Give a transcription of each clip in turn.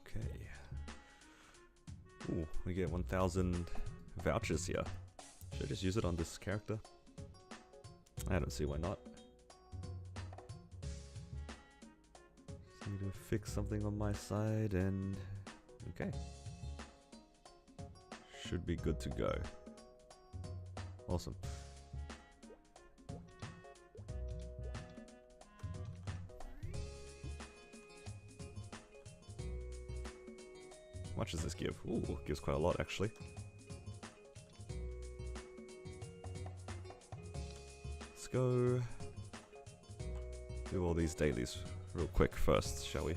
Okay. Ooh, we get 1,000 vouchers here. Should I just use it on this character? I don't see why not. Just need to fix something on my side and... okay. Should be good to go. Awesome. How much does this give? Ooh, gives quite a lot actually. Let's go do all these dailies real quick first, shall we?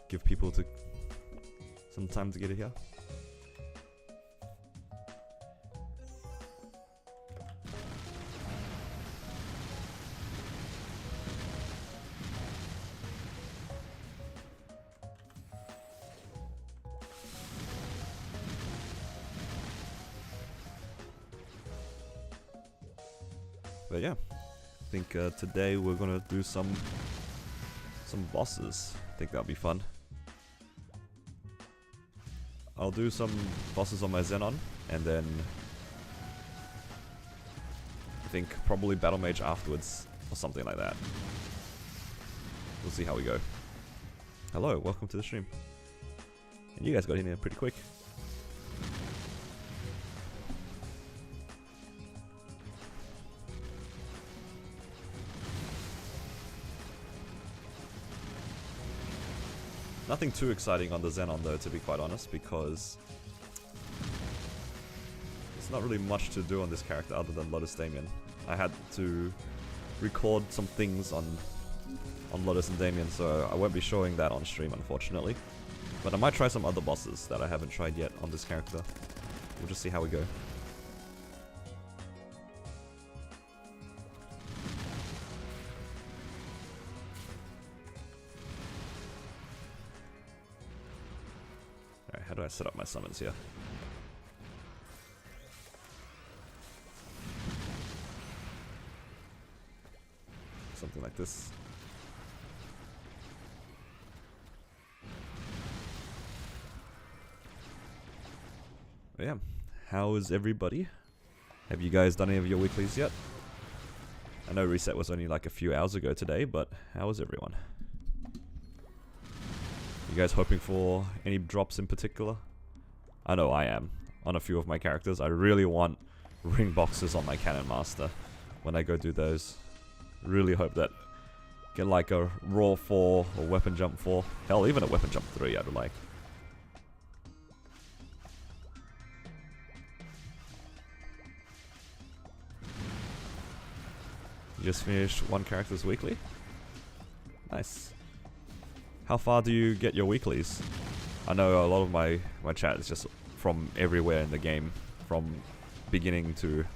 Give people some time to get it here. But yeah, I think today we're gonna do some bosses. I think that'll be fun. I'll do some bosses on my Zenon, and then I think probably Battle Mage afterwards, or something like that. We'll see how we go. Hello, welcome to the stream. And you guys got in here pretty quick. Nothing too exciting on the Zenon though, to be quite honest, because there's not really much to do on this character other than Lotus Damien. I had to record some things on Lotus and Damien, so I won't be showing that on stream unfortunately. But I might try some other bosses that I haven't tried yet on this character. We'll just see how we go. Alright, how do I set up my summons here? Something like this. But yeah, how is everybody? Have you guys done any of your weeklies yet? I know reset was only like a few hours ago today, but how is everyone? You guys hoping for any drops in particular? I know I am. On a few of my characters, I really want ring boxes on my Cannon Master when I go do those. Really hope that get like a Raw 4 or Weapon Jump 4. Hell, even a Weapon Jump 3 I'd like. You just finished one character's weekly? Nice. How far do you get your weeklies? I know a lot of my chat is just from everywhere in the game. From beginning to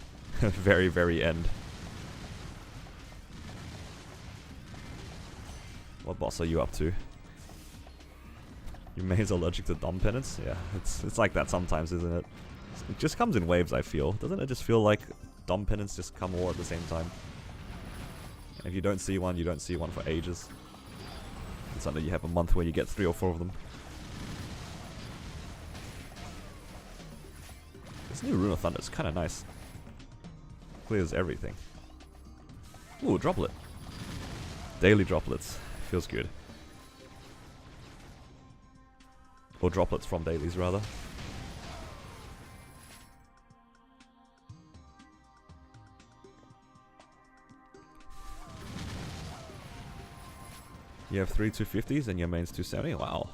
very, very end. What boss are you up to? Your mains allergic to Dom Penance? Yeah, it's like that sometimes, isn't it? It just comes in waves, I feel. Doesn't it just feel like Dom Penance just come all at the same time? And if you don't see one, you don't see one for ages. And suddenly you have a month where you get 3 or 4 of them. This new Rune of Thunder is kind of nice. Clears everything. Ooh, droplet. Daily droplets. Feels good. Or droplets from dailies, rather. You have 3 250s and your main's 270? Wow.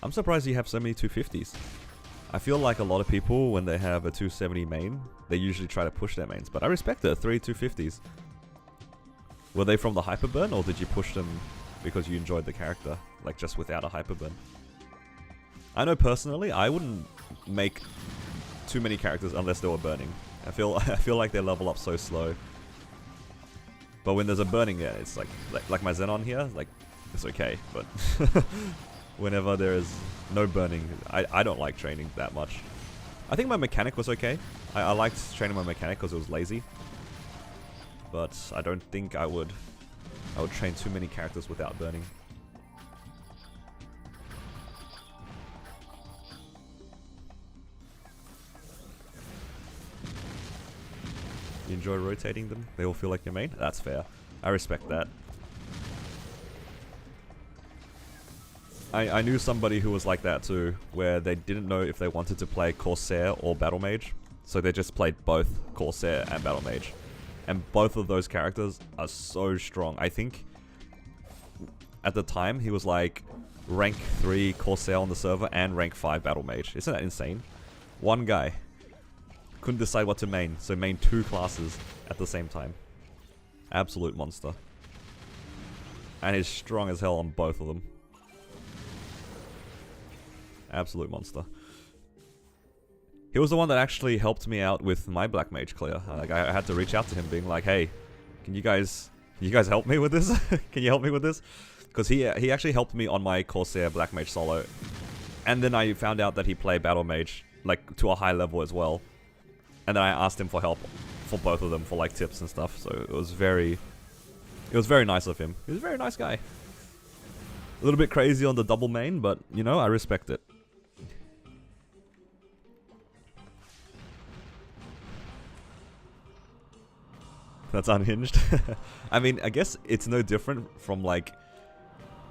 I'm surprised you have so many 250s. I feel like a lot of people, when they have a 270 main, they usually try to push their mains. But I respect it, 3 250s. Were they from the Hyperburn, or did you push them because you enjoyed the character, like just without a Hyperburn? I know personally, I wouldn't make too many characters unless they were burning. I feel like they level up so slow. But when there's a burning, yeah, it's like my Zenon here, like it's okay. But whenever there is no burning, I don't like training that much. I think my mechanic was okay. I liked training my mechanic because it was lazy. But I don't think I would train too many characters without burning. You enjoy rotating them? They all feel like your main? That's fair. I respect that. I knew somebody who was like that too, where they didn't know if they wanted to play Corsair or Battle Mage, so they just played both Corsair and Battle Mage. And both of those characters are so strong. I think at the time he was like rank 3 Corsair on the server and rank 5 Battle Mage. Isn't that insane? One guy couldn't decide what to main, so main 2 classes at the same time. Absolute monster. And he's strong as hell on both of them. Absolute monster. He was the one that actually helped me out with my Black Mage clear. Like I had to reach out to him being like, hey, can you guys help me with this? Can you help me with this? Because he actually helped me on my Corsair Black Mage solo. And then I found out that he played Battle Mage, like to a high level as well. And then I asked him for help for both of them for like tips and stuff. So it was very nice of him. He was a very nice guy. A little bit crazy on the double main, but you know, I respect it. That's unhinged. I mean, I guess it's no different from like,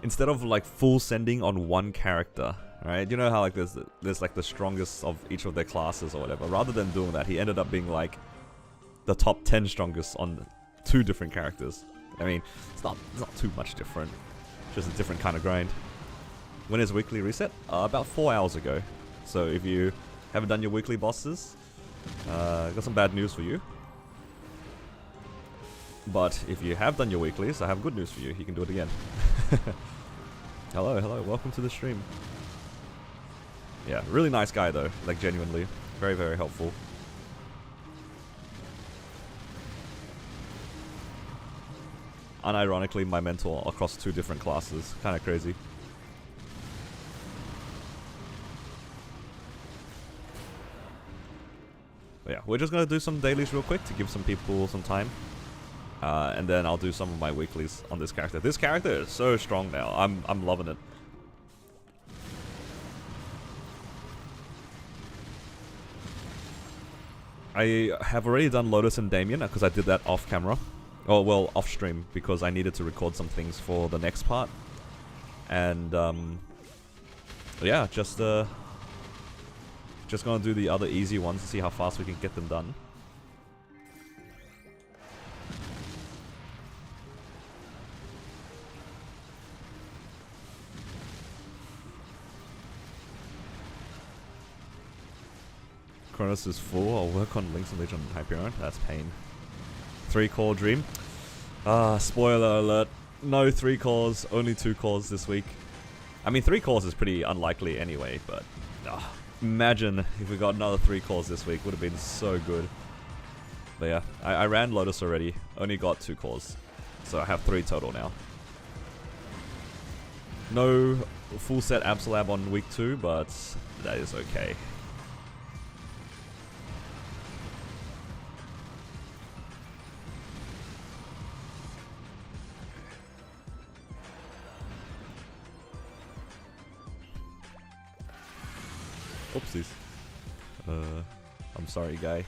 instead of like full sending on one character, right? You know how like there's like the strongest of each of their classes or whatever. Rather than doing that, he ended up being like the top 10 strongest on 2 different characters. I mean, it's not too much different. Just a different kind of grind. When is weekly reset? About 4 hours ago. So if you haven't done your weekly bosses, got some bad news for you. But if you have done your weeklies, I have good news for you. You can do it again. Hello, welcome to the stream. Yeah, really nice guy though, like genuinely. Very, very helpful. Unironically, my mentor across 2 different classes. Kinda crazy. But yeah, we're just gonna do some dailies real quick to give some people some time. And then I'll do some of my weeklies on this character. This character is so strong now. I'm loving it. I have already done Lotus and Damien because I did that off camera. Oh, well, off stream because I needed to record some things for the next part. And yeah, just gonna do the other easy ones to see how fast we can get them done. Chronos is full. I'll work on Links and Legion and Hyperion. That's pain. 3-core dream. Spoiler alert. No 3 cores, only 2 cores this week. I mean, 3 cores is pretty unlikely anyway, but imagine if we got another 3 cores this week. Would have been so good. But yeah, I ran Lotus already. Only got 2 cores. So I have 3 total now. No full set Absolab on week 2, but that is okay. Oopsies. I'm sorry, guy.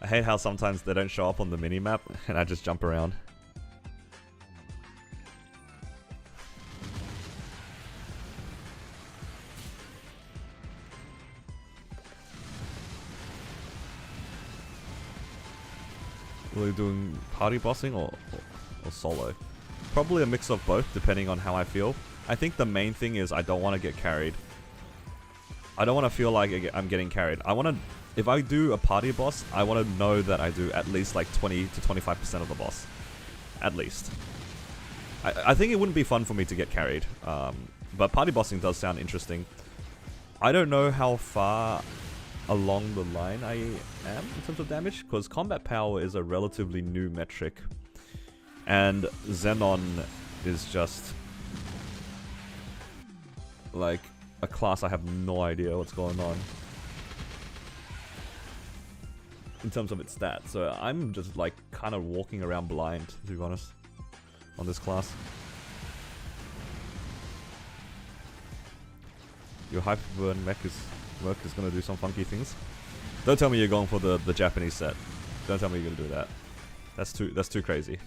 I hate how sometimes they don't show up on the minimap and I just jump around. Are we doing party bossing or solo? Probably a mix of both, depending on how I feel. I think the main thing is I don't want to get carried. I don't want to feel like I'm getting carried. I want to, if I do a party boss, I want to know that I do at least like 20 to 25% of the boss. At least. I think it wouldn't be fun for me to get carried. But party bossing does sound interesting. I don't know how far along the line I am in terms of damage, because combat power is a relatively new metric. And Zenon is just like a class I have no idea what's going on in terms of its stats. So I'm just like kind of walking around blind, to be honest, on this class. Your Hyperburn mech is gonna do some funky things. Don't tell me you're going for the Japanese set. Don't tell me you're gonna do that. That's too crazy.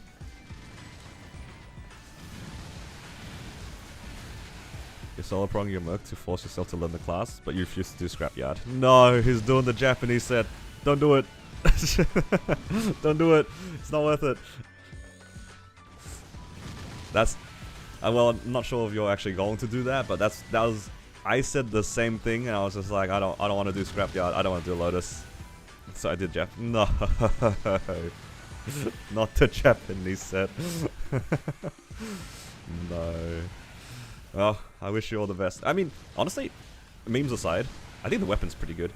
You solo prong your merc to force yourself to learn the class, but you refuse to do scrapyard. No, he's doing the Japanese set. Don't do it. Don't do it. It's not worth it. That's well, I'm not sure if you're actually going to do that, but that was. I said the same thing, and I was just like, I don't want to do scrapyard. I don't want to do Lotus. So I did No, not the Japanese set. No. Well, I wish you all the best. I mean, honestly, memes aside, I think the weapon's pretty good.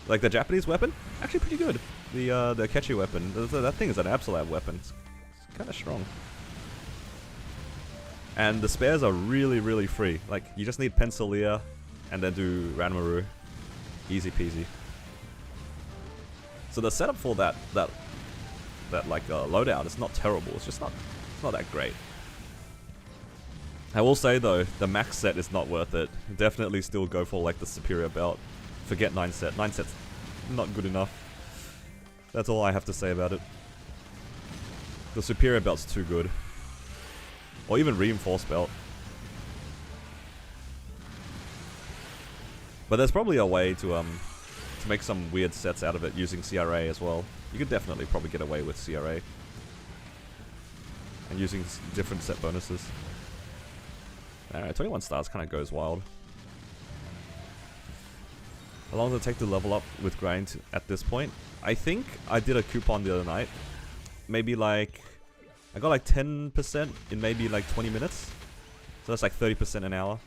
Like the Japanese weapon, actually pretty good. The Akechi weapon, that thing is an absolute weapon. It's kind of strong. And the spares are really, really free. Like, you just need Pencilia and then do Ranmaru. Easy peasy. So the setup for that like loadout is not terrible. It's just not that great. I will say though, the max set is not worth it. Definitely still go for like the superior belt. Forget 9 set. 9 set's not good enough. That's all I have to say about it. The superior belt's too good. Or even reinforced belt. But there's probably a way to make some weird sets out of it using CRA as well. You could definitely probably get away with CRA. And using different set bonuses. Alright, 21 stars kind of goes wild. How long does it take to level up with grind at this point? I think I did a coupon the other night. Maybe like... I got like 10% in maybe like 20 minutes. So that's like 30% an hour.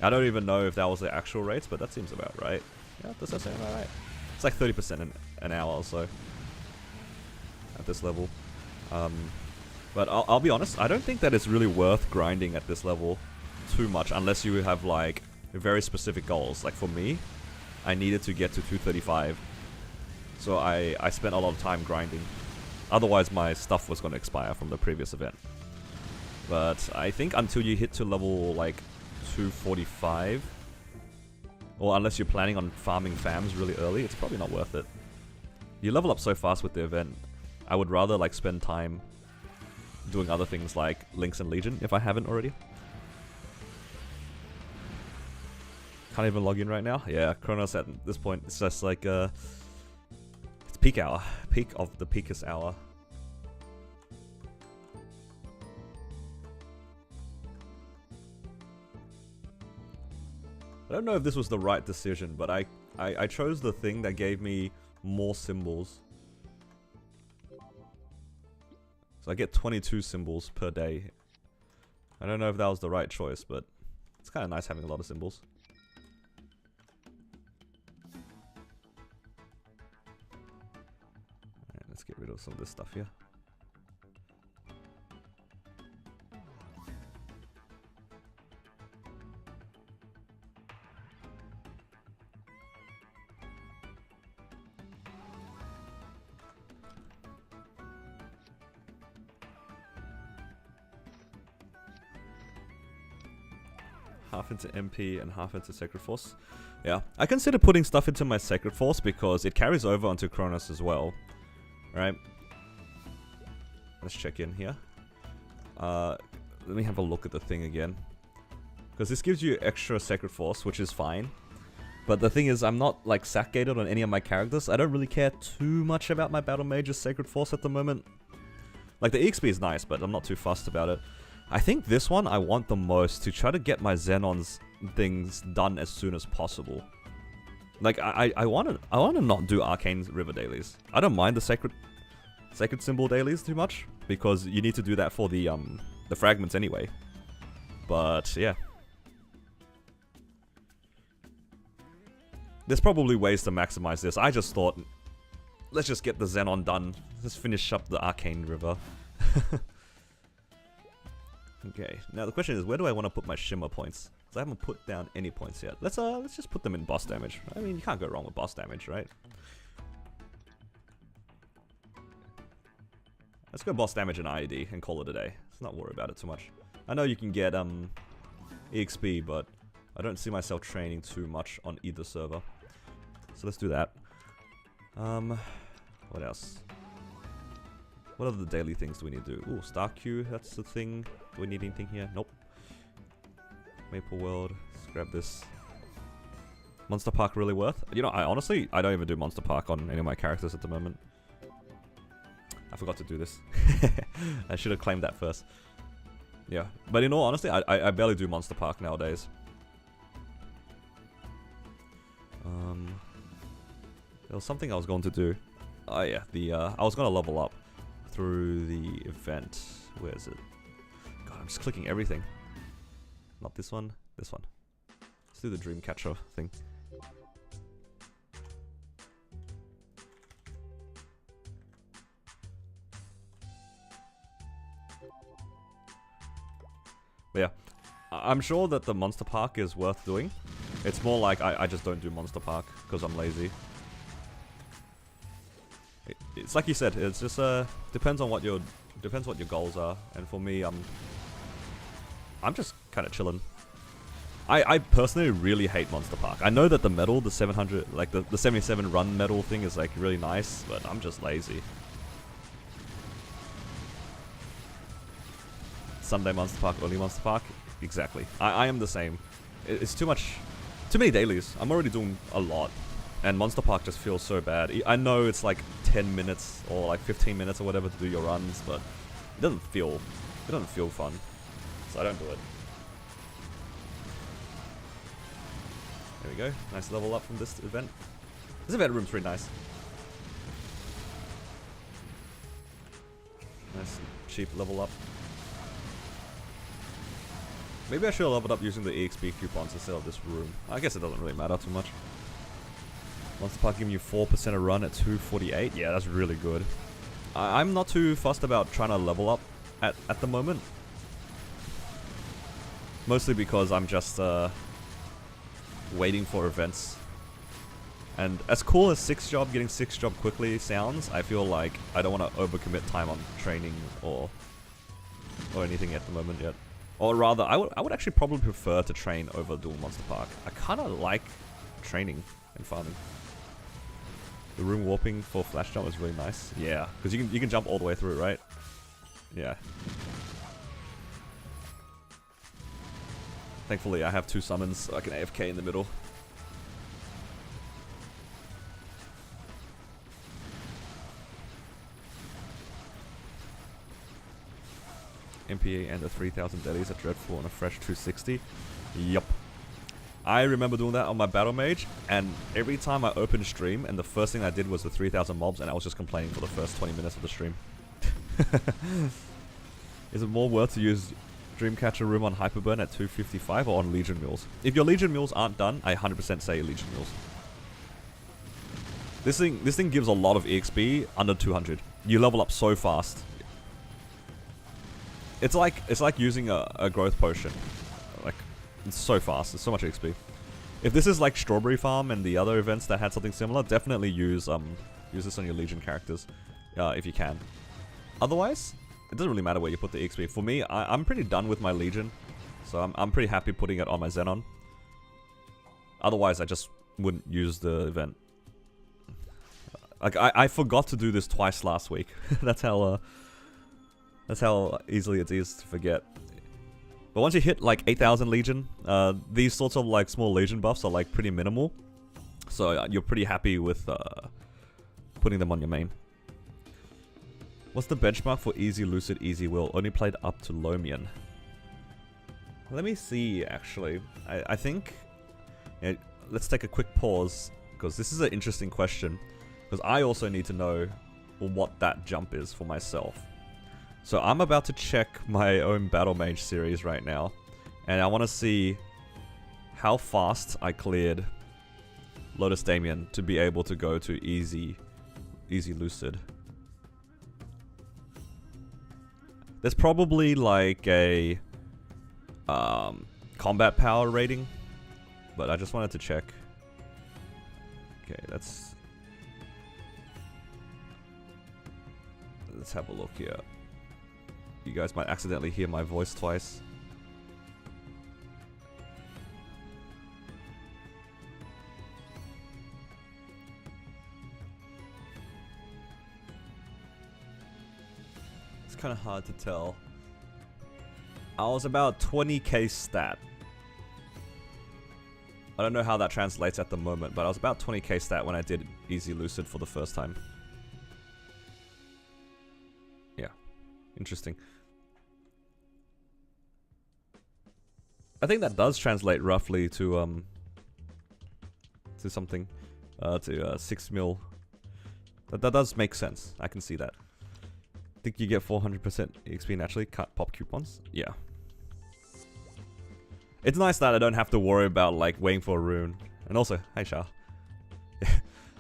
I don't even know if that was the actual rates, but that seems about right. Yeah, does that sound about right? It's like 30% an hour or so. At this level. But I'll be honest, I don't think that it's really worth grinding at this level too much unless you have like very specific goals. Like for me, I needed to get to 235. So I spent a lot of time grinding. Otherwise my stuff was going to expire from the previous event. But I think until you hit to level like 245, or unless you're planning on farming fams really early, it's probably not worth it. You level up so fast with the event, I would rather like spend time doing other things like Links and Legion if I haven't already. Can't even log in right now. Yeah, Chronos at this point, it's just like it's peak hour. Peak of the peakest hour. I don't know if this was the right decision, but I chose the thing that gave me more symbols. So I get 22 symbols per day. I don't know if that was the right choice, but it's kind of nice having a lot of symbols. Alright, let's get rid of some of this stuff here. Half into MP and half into Sacred Force. Yeah, I consider putting stuff into my Sacred Force because it carries over onto Kronos as well. Right? Let's check in here. Let me have a look at the thing again. Because this gives you extra Sacred Force, which is fine. But the thing is, I'm not like sack gated on any of my characters. I don't really care too much about my Battle Mage's Sacred Force at the moment. Like the EXP is nice, but I'm not too fussed about it. I think this one I want the most to try to get my Xenon's things done as soon as possible. Like I want to not do Arcane River dailies. I don't mind the Sacred Symbol dailies too much because you need to do that for the fragments anyway. But yeah. There's probably ways to maximize this. I just thought, let's just get the Zenon done. Let's finish up the Arcane River. Okay, now the question is, where do I want to put my Shimmer points? I haven't put down any points yet. Let's just put them in boss damage. I mean, you can't go wrong with boss damage, right? Let's go boss damage and IED and call it a day. Let's not worry about it too much. I know you can get EXP, but I don't see myself training too much on either server. So let's do that. What else? What other daily things do we need to do? Ooh, Star Q, that's the thing. Do we need anything here? Nope. Maple World, let's grab this. Monster Park really worth? You know, I don't even do Monster Park on any of my characters at the moment. I forgot to do this. I should have claimed that first. Yeah, but in all honesty, I barely do Monster Park nowadays. There was something I was going to do. Oh yeah, I was going to level up through the event. Where is it? God, I'm just clicking everything. Not this one, this one. Let's do the Dreamcatcher thing. But yeah, I'm sure that the Monster Park is worth doing. It's more like I just don't do Monster Park because I'm lazy. It's like you said, it's just depends what your goals are, and for me, I'm just kind of chilling. I personally really hate Monster Park. I know that the medal, the 700, like the 77 run medal thing is like really nice, but I'm just lazy. Sunday Monster Park, early Monster Park, exactly. I am the same. It's too many dailies. I'm already doing a lot, and Monster Park just feels so bad. I know it's like 10 minutes or like 15 minutes or whatever to do your runs, but it doesn't feel fun, so I don't do it. There we go. Nice level up from this event. This event room's pretty nice. Nice cheap level up. Maybe I should have leveled up using the EXP coupons instead of this room. I guess it doesn't really matter too much. Monster Park giving you 4% a run at 248. Yeah, that's really good. I'm not too fussed about trying to level up at the moment. Mostly because I'm just waiting for events. And as cool as 6 job, getting 6 job quickly sounds, I feel like I don't want to overcommit time on training or anything at the moment yet. Or rather, I would actually probably prefer to train over dual Monster Park. I kind of like training and farming. The room warping for flash jump is really nice. Yeah, because you can jump all the way through, right? Yeah. Thankfully, I have 2 summons, so I can AFK in the middle. MPA and the 3000 delis are dreadful on a fresh 260. Yup. I remember doing that on my Battle Mage, and every time I opened stream, and the first thing I did was the 3000 mobs, and I was just complaining for the first 20 minutes of the stream. Is it more worth to use Dreamcatcher room on Hyperburn at 255 or on Legion Mules? If your Legion Mules aren't done, I 100% say Legion Mules. This thing gives a lot of EXP under 200. You level up so fast. It's like using a growth potion. Like, it's so fast. It's so much XP. If this is like Strawberry Farm and the other events that had something similar, definitely use this on your Legion characters, if you can. Otherwise, it doesn't really matter where you put the XP. For me, I'm pretty done with my Legion, so I'm pretty happy putting it on my Zenon. Otherwise, I just wouldn't use the event. Like I forgot to do this twice last week. That's how easily it is to forget. But once you hit like 8000 Legion, these sorts of like small Legion buffs are like pretty minimal. So you're pretty happy with putting them on your main. What's the benchmark for easy Lucid, easy Will? Only played up to Lomian. Let me see, actually. I think... Yeah, let's take a quick pause, because this is an interesting question. Because I also need to know what that jump is for myself. So I'm about to check my own Battle Mage series right now. And I want to see how fast I cleared Lotus Damien to be able to go to easy Lucid. There's probably like a combat power rating, but I just wanted to check. Okay, let's have a look here. You guys might accidentally hear my voice twice. It's kind of hard to tell. I was about 20k stat. I don't know how that translates at the moment, but I was about 20k stat when I did Easy Lucid for the first time. Yeah, interesting. I think that does translate roughly to something, to 6 mil. That does make sense. I can see that. Think you get 400% XP naturally? Can't pop coupons? Yeah. It's nice that I don't have to worry about like waiting for a rune. And also, hey Shah.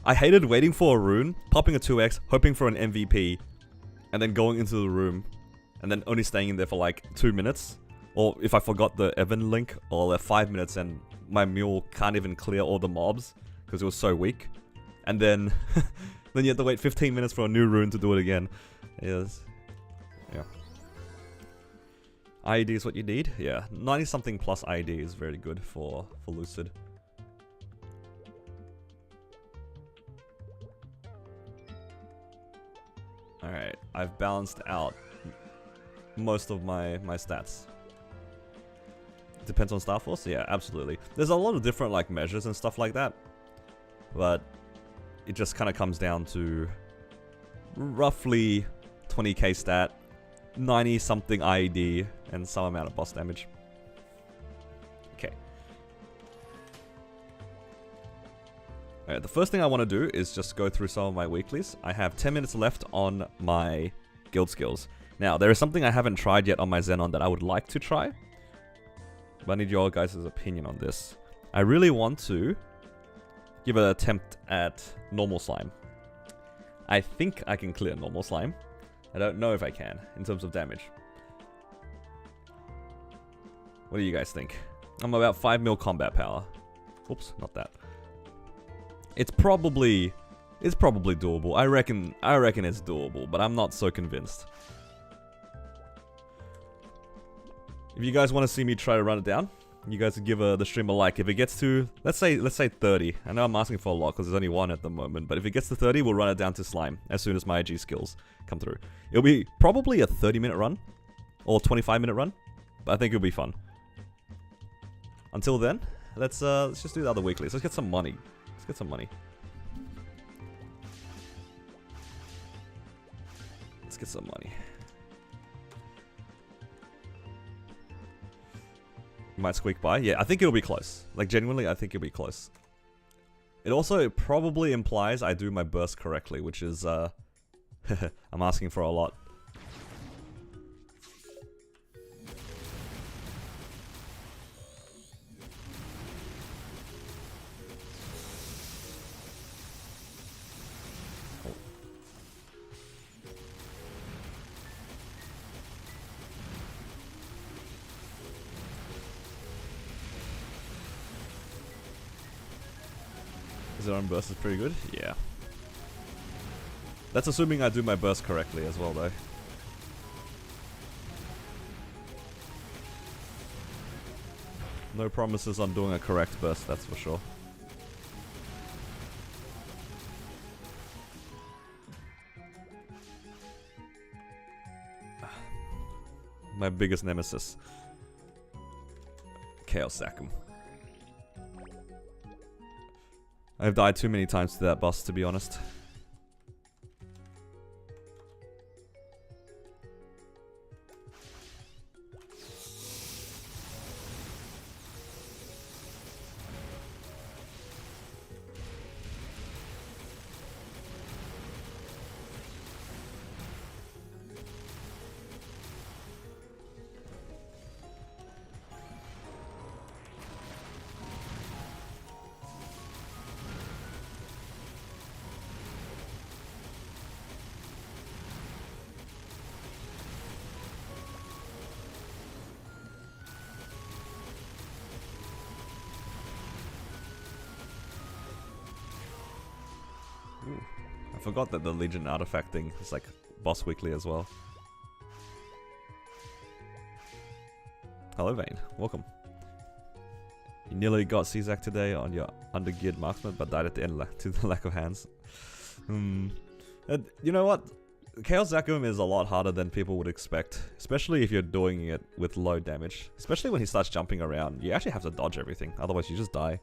I hated waiting for a rune, popping a 2x, hoping for an MVP, and then going into the room, and then only staying in there for like 2 minutes. Or if I forgot the Evan link, or 5 minutes and my mule can't even clear all the mobs because it was so weak. And then then you have to wait 15 minutes for a new rune to do it again. Yes. Yeah. IED is what you need? Yeah. 90 something plus IED is very good for Lucid. Alright, I've balanced out most of my stats. Depends on Star Force? Yeah, absolutely. There's a lot of different like measures and stuff like that. But it just kind of comes down to roughly 20k stat, 90 something IED, and some amount of boss damage. Okay. Alright, the first thing I want to do is just go through some of my weeklies. I have 10 minutes left on my guild skills. Now, there is something I haven't tried yet on my Zenon that I would like to try. But I need your guys' opinion on this. I really want to give an attempt at normal slime. I think I can clear normal slime. I don't know if I can, in terms of damage. What do you guys think? I'm about 5 mil combat power. Oops, not that. It's probably doable. I reckon it's doable, but I'm not so convinced. If you guys want to see me try to run it down, you guys can give the stream a like. If it gets to, let's say 30. I know I'm asking for a lot because there's only one at the moment, but if it gets to 30, we'll run it down to slime as soon as my IG skills come through. It'll be probably a 30-minute run or 25-minute run, but I think it'll be fun. Until then, let's just do the other weeklies. Let's get some money. Let's get some money. Let's get some money. Might squeak by. Yeah, I think it'll be close. Like, genuinely, I think it'll be close. It also probably implies I do my burst correctly, which is, I'm asking for a lot. Zenon burst is pretty good? Yeah. That's assuming I do my burst correctly as well, though. No promises on doing a correct burst, that's for sure. My biggest nemesis. Chaos Sack him. I've died too many times to that boss, to be honest. forgot that the Legion artifact thing is like boss weekly as well. Hello Vane, welcome. You nearly got Czak today on your under-geared marksman, but died at the end to the lack of hands. You know what? Chaos Zakum is a lot harder than people would expect, especially if you're doing it with low damage. Especially when he starts jumping around, you actually have to dodge everything, otherwise you just die.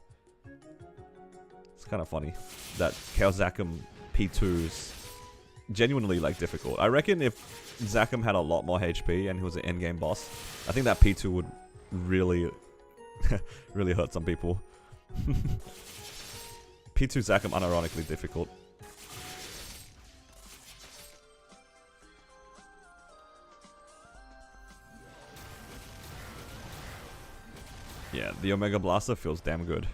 It's kind of funny that Chaos Zakum P2's genuinely like difficult. I reckon if Zakum had a lot more HP and he was an endgame boss, I think that P2 would really, really hurt some people. P2 Zakum unironically difficult. Yeah, the Omega Blaster feels damn good.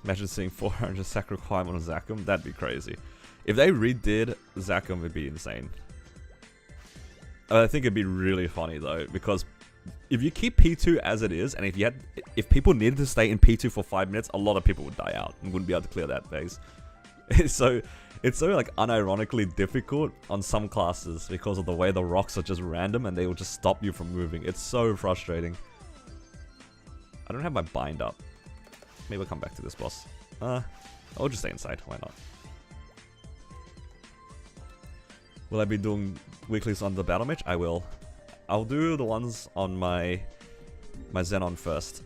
Imagine seeing 400 sack requirement on Zakum, that'd be crazy. If they redid Zakum, it'd be insane. I think it'd be really funny though, because if you keep P2 as it is, and if people needed to stay in P2 for 5 minutes, a lot of people would die out and wouldn't be able to clear that phase. It's so like unironically difficult on some classes because of the way the rocks are just random and they will just stop you from moving. It's so frustrating. I don't have my bind up. Maybe we'll come back to this boss. I'll just stay inside, why not? Will I be doing weeklies on the battle mage? I will. I'll do the ones on my Zenon first.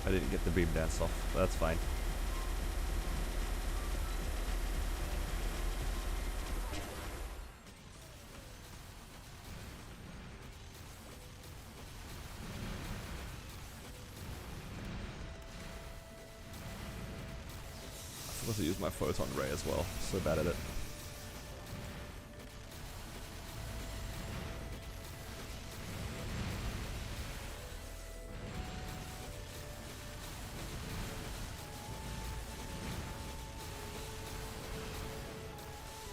I didn't get the beam dance off, but that's fine. I'm supposed to use my photon ray as well, so bad at it.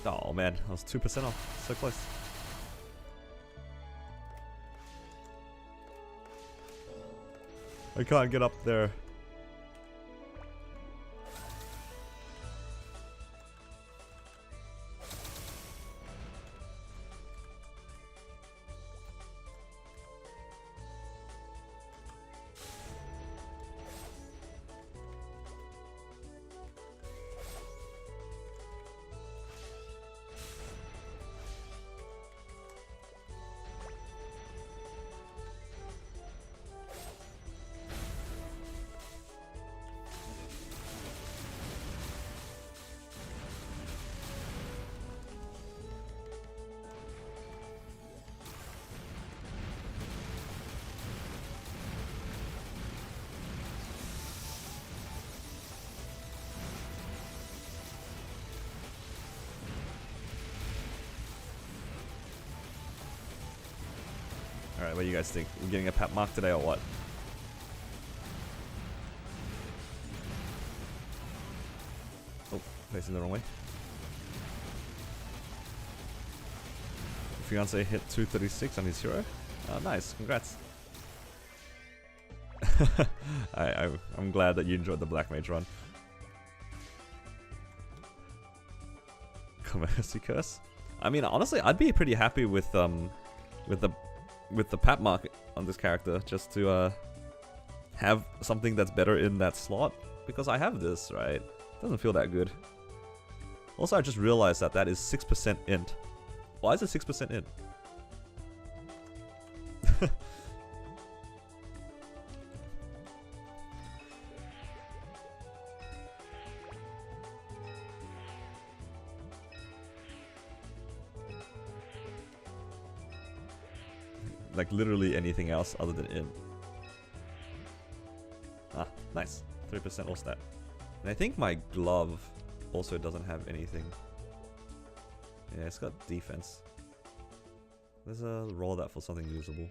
Oh man, I was 2% off. So close. I can't get up there. Alright, what do you guys think? We're getting a pap mark today or what? Oh, facing the wrong way. Fiance hit 236 on his hero. Nice, congrats. I'm glad that you enjoyed the Black Mage run. Mercy curse. I mean, honestly, I'd be pretty happy with the pap mark on this character, just to have something that's better in that slot, because I have this, right? Doesn't feel that good. Also, I just realized that that is 6% int. Why is it 6% int? Like literally anything else other than int. Ah, nice. 3% all stat. And I think my glove also doesn't have anything. Yeah, it's got defense. Let's roll that for something usable.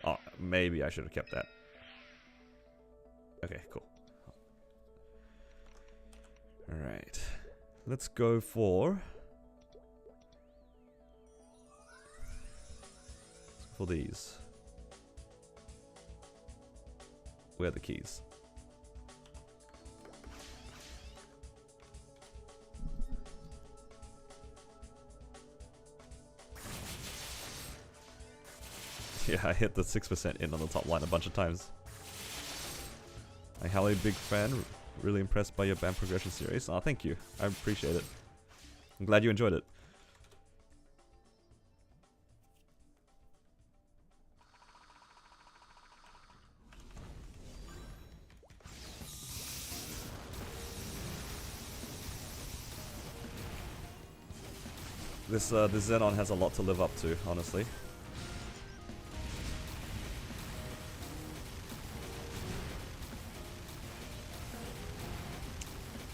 Oh, maybe I should have kept that. Okay, cool. Alright. Let's go for these. Where are the keys? Yeah, I hit the 6% in on the top line a bunch of times. Hi, Hallie, big fan. Really impressed by your band progression series. Oh, thank you. I appreciate it. I'm glad you enjoyed it. This Zenon has a lot to live up to, honestly.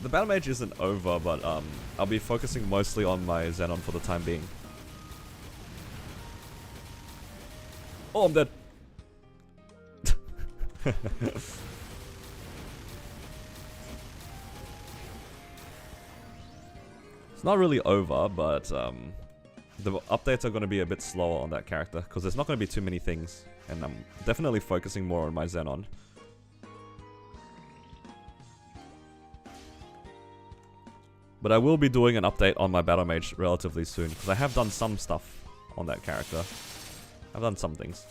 The Battle Mage isn't over, but I'll be focusing mostly on my Zenon for the time being. Oh, I'm dead. It's not really over, but the updates are going to be a bit slower on that character, because there's not going to be too many things, and I'm definitely focusing more on my Zenon. But I will be doing an update on my Battle Mage relatively soon, because I have done some stuff on that character. I've done some things.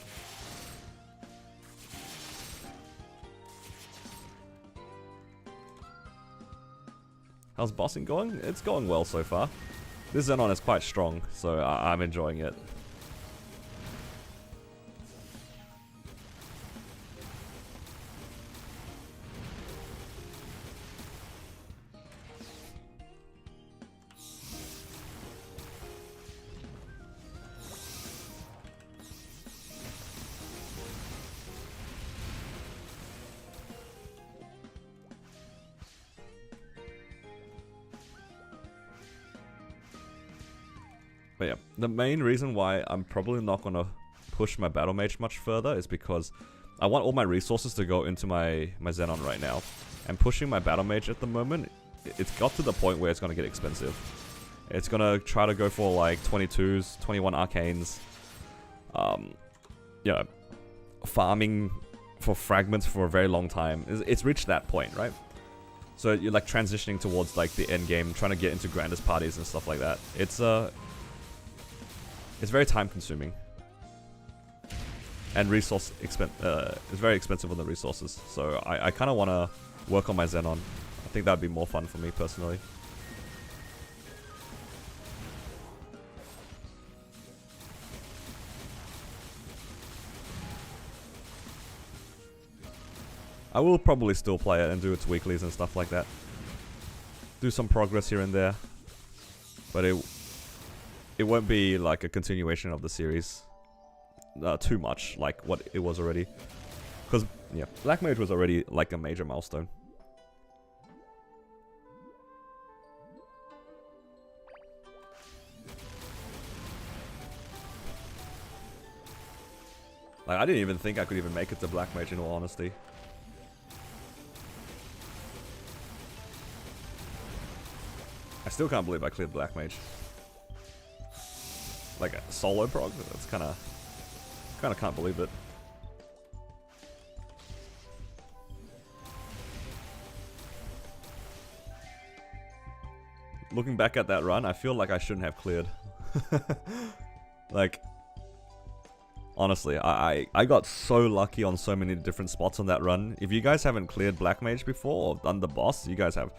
How's bossing going? It's going well so far. This Zenon is quite strong, so I'm enjoying it. But yeah, the main reason why I'm probably not going to push my Battle Mage much further is because I want all my resources to go into my Zenon right now. And pushing my Battle Mage at the moment, it's got to the point where it's going to get expensive. It's going to try to go for like 22s, 21 Arcanes. You know, farming for fragments for a very long time. It's reached that point, right? So you're like transitioning towards like the end game, trying to get into Grandest parties and stuff like that. It's very time consuming. And it's very expensive on the resources. So I kind of want to work on my Zenon. I think that would be more fun for me personally. I will probably still play it and do its weeklies and stuff like that. Do some progress here and there. But it won't be like a continuation of the series too much like what it was already. Because, yeah, Black Mage was already like a major milestone. Like, I didn't even think I could even make it to Black Mage in all honesty. I still can't believe I cleared Black Mage. Like a solo prog? That's kind of can't believe it. Looking back at that run, I feel like I shouldn't have cleared. Like, honestly, I got so lucky on so many different spots on that run. If you guys haven't cleared Black Mage before or done the boss, you guys have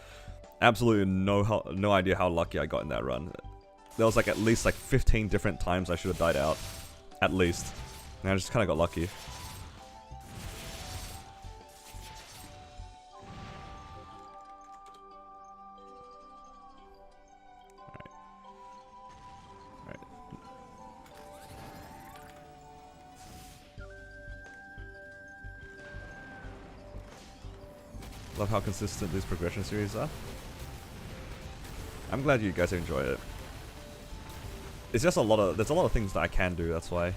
Absolutely no idea how lucky I got in that run. There was like at least like 15 different times I should have died out. At least. And I just kind of got lucky. Love how consistent these progression series are. I'm glad you guys enjoy it. It's just there's a lot of things that I can do, that's why.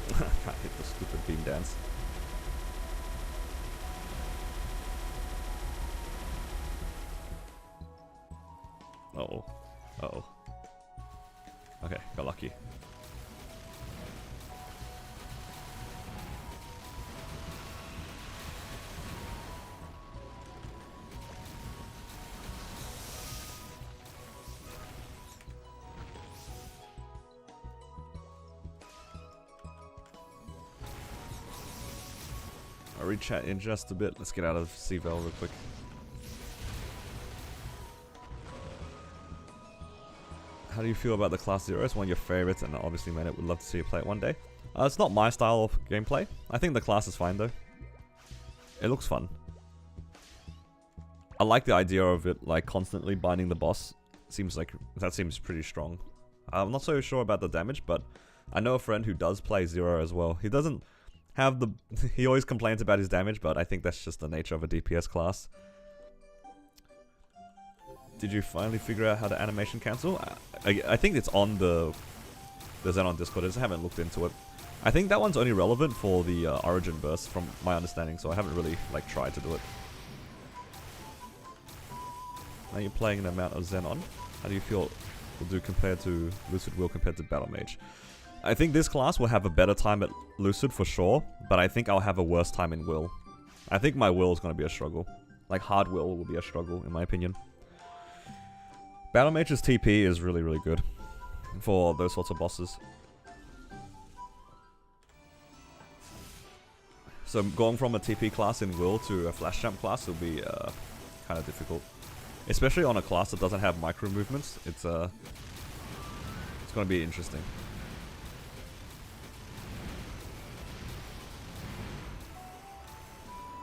I can't hit the stupid beam dance. Uh-oh. Uh-oh. Okay, got lucky. I'll read chat in just a bit. Let's get out of C-Vel real quick. How do you feel about the Class 0? It's one of your favorites, and obviously, man, I would love to see you play it one day. It's not my style of gameplay. I think the class is fine, though. It looks fun. I like the idea of it, like, constantly binding the boss. That seems pretty strong. I'm not so sure about the damage, but I know a friend who does play 0 as well. He doesn't have the... he always complains about his damage, but I think that's just the nature of a DPS class. Did you finally figure out how to animation cancel? I think it's on the Xenon Discord. I just haven't looked into it. I think that one's only relevant for the Origin burst, from my understanding, so I haven't really like tried to do it. Now you're playing an amount of Zenon. How do you feel will do compared to Lucid Will compared to Battle Mage? I think this class will have a better time at Lucid for sure, but I think I'll have a worse time in Will. I think my Will is going to be a struggle. Like hard Will be a struggle in my opinion. Battle Mage's TP is really, really good for those sorts of bosses. So going from a TP class in Will to a flash jump class will be kind of difficult. Especially on a class that doesn't have micro movements. It's going to be interesting.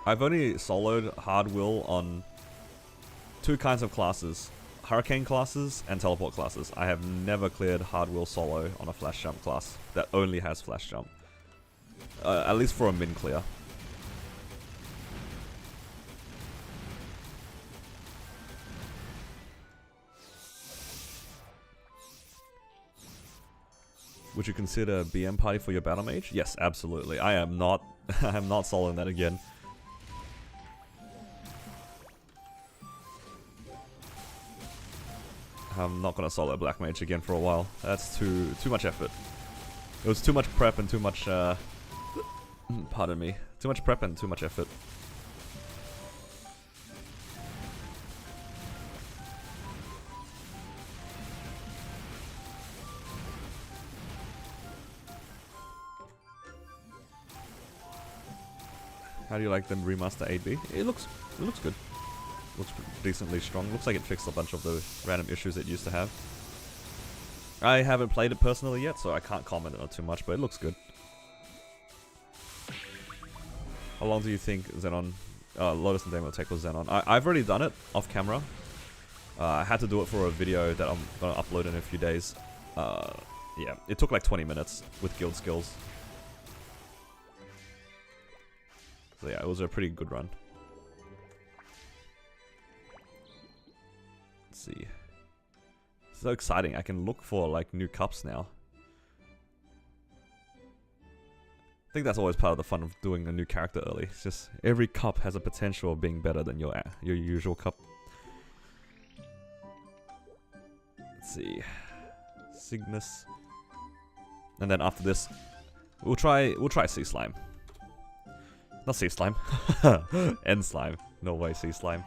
I've only soloed hard Will on 2 kinds of classes. Hurricane classes and teleport classes. I have never cleared hard Will solo on a flash jump class that only has flash jump. At least for a min clear. Would you consider BM party for your battle mage? Yes, absolutely. I am not I am not soloing that again. I'm not gonna solo Black Mage again for a while. That's too much effort. It was too much prep and too much pardon me. Too much prep and too much effort. How do you like them remaster 8B? It looks good. Looks decently strong. Looks like it fixed a bunch of the random issues it used to have. I haven't played it personally yet, so I can't comment on it too much, but it looks good. How long do you think Zenon, Lotus and Demo take with Zenon? I've already done it off camera. I had to do it for a video that I'm gonna upload in a few days. Yeah, it took like 20 minutes with guild skills. So yeah, it was a pretty good run. Let's see. So exciting, I can look for like new cups now. I think that's always part of the fun of doing a new character early. It's just every cup has a potential of being better than your usual cup. Let's see. Cygnus. And then after this, we'll try Sea Slime. Not Sea Slime. End Slime. No way, Sea Slime.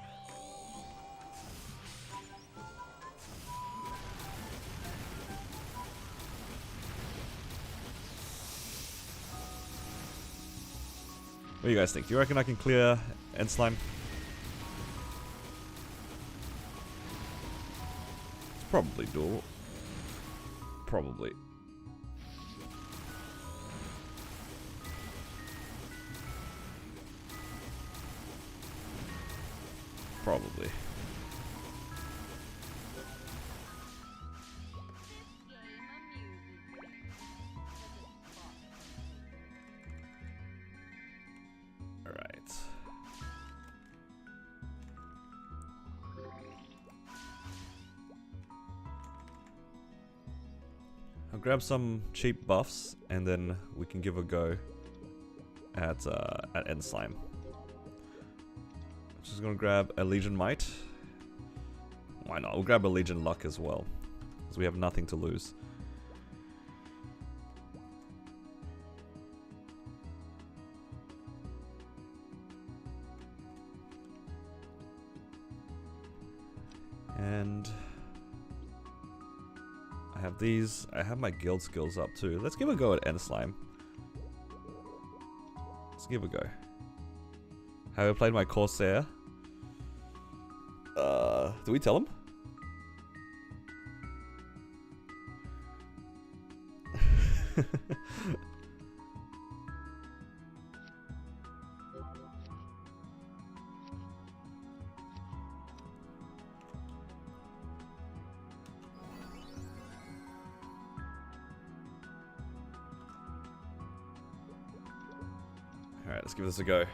What do you guys think? Do you reckon I can clear End Slime? It's probably doable. Probably. Probably. Alright. I'll grab some cheap buffs and then we can give a go at End Slime. Just gonna grab a Legion Might. Why not? We'll grab a Legion Luck as well, because we have nothing to lose. And I have these. I have my guild skills up too. Let's give a go at End Slime. Let's give a go. Have I played my Corsair? Do we tell him? Alright, let's give this a go.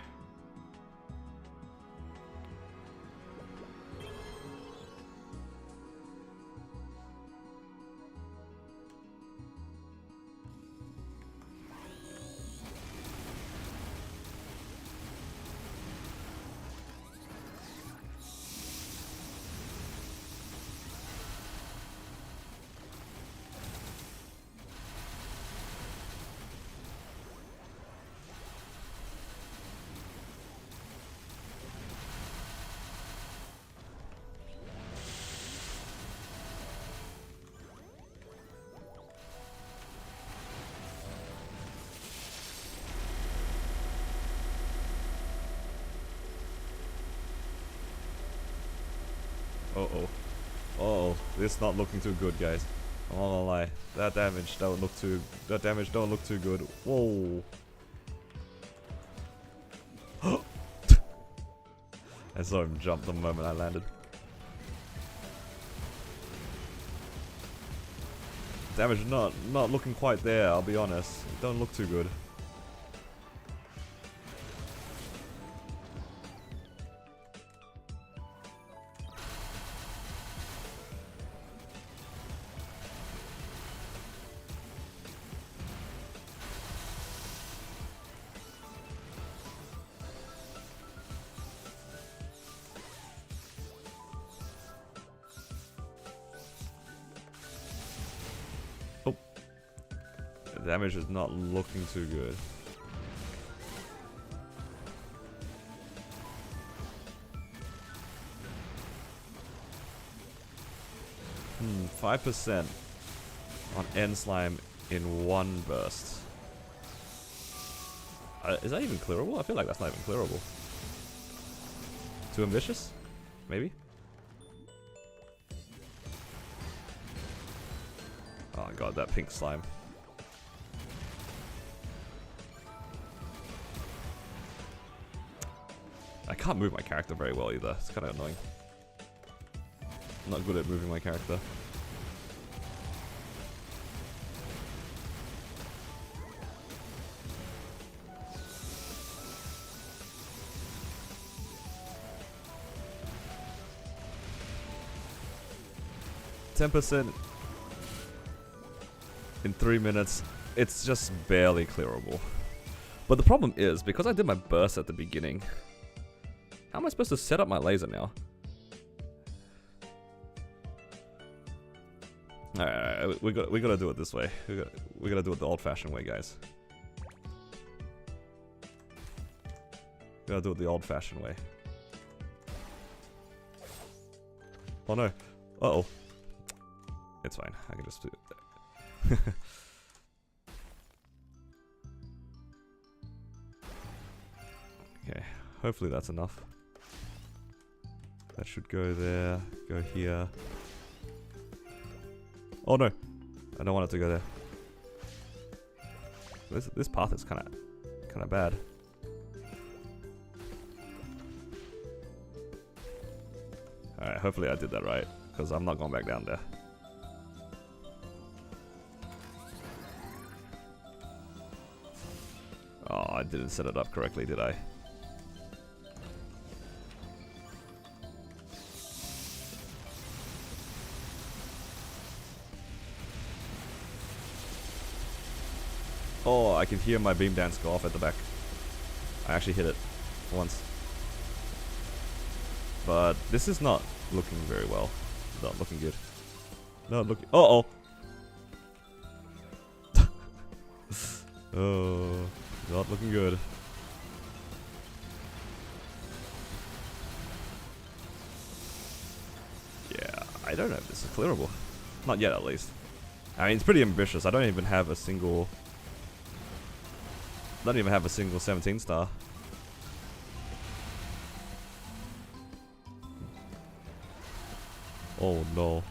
Uh-oh. Uh-oh. This is not looking too good, guys. I'm not gonna lie. That damage don't look too good. Whoa. I saw him jump the moment I landed. Damage not looking quite there, I'll be honest. It don't look too good. The damage is not looking too good. 5% on End Slime in one burst. Is that even clearable? I feel like that's not even clearable. Too ambitious? Maybe? Oh god, that pink slime. I can't move my character very well either. It's kind of annoying. I'm not good at moving my character. %. In 3 minutes, it's just barely clearable. But the problem is, because I did my burst at the beginning, how am I supposed to set up my laser now? Alright, we gotta do it this way. We gotta do it the old-fashioned way, guys. We gotta do it the old-fashioned way. Oh no. Uh-oh. It's fine. I can just do it. Hopefully that's enough. That should go there, go here. Oh no! I don't want it to go there. This path is kind of bad. Alright, hopefully I did that right, because I'm not going back down there. Oh, I didn't set it up correctly, did I? Oh, I can hear my beam dance go off at the back. I actually hit it once. But this is not looking very well. Not looking good. Not looking. Uh oh! Oh, not looking good. Yeah, I don't know if this is clearable. Not yet, at least. I mean, it's pretty ambitious. I don't even have a single 17 star. Oh no.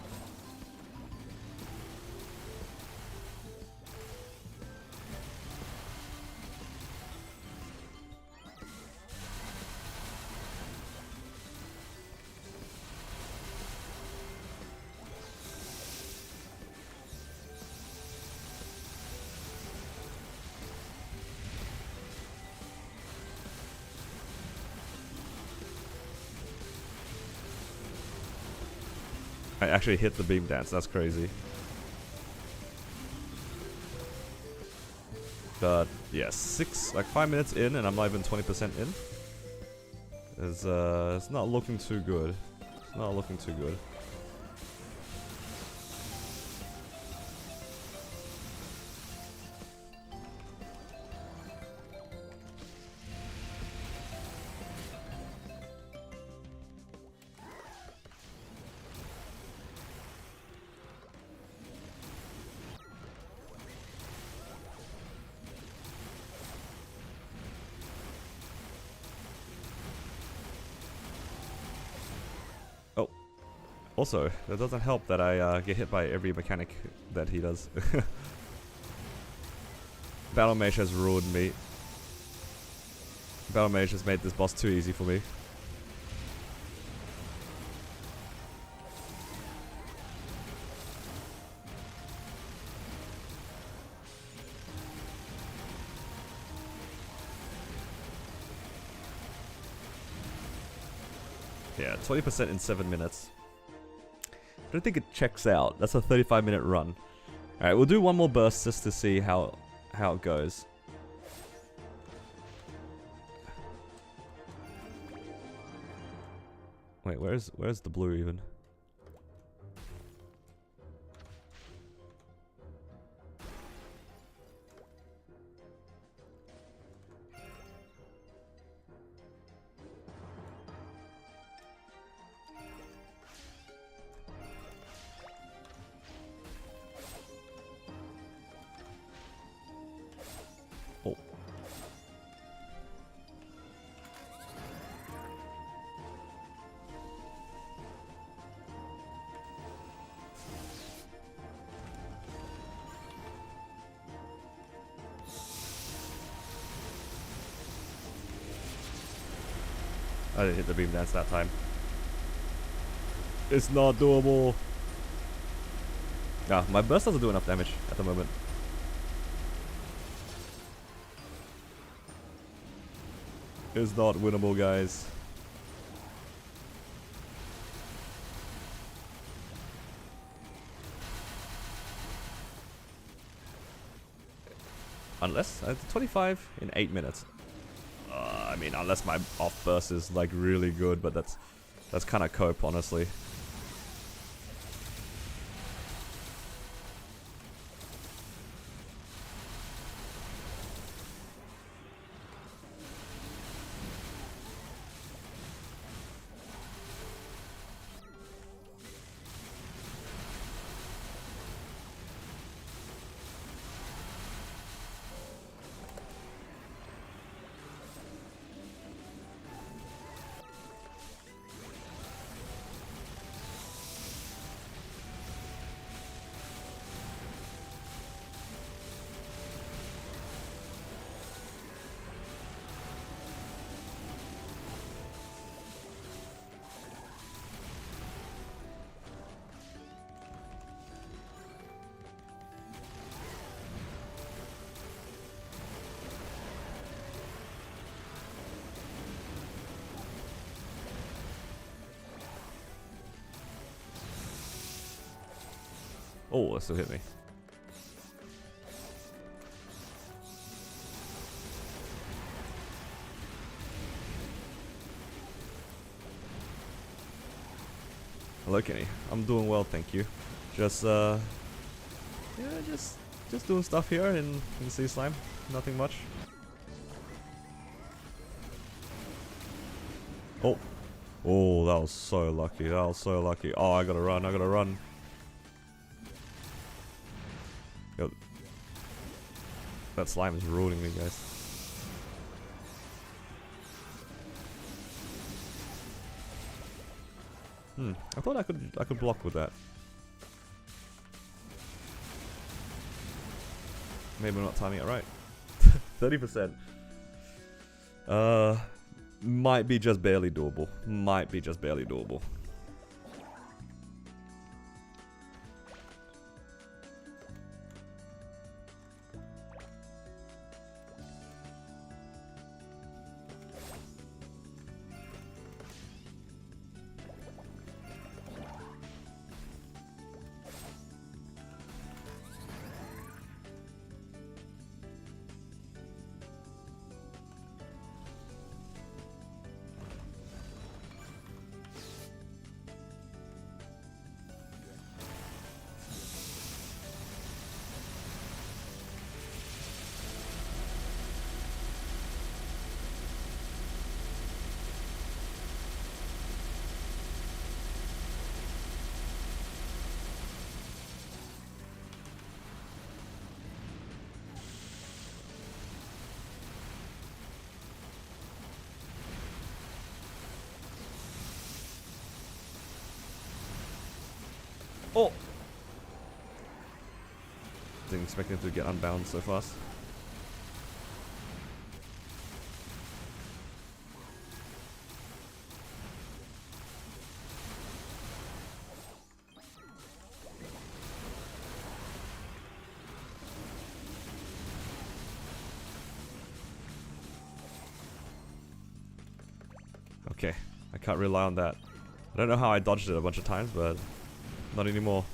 I actually hit the beam dance, that's crazy. But yeah, 5 minutes in and I'm not even 20% in. It's not looking too good. It's not looking too good. Also, that doesn't help that I get hit by every mechanic that he does. Battle Mage has ruined me. Battle Mage has made this boss too easy for me. Yeah, 20% in 7 minutes. I don't think it checks out. That's a 35-minute run. Alright, we'll do one more burst just to see how it goes. Wait, where's the blue even? I didn't hit the beam dance that time. It's not doable. Nah, my burst doesn't do enough damage at the moment. It's not winnable, guys. Unless 25 in 8 minutes. I mean, unless my off burst is like really good, but that's kind of cope, honestly. Oh, that still hit me. Hello, Kenny. I'm doing well, thank you. Just yeah, just doing stuff here in Sea Slime. Nothing much. Oh, oh, that was so lucky. That was so lucky. Oh, I gotta run. I gotta run. Yo, that slime is ruining me, guys. I thought I could block with that. Maybe I'm not timing it right. 30%. Might be just barely doable. Might be just barely doable. Oh! Didn't expect him to get unbound so fast. Okay, I can't rely on that. I don't know how I dodged it a bunch of times, but not anymore.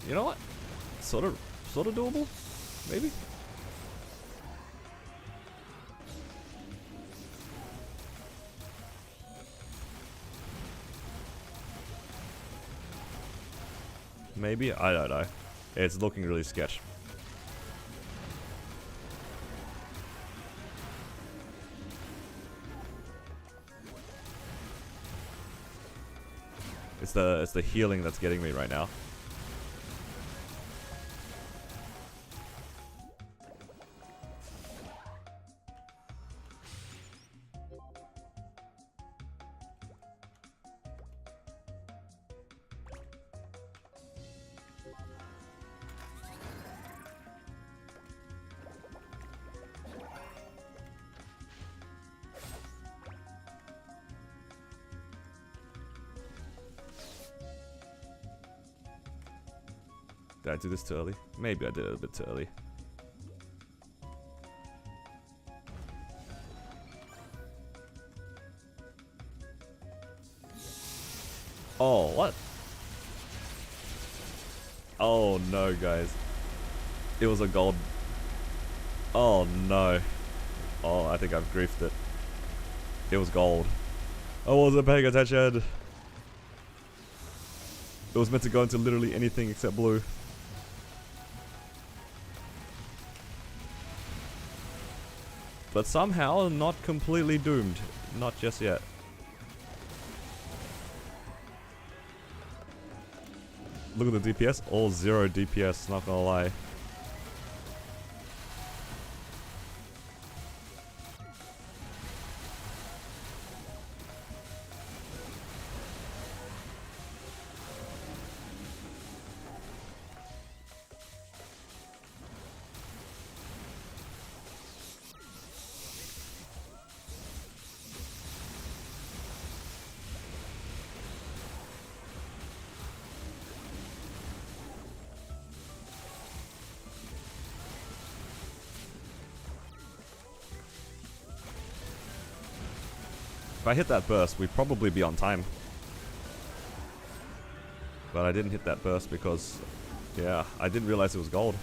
You know what? Sort of doable, maybe. Maybe, I don't know. It's looking really sketch. It's the healing that's getting me right now. Did I do this too early? Maybe I did it a bit too early. Oh, what? Oh no, guys. It was a gold. Oh no. Oh, I think I've griefed it. It was gold. I wasn't paying attention. It was meant to go into literally anything except blue. but somehow not completely doomed. Not just yet. Look at the DPS, all 0 DPS, not gonna lie. If I hit that burst, we'd probably be on time. But I didn't hit that burst because, yeah, I didn't realize it was gold.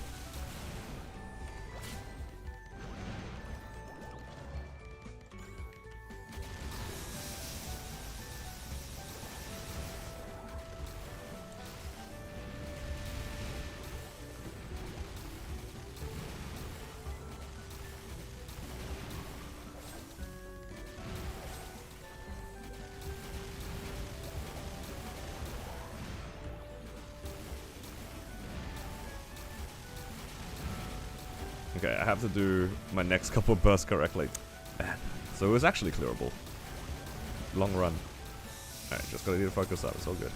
Okay, I have to do my next couple of bursts correctly. Man. So it was actually clearable. Long run. Alright, just gotta need to focus up, it's all good.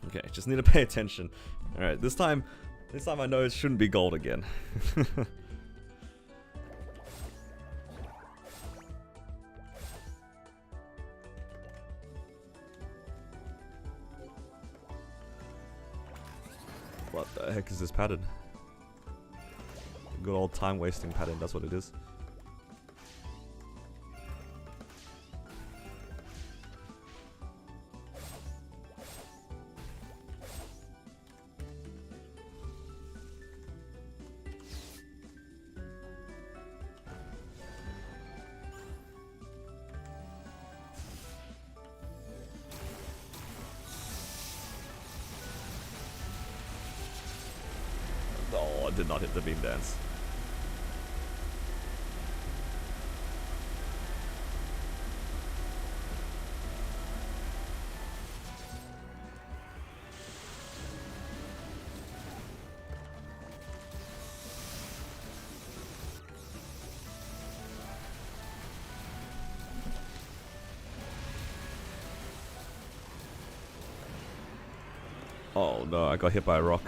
Okay, just need to pay attention. Alright, this time I know it shouldn't be gold again. What the heck is this pattern? Good old time wasting pattern, that's what it is. Oh, I did not hit the beam dance. Oh no, I got hit by a rock.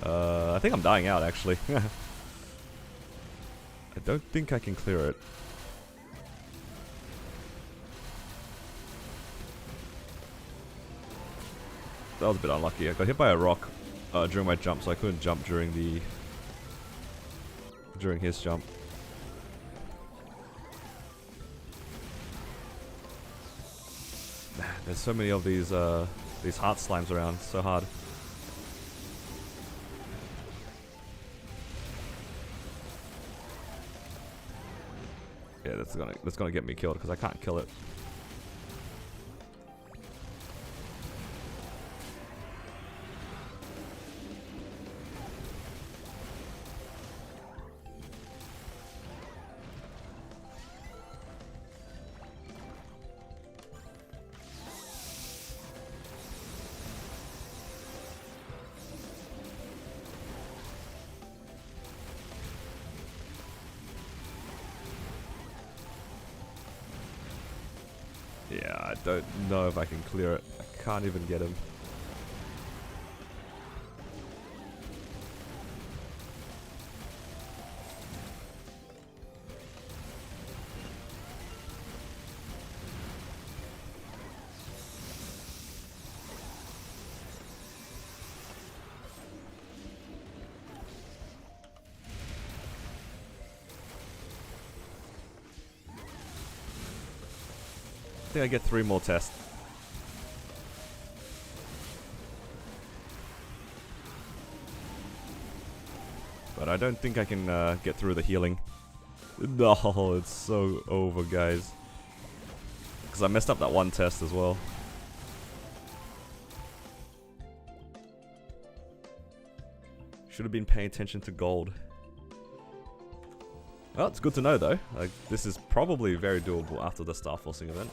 I think I'm dying out actually. I don't think I can clear it. That was a bit unlucky. I got hit by a rock during my jump, so I couldn't jump during his jump. There's so many of these heart slimes around, so hard. Yeah, that's gonna get me killed because I can't kill it. Yeah, I don't know if I can clear it. I can't even get him. think I get 3 more tests. But I don't think I can get through the healing. No, it's so over, guys. Because I messed up that one test as well. Should have been paying attention to gold. Well, it's good to know though. Like, this is probably very doable after the Star Forcing event.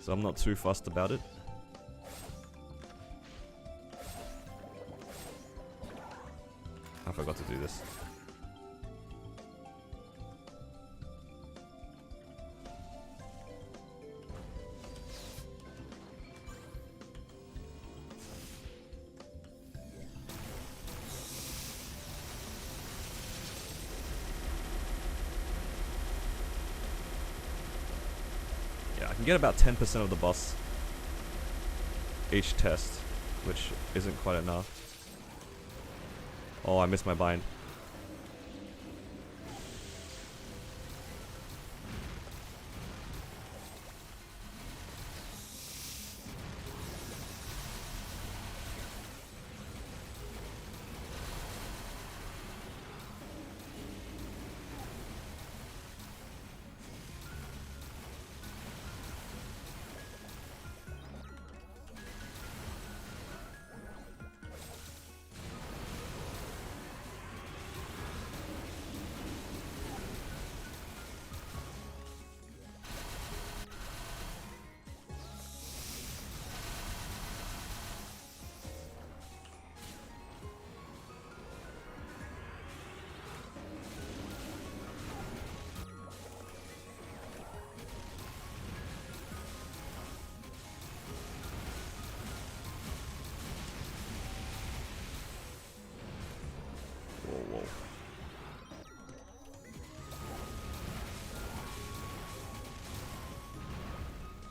So I'm not too fussed about it. I forgot to do this. Yeah, I can get about 10% of the boss each test, which isn't quite enough. Oh, I missed my bind.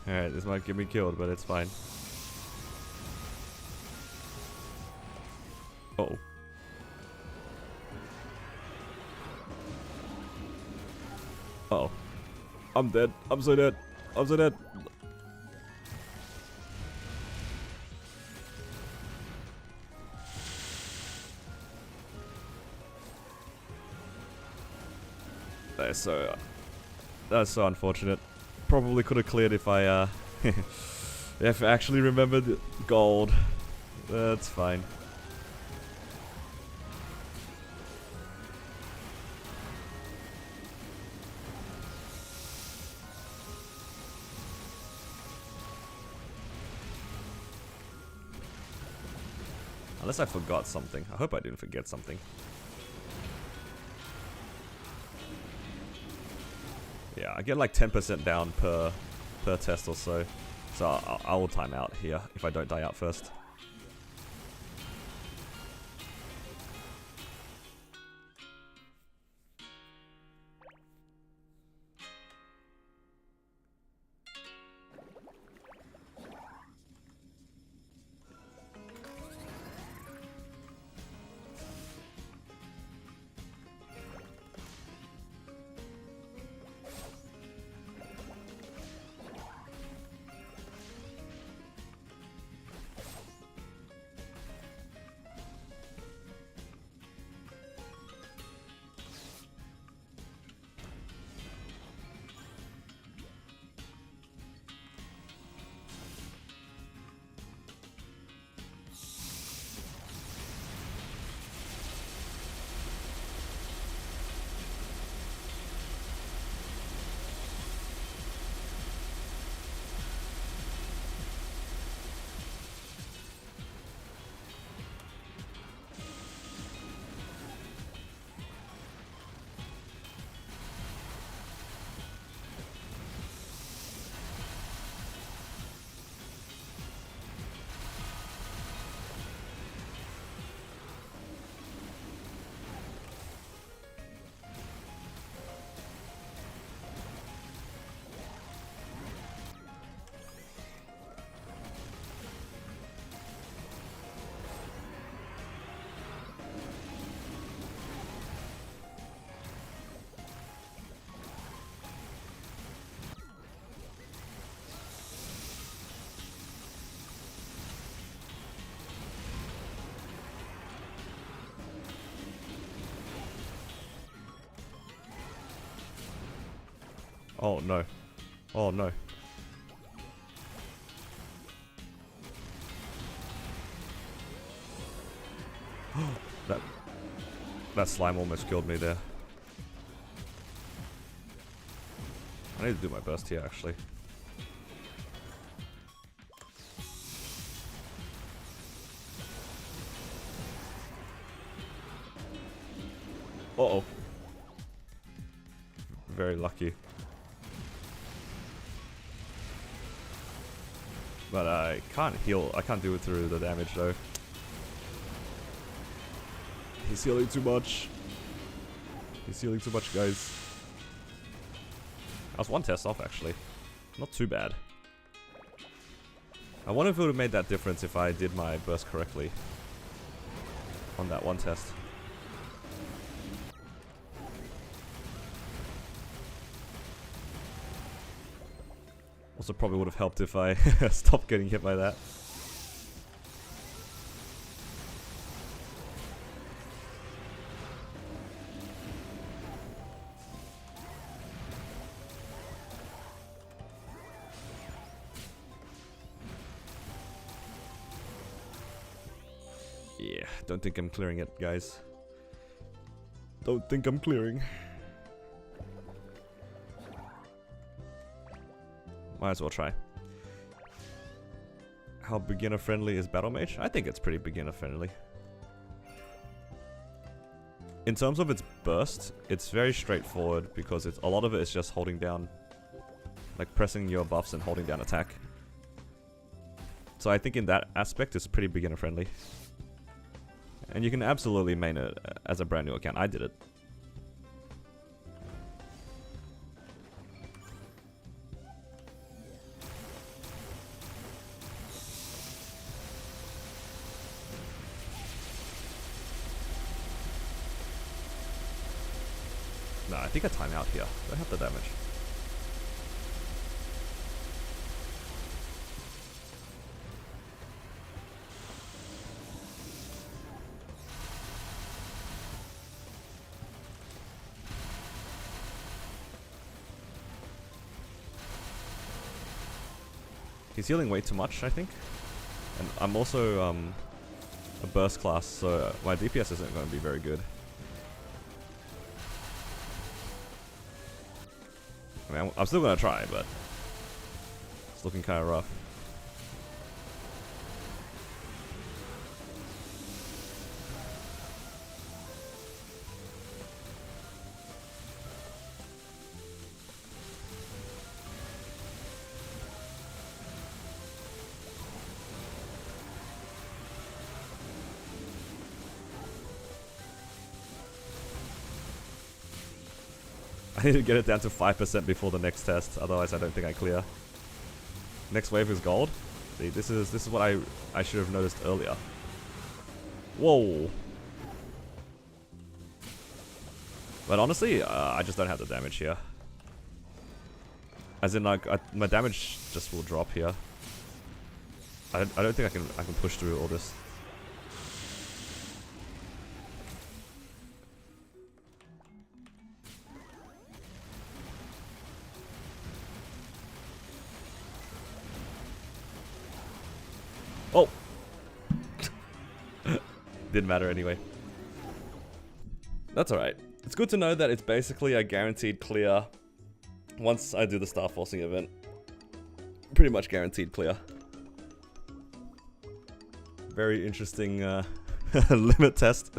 Alright, this might get me killed, but it's fine. Uh-oh. Uh-oh. I'm dead. I'm so dead. I'm so dead. That's so unfortunate. Probably could have cleared if I if I actually remembered gold. That's fine. Unless I forgot something. I hope I didn't forget something. Yeah, I get like 10% down per test or so. So I will time out here if I don't die out first. Oh no. Oh no. That slime almost killed me there. I need to do my best here, actually. Uh-oh. Very lucky. But I can't heal. I can't do it through the damage, though. He's healing too much. He's healing too much, guys. I was one test off, actually. Not too bad. I wonder if it would have made that difference if I did my burst correctly on that one test. Also probably would have helped if I stopped getting hit by that. Yeah, don't think I'm clearing it, guys. Don't think I'm clearing. Might as well try. How beginner friendly is Battle Mage? I think it's pretty beginner friendly. In terms of its burst, it's very straightforward because a lot of it is just holding down, like pressing your buffs and holding down attack. So I think in that aspect it's pretty beginner friendly. And you can absolutely main it as a brand new account. I did it. Nah, I think I time out here. I have the damage. He's healing way too much, I think. And I'm also a burst class, so my DPS isn't going to be very good. I mean, I'm still going to try, but it's looking kind of rough. I need to get it down to 5% before the next test, otherwise I don't think I clear. Next wave is gold. See, this is what I should have noticed earlier. Whoa. But honestly, I just don't have the damage here. As in, like, my damage just will drop here. I don't think I can push through all this. Oh! Didn't matter anyway. That's alright. It's good to know that it's basically a guaranteed clear once I do the Star Forcing event. Pretty much guaranteed clear. Very interesting limit test.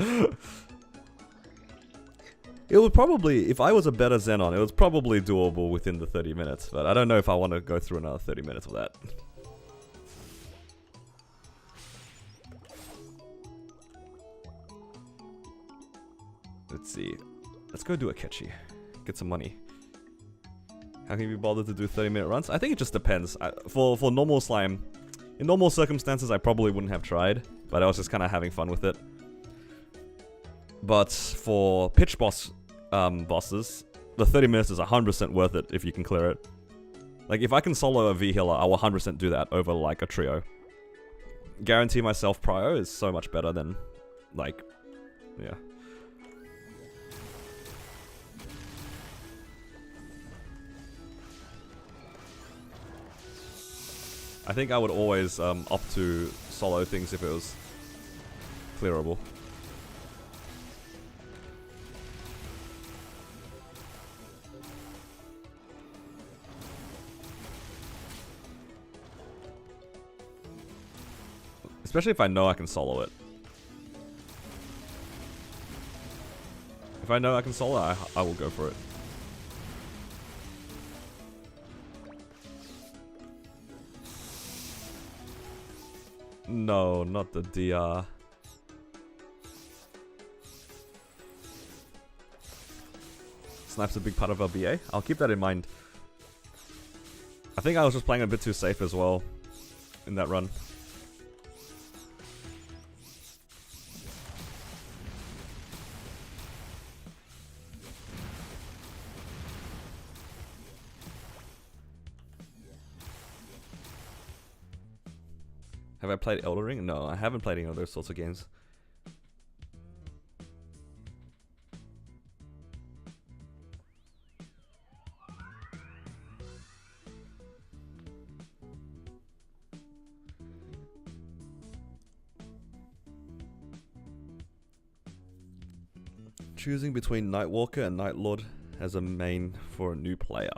It would probably, if I was a better Zenon, it was probably doable within the 30 minutes, but I don't know if I want to go through another 30 minutes of that. Let's see. Let's go do a catchy. Get some money. How can you be bothered to do 30-minute runs? I think it just depends. For normal slime, in normal circumstances, I probably wouldn't have tried, but I was just kind of having fun with it. But for pitch boss bosses, the 30 minutes is 100% worth it if you can clear it. Like, if I can solo a V healer, I will 100% do that over, like, a trio. Guarantee myself prio is so much better than, like, yeah. I think I would always opt to solo things if it was clearable. Especially if I know I can solo it. If I know I can solo it, I will go for it. No, not the DR. Snipe's a big part of our BA. I'll keep that in mind. I think I was just playing a bit too safe as well in that run. Have I played Elden Ring? No, I haven't played any of those sorts of games. Choosing between Nightwalker and Nightlord as a main for a new player.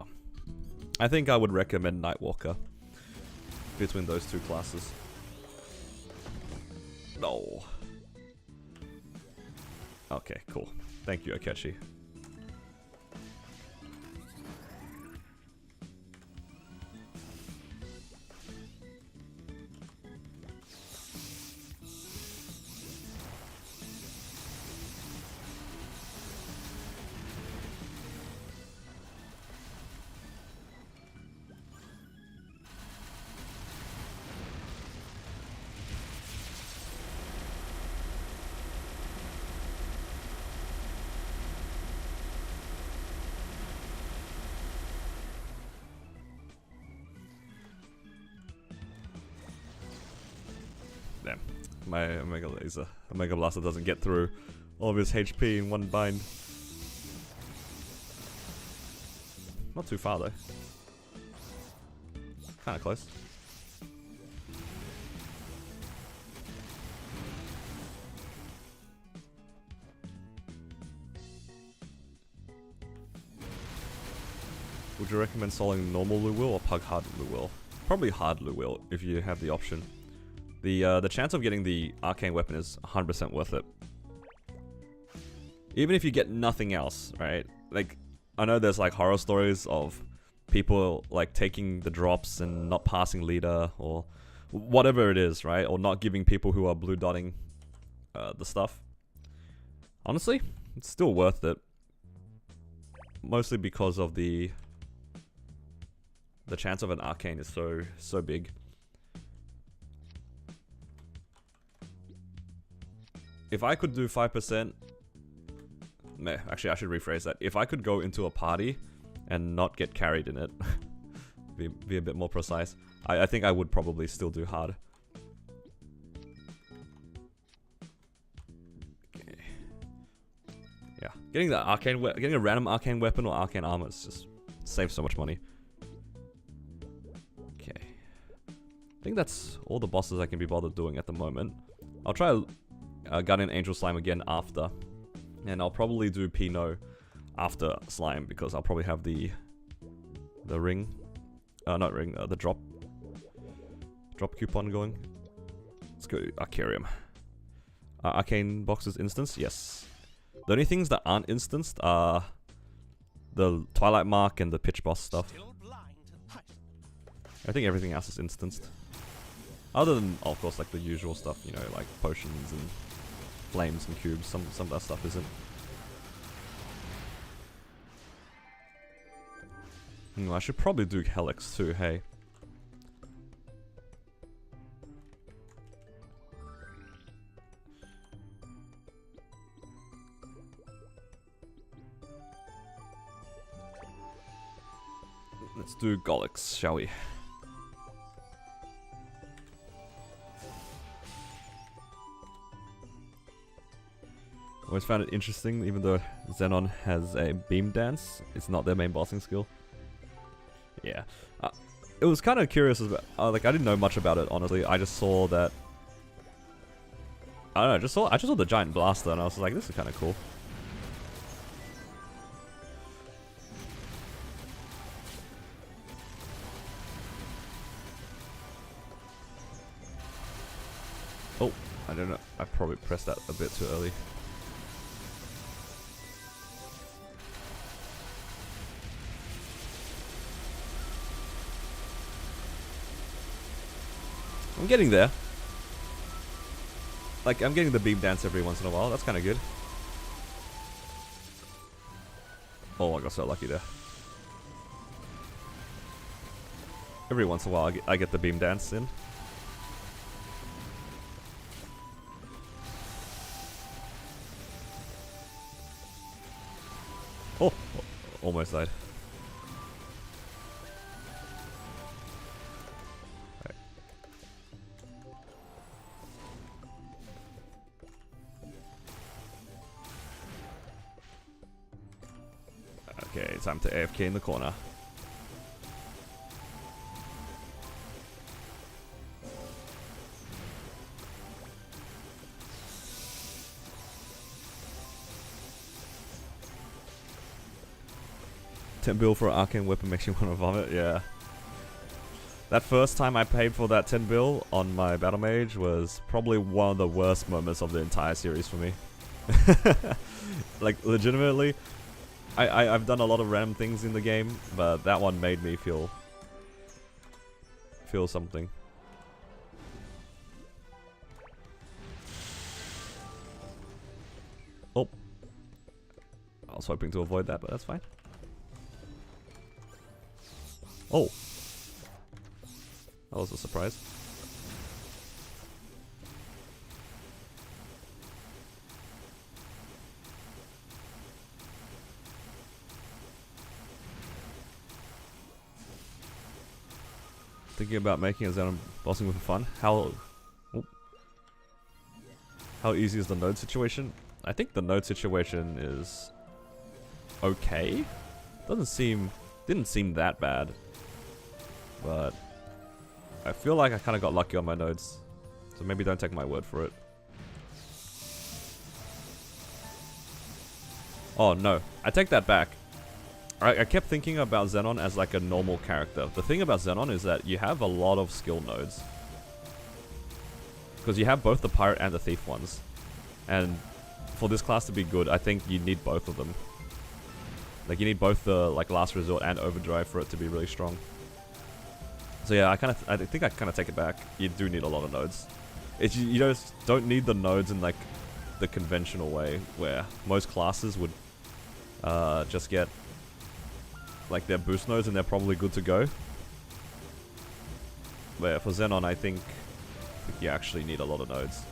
I think I would recommend Nightwalker between those two classes. No. Okay, cool. Thank you, Akechi. Damn, my Omega Laser, Omega Blaster doesn't get through all of his HP in one bind. Not too far though. Kinda close. Would you recommend soloing normal Luwil or Pug Hard Luwil? Probably Hard Luwil if you have the option. The chance of getting the arcane weapon is 100% worth it. Even if you get nothing else, right? Like, I know there's like horror stories of people like taking the drops and not passing leader or whatever it is, right? Or not giving people who are blue dotting the stuff. Honestly, it's still worth it. Mostly because of the chance of an arcane is so big. If I could do 5%... Meh, actually I should rephrase that. If I could go into a party and not get carried in it, be a bit more precise, I think I would probably still do hard. Okay. Yeah, getting a random arcane weapon or arcane armor is just saves so much money. Okay. I think that's all the bosses I can be bothered doing at the moment. I'll try Guardian Angel Slime again after. And I'll probably do Pino after Slime because I'll probably have the ring. Not ring, the drop coupon going. Let's go Arcarium. Arcane boxes instanced? Yes. The only things that aren't instanced are the Twilight Mark and the Pitch Boss stuff. I think everything else is instanced. Other than, of course, like the usual stuff, you know, like potions and flames and cubes. Some of that stuff isn't. I should probably do Helix too, hey. Let's do Golix, shall we? Always found it interesting, even though Zenon has a beam dance, it's not their main bossing skill. Yeah. it was kind of curious about, like I didn't know much about it honestly. I just saw that. I don't know. I just saw the giant blaster, and I was like, this is kind of cool. Oh, I don't know. I probably pressed that a bit too early. I'm getting there. Like, I'm getting the beam dance every once in a while. That's kind of good. Oh, I got so lucky there. Every once in a while, I get the beam dance in. Oh, almost died. Okay, time to AFK in the corner. $10 for an arcane weapon makes you want to vomit, yeah. That first time I paid for that $10 on my battle mage was probably one of the worst moments of the entire series for me. Like, legitimately, I've done a lot of random things in the game, but that one made me feel something. Oh. I was hoping to avoid that, but that's fine. Oh. That was a surprise. Thinking about making a Zenon bossing with fun. How easy is the node situation? I think the node situation is okay. Didn't seem that bad. But I feel like I kind of got lucky on my nodes. So maybe don't take my word for it. Oh no, I take that back. I kept thinking about Zenon as like a normal character. The thing about Zenon is that you have a lot of skill nodes. Because you have both the pirate and the thief ones. And for this class to be good, I think you need both of them. Like you need both the like last resort and overdrive for it to be really strong. So yeah, I think I kind of take it back. You do need a lot of nodes. You just don't need the nodes in like the conventional way where most classes would just get like their boost nodes and they're probably good to go. But yeah, for Zenon, I think you actually need a lot of nodes.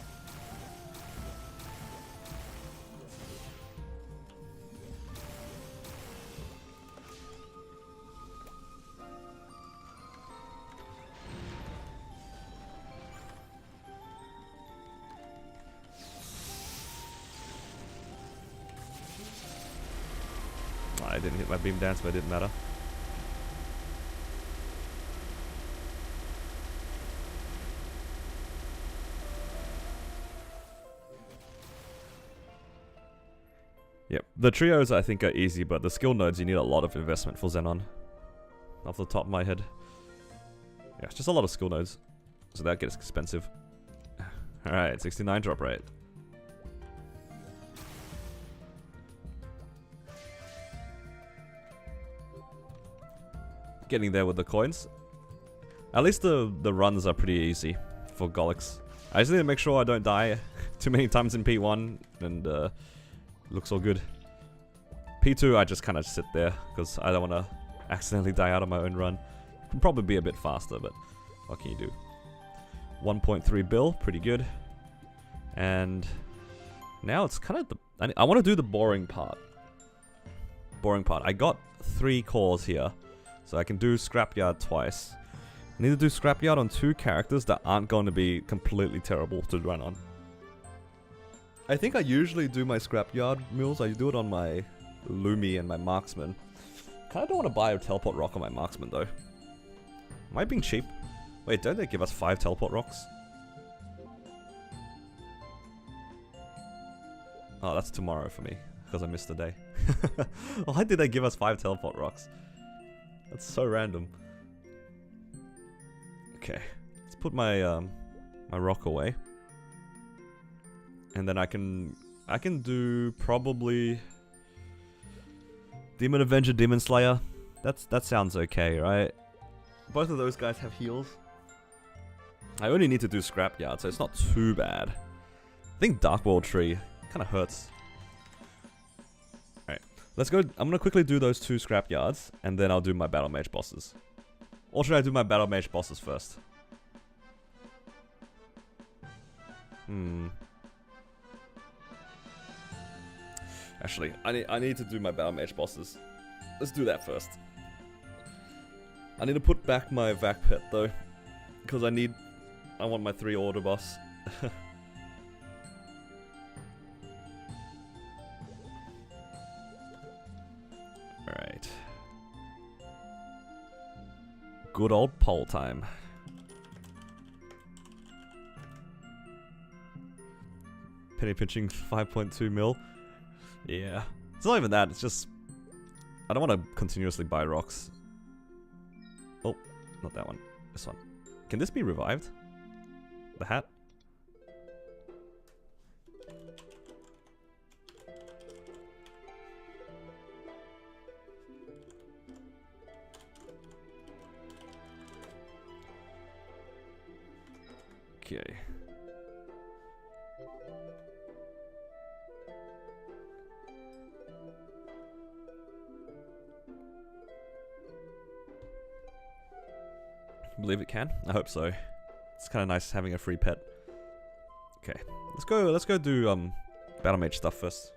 I didn't hit my beam dance, but it didn't matter. Yep, the trios I think are easy, but the skill nodes you need a lot of investment for Zenon. Off the top of my head. Yeah, it's just a lot of skill nodes. So that gets expensive. Alright, 69 drop rate. Getting there with the coins. At least the runs are pretty easy for Golix. I just need to make sure I don't die too many times in P1 and looks all good. P2 I just kind of sit there because I don't want to accidentally die out of my own run. Can probably be a bit faster, but what can you do? 1.3 bill, pretty good. And now it's kind of the... I want to do the boring part. I got 3 cores here. So I can do Scrapyard twice. I need to do Scrapyard on 2 characters that aren't going to be completely terrible to run on. I think I usually do my Scrapyard mules. I do it on my Lumi and my Marksman. Kinda don't want to buy a Teleport Rock on my Marksman though. Am I being cheap? Wait, don't they give us 5 teleport rocks? Oh, that's tomorrow for me, because I missed a day. Why did they give us 5 teleport rocks? That's so random. Okay, let's put my my rock away. And then I can do probably Demon Avenger, Demon Slayer. That sounds okay, right? Both of those guys have heals. I only need to do Scrapyard, so it's not too bad. I think Dark World Tree kind of hurts. Alright, let's go. I'm gonna quickly do those 2 Scrapyards, and then I'll do my Battle Mage bosses. Or should I do my Battle Mage bosses first? Actually, I need to do my Battle Mage bosses. Let's do that first. I need to put back my Vac Pet though, because I want my 3 order boss. Alright. Good old poll time. Penny pinching 5.2 mil. Yeah. It's not even that, it's just I don't want to continuously buy rocks. Oh, not that one. This one. Can this be revived? The hat? Okay. Believe it can? I hope so. It's kind of nice having a free pet. Okay, let's go do Battle Mage stuff first.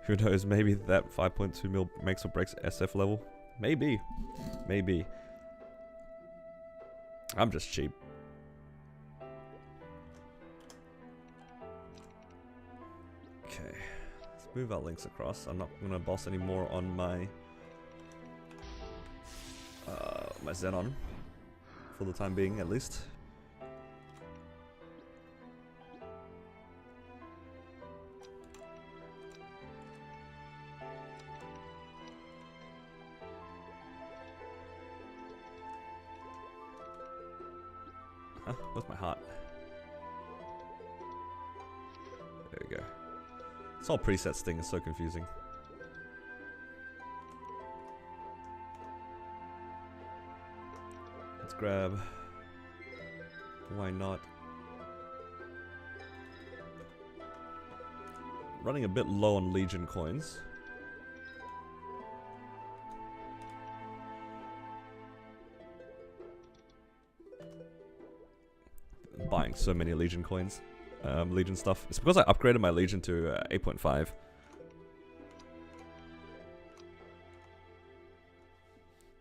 Who knows, maybe that 5.2 mil makes or breaks SF level. Maybe. Maybe. I'm just cheap. Okay, let's move our links across. I'm not gonna boss anymore on my my Zenon, for the time being at least. Huh? Where's my heart? There we go. This whole presets thing is so confusing. Grab. Why not? Running a bit low on Legion coins. Buying so many Legion coins. Legion stuff. It's because I upgraded my Legion to 8.5.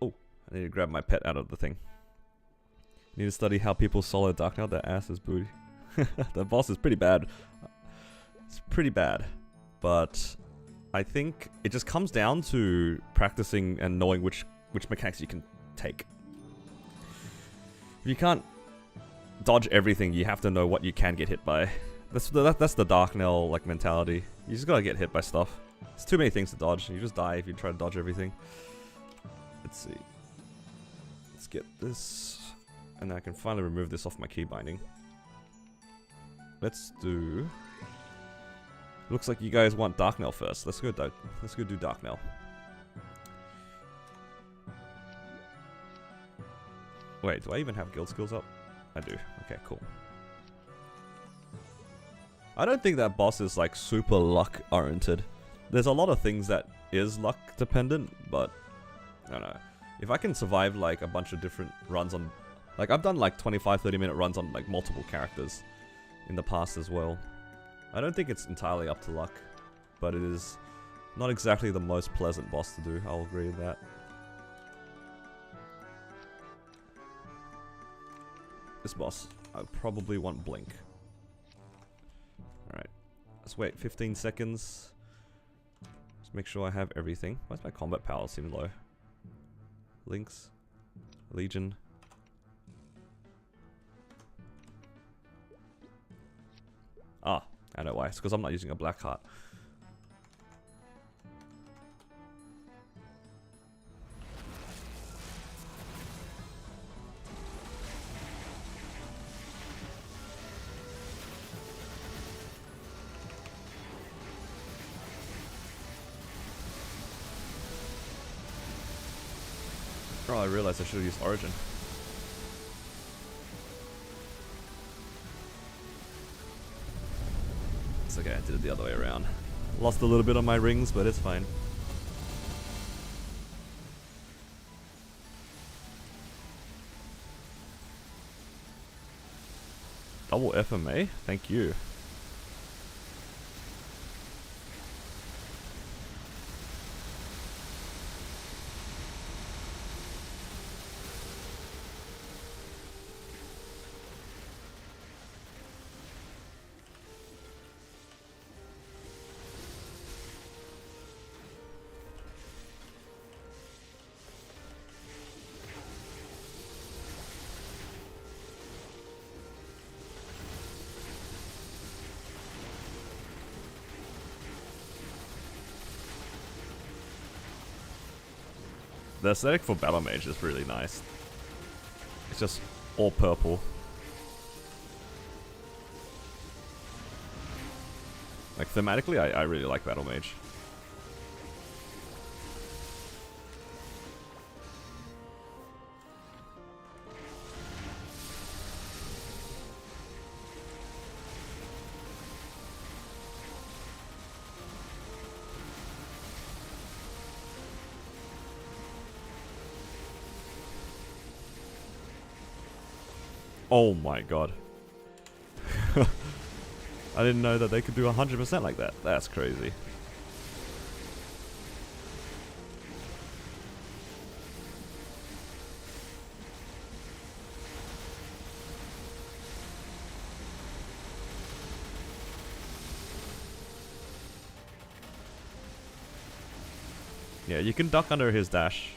Oh, I need to grab my pet out of the thing. Need to study how people solo Dark Knight. Their ass is booty. The boss is pretty bad. It's pretty bad. But I think it just comes down to practicing and knowing which mechanics you can take. If you can't dodge everything, you have to know what you can get hit by. That's the Dark Knell like mentality. You just gotta get hit by stuff. There's too many things to dodge. You just die if you try to dodge everything. Let's see. Let's get this. And then I can finally remove this off my key binding. Let's do... Looks like you guys want Dark Knell first. Let's go do Dark Knell. Wait, do I even have guild skills up? I do. Okay, cool. I don't think that boss is like super luck oriented. There's a lot of things that is luck dependent, but I don't know. If I can survive like a bunch of different runs on... Like, I've done like 25-30 minute runs on like multiple characters in the past as well. I don't think it's entirely up to luck, but it is not exactly the most pleasant boss to do, I'll agree with that. This boss, I probably want Blink. Alright, let's wait 15 seconds. Just make sure I have everything. Why's my combat power seem low? Links. Legion. Ah, I know why. It's because I'm not using a black heart. Oh, I realized I should have used Origin. It's okay, I did it the other way around. Lost a little bit on my rings, but it's fine. Double FMA? Thank you. The aesthetic for Battle Mage is really nice. It's just all purple. Like thematically, I really like Battle Mage. Oh my god. I didn't know that they could do 100% like that. That's crazy. Yeah, you can duck under his dash.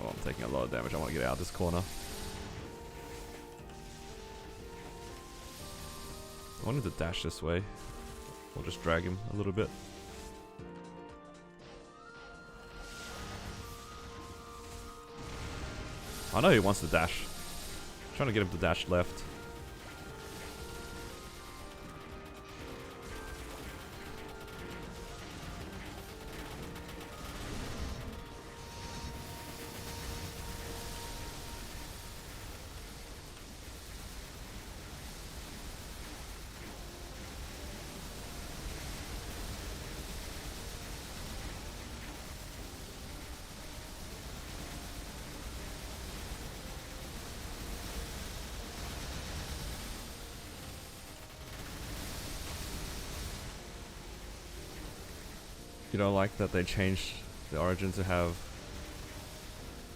Oh, I'm taking a lot of damage. I want to get out of this corner. I wanted to dash this way. Or just drag him a little bit. I know he wants to dash. I'm trying to get him to dash left. You don't like that they changed the Origin to have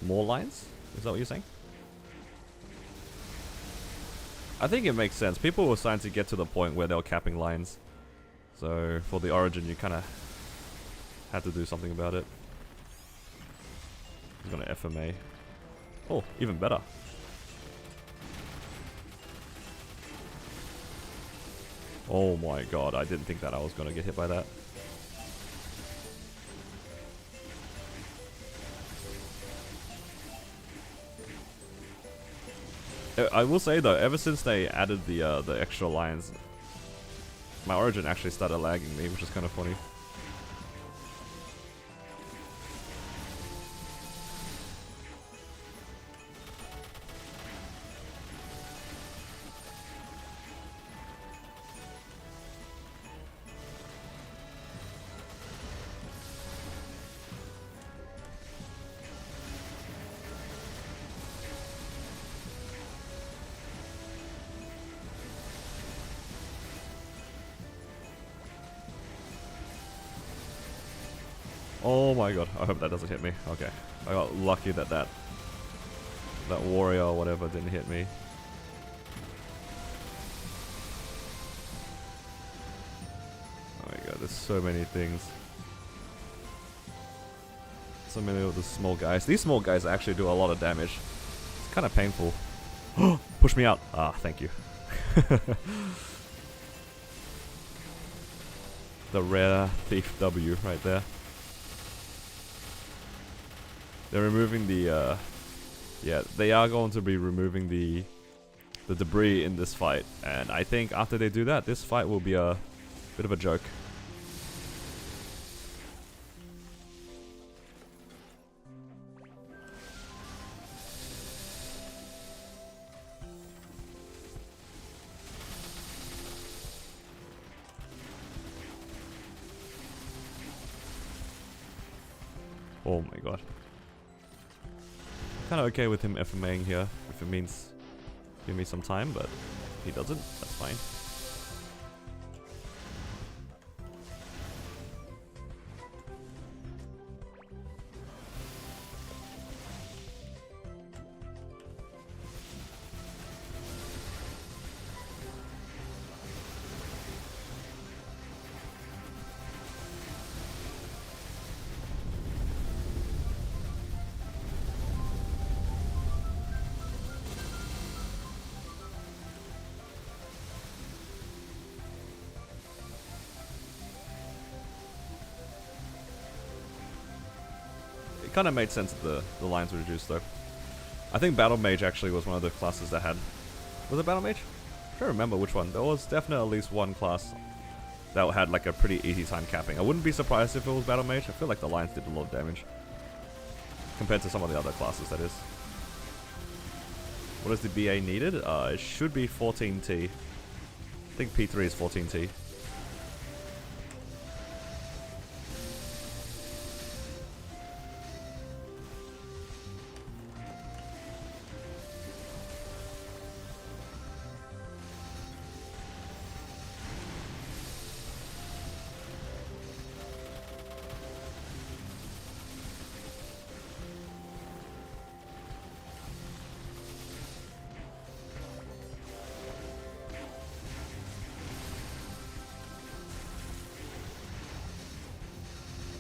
more lines? Is that what you're saying? I think it makes sense. People were starting to get to the point where they were capping lines. So for the Origin, you kind of had to do something about it. He's gonna FMA. Oh, even better. Oh my god, I didn't think that I was gonna get hit by that. I will say though, ever since they added the extra lines, my Origin actually started lagging me, which is kind of funny. Oh my god, I hope that doesn't hit me. Okay, I got lucky that that warrior or whatever didn't hit me. Oh my god, there's so many things. So many of the small guys. These small guys actually do a lot of damage. It's kind of painful. Push me out. Ah, thank you. The rare Thief W right there. They're removing the, yeah, they are going to be removing the debris in this fight. And I think after they do that, this fight will be a bit of a joke. Oh my god. I'm kinda okay with him FMAing here, if it means give me some time, but if he doesn't, that's fine. It kind of made sense that the lines were reduced though. I think Battle Mage actually was one of the classes that had... Was it Battle Mage? I don't remember which one. There was definitely at least one class that had like a pretty easy time capping. I wouldn't be surprised if it was Battle Mage. I feel like the lines did a lot of damage. Compared to some of the other classes, that is. What is the BA needed? It should be 14T. I think P3 is 14T.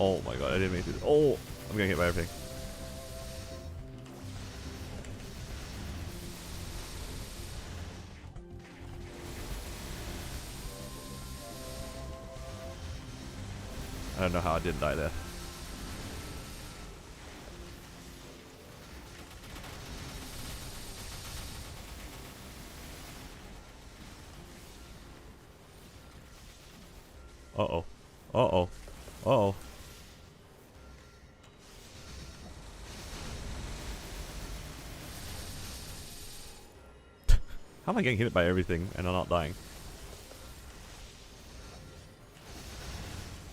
Oh my god, I didn't mean to. Oh, I'm gonna hit by everything. I don't know how I didn't die there. Uh-oh. Uh-oh. Uh-oh. How am I getting hit by everything and I'm not dying?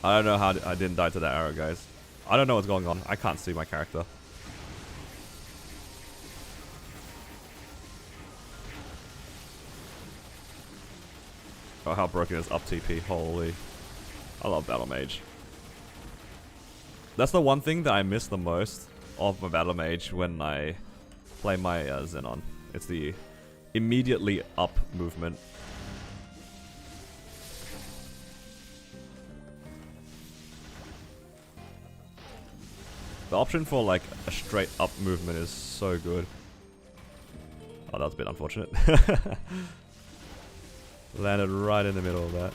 I don't know how I didn't die to that arrow, guys. I don't know what's going on. I can't see my character. Oh, how broken is up TP. Holy. I love Battle Mage. That's the one thing that I miss the most of my Battle Mage when I play my Zenon. It's the immediately up movement. The option for like a straight up movement is so good. Oh, that was a bit unfortunate. Landed right in the middle of that.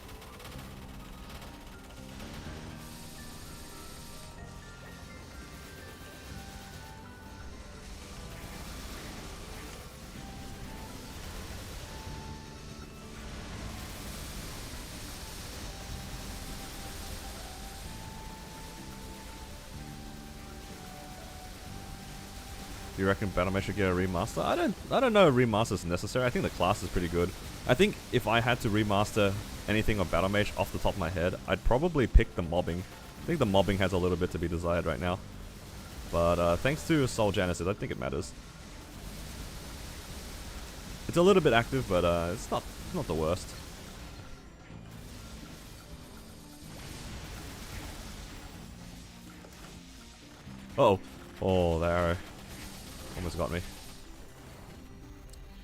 Do you reckon Battle Mage should get a remaster? I don't know if remaster is necessary. I think the class is pretty good. I think if I had to remaster anything of Battle Mage off the top of my head, I'd probably pick the mobbing. I think the mobbing has a little bit to be desired right now. But thanks to Soul Genesis, I think it matters. It's a little bit active, but it's not the worst. Uh oh. Oh, the arrow. Almost got me.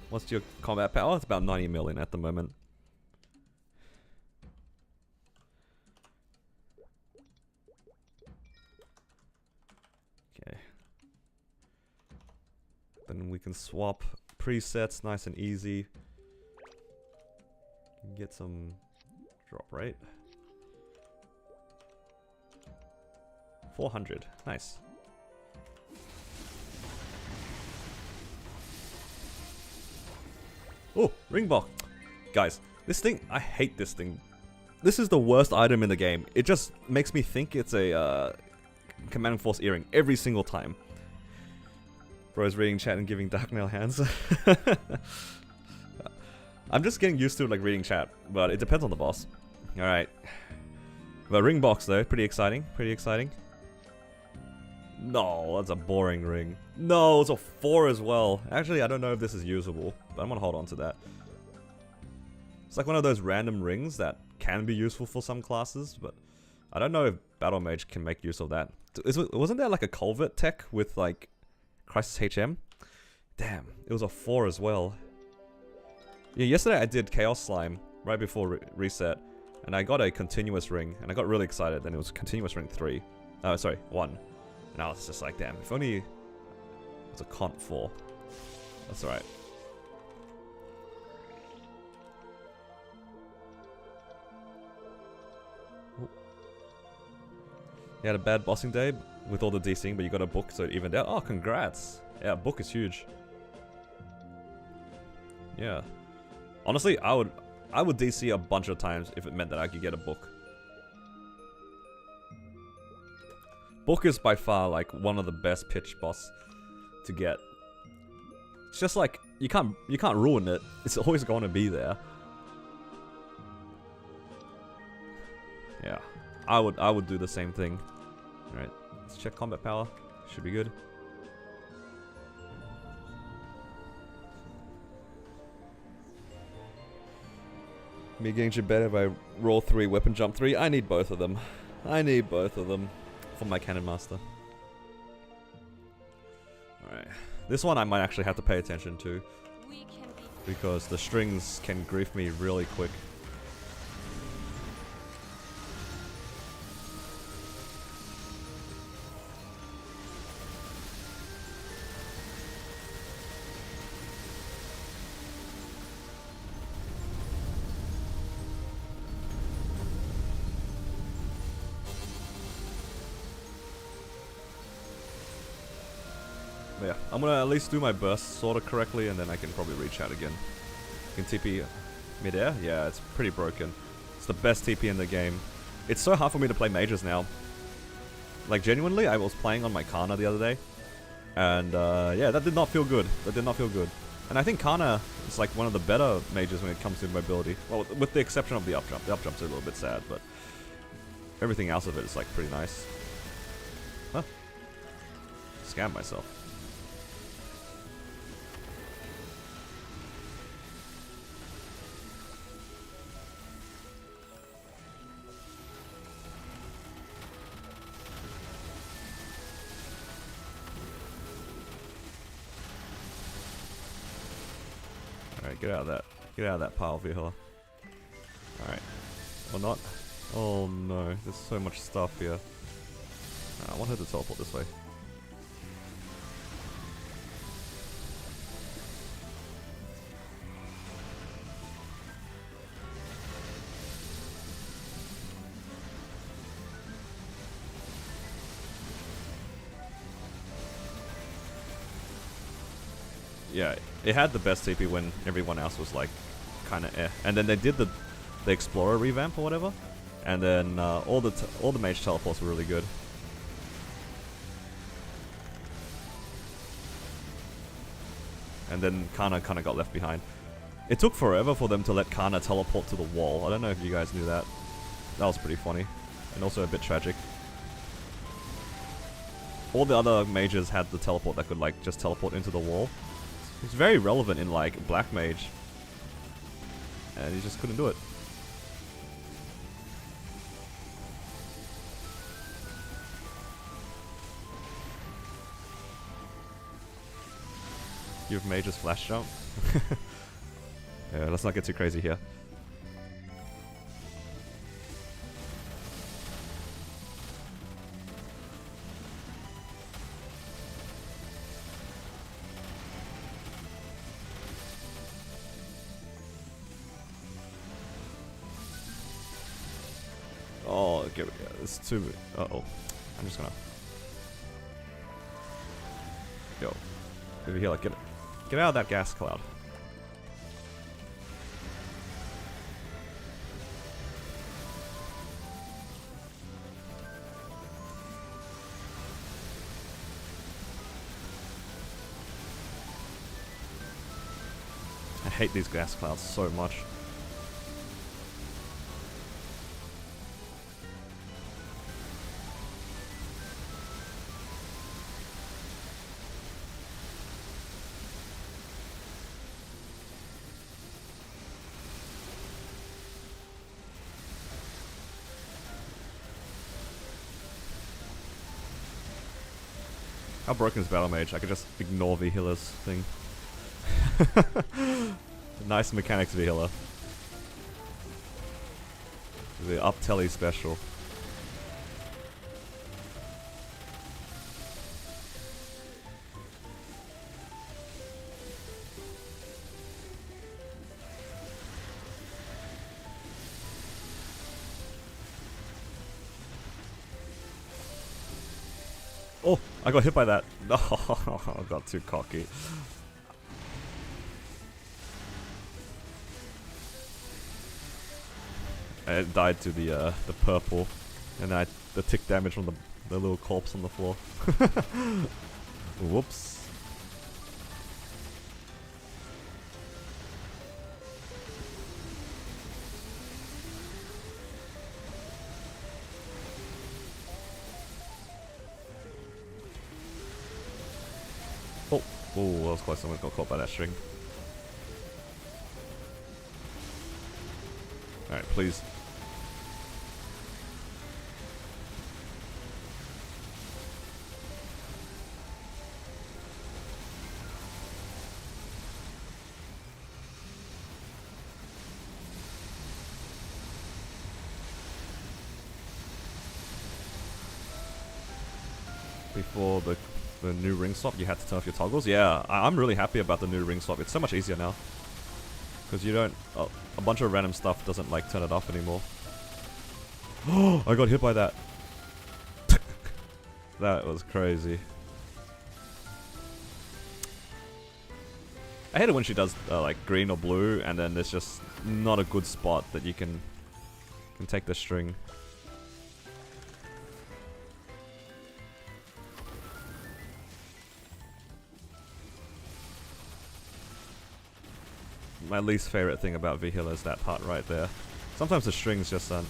What's your combat power? It's about 90 million at the moment. Okay. Then we can swap presets nice and easy. Get some drop rate. 400. Nice. Oh, ring box. Guys, this thing, I hate this thing. This is the worst item in the game. It just makes me think it's a Commanding Force earring every single time. Bro's reading chat and giving dark nail hands. I'm just getting used to like reading chat, but it depends on the boss. Alright. But ring box though, pretty exciting. Pretty exciting. No, that's a boring ring. No, it's a 4 as well. Actually, I don't know if this is usable, but I'm gonna hold on to that. It's like one of those random rings that can be useful for some classes, but I don't know if Battle Mage can make use of that. Wasn't there like a culvert tech with like Crisis HM? Damn, it was a 4 as well. Yeah, yesterday I did Chaos Slime right before reset, and I got a continuous ring, and I got really excited, and it was continuous ring 3. Oh, sorry, 1. And I was just like, damn, if only it was a Cont 4. That's alright. You had a bad bossing day with all the DCing, but you got a book, so it evened out. Oh, congrats! Yeah, book is huge. Yeah. Honestly, I would DC a bunch of times if it meant that I could get a book. Book is by far like one of the best pitch boss to get. It's just like you can't ruin it. It's always going to be there. Yeah, I would do the same thing. All right, let's check combat power. Should be good. Me getting you better by roll 3, weapon jump 3. I need both of them. I need both of them for my Cannon Master. Alright. This one I might actually have to pay attention to, because the strings can grief me really quick. Yeah, I'm gonna at least do my burst sort of correctly, and then I can probably reach out again. You can TP mid-air? Yeah, it's pretty broken. It's the best TP in the game. It's so hard for me to play mages now. Like, genuinely, I was playing on my Kana the other day, and yeah, that did not feel good. That did not feel good. And I think Kana is like one of the better mages when it comes to mobility. Well, with the exception of the up jump. The up jump's a little bit sad, but everything else of it is like pretty nice. Huh. Scam myself. Alright, get out of that. Get out of that pile, Vihla. Alright. Or not. Oh no, there's so much stuff here. I want her to teleport this way. Yeah, it had the best TP when everyone else was like kind of eh. And then they did the Explorer revamp or whatever, and then all the mage teleports were really good. And then Kana kind of got left behind. It took forever for them to let Kana teleport to the wall. I don't know if you guys knew that. That was pretty funny, and also a bit tragic. All the other mages had the teleport that could like just teleport into the wall. It's very relevant in like Black Mage, and he just couldn't do it. Give mages flash jump. Yeah, let's not get too crazy here. Oh, okay, it's too. Uh-oh. I'm just gonna. Yo. Over here, like, get out of that gas cloud. I hate these gas clouds so much. How broken is Battle Mage? I could just ignore the healer's thing. Nice mechanics V healer. The up telly special. Oh, I got hit by that. No, I got too cocky. And it died to the purple, and the tick damage from the little corpse on the floor. Whoops. Oh, that was close. Someone got caught by that string. Alright, please. Before the new ring swap, you had to turn off your toggles. Yeah, I'm really happy about the new ring swap. It's so much easier now. Because you don't... a bunch of random stuff doesn't, like, turn it off anymore. Oh, I got hit by that. That was crazy. I hate it when she does, like, green or blue, and then there's just not a good spot that you can take the string. My least favorite thing about V-Healer is that part right there. Sometimes the strings just are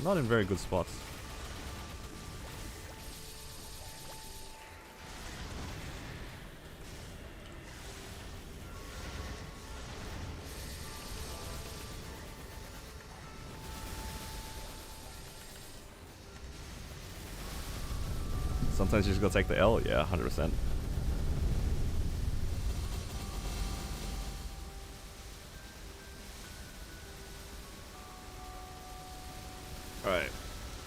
not in very good spots. Sometimes you just gotta take the L, yeah, 100%. Alright,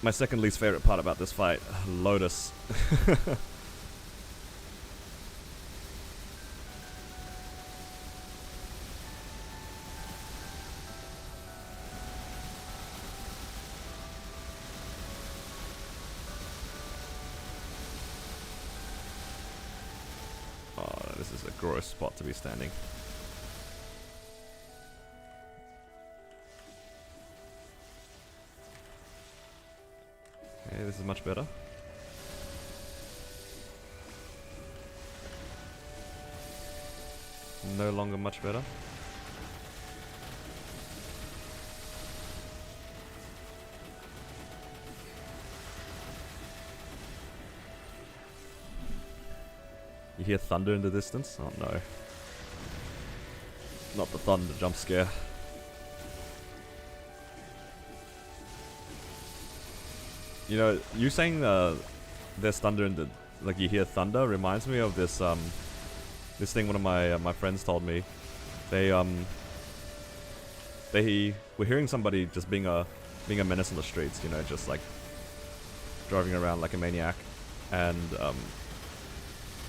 my second least favorite part about this fight, Lotus. Oh, this is a gross spot to be standing. Okay, this is much better. No longer much better. You hear thunder in the distance? Oh no. Not the thunder jump scare. You know, you saying there's thunder in the... like you hear thunder reminds me of this This thing one of my friends told me. They were hearing somebody just being a menace on the streets, you know, just like driving around like a maniac, and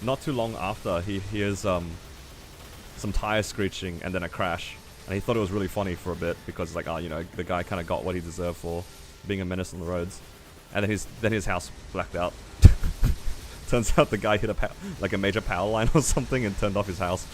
not too long after he hears some tires screeching and then a crash, and he thought it was really funny for a bit because like, oh, you know, the guy kind of got what he deserved for being a menace on the roads, and then his house blacked out. Turns out the guy hit like a major power line or something and turned off his house.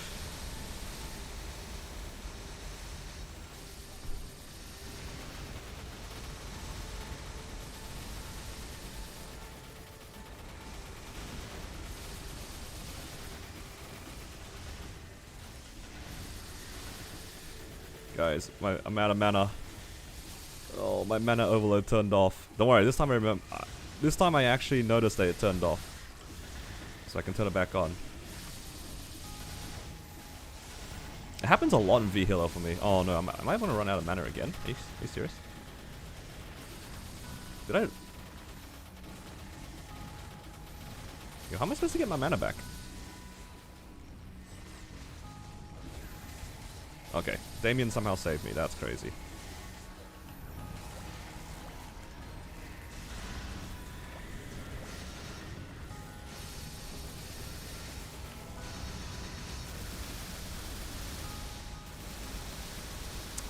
Guys, I'm out of mana. Oh, my mana overload turned off. Don't worry, this time I remember. This time I actually noticed that it turned off, so I can turn it back on. It happens a lot in V Healer for me. Oh no, am I going to run out of mana again? Are you serious? Did I? Yo, how am I supposed to get my mana back? Okay, Damien somehow saved me. That's crazy.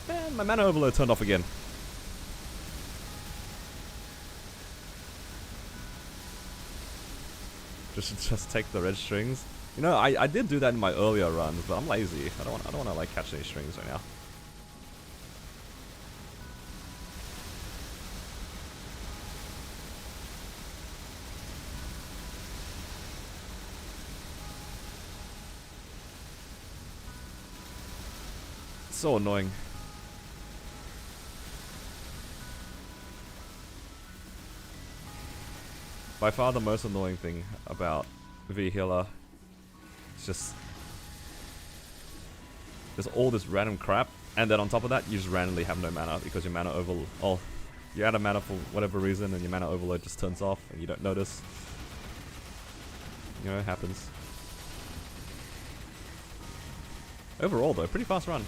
Man, my mana overload turned off again. Just take the red strings. You know, I did do that in my earlier runs, but I'm lazy. I don't want to like catch any strings right now. It's so annoying. By far the most annoying thing about V Healer. It's just there's all this random crap, and then on top of that, you just randomly have no mana because your mana overload. Oh, you're out of mana for whatever reason, and your mana overload just turns off, and you don't notice. You know, it happens. Overall, though, pretty fast run.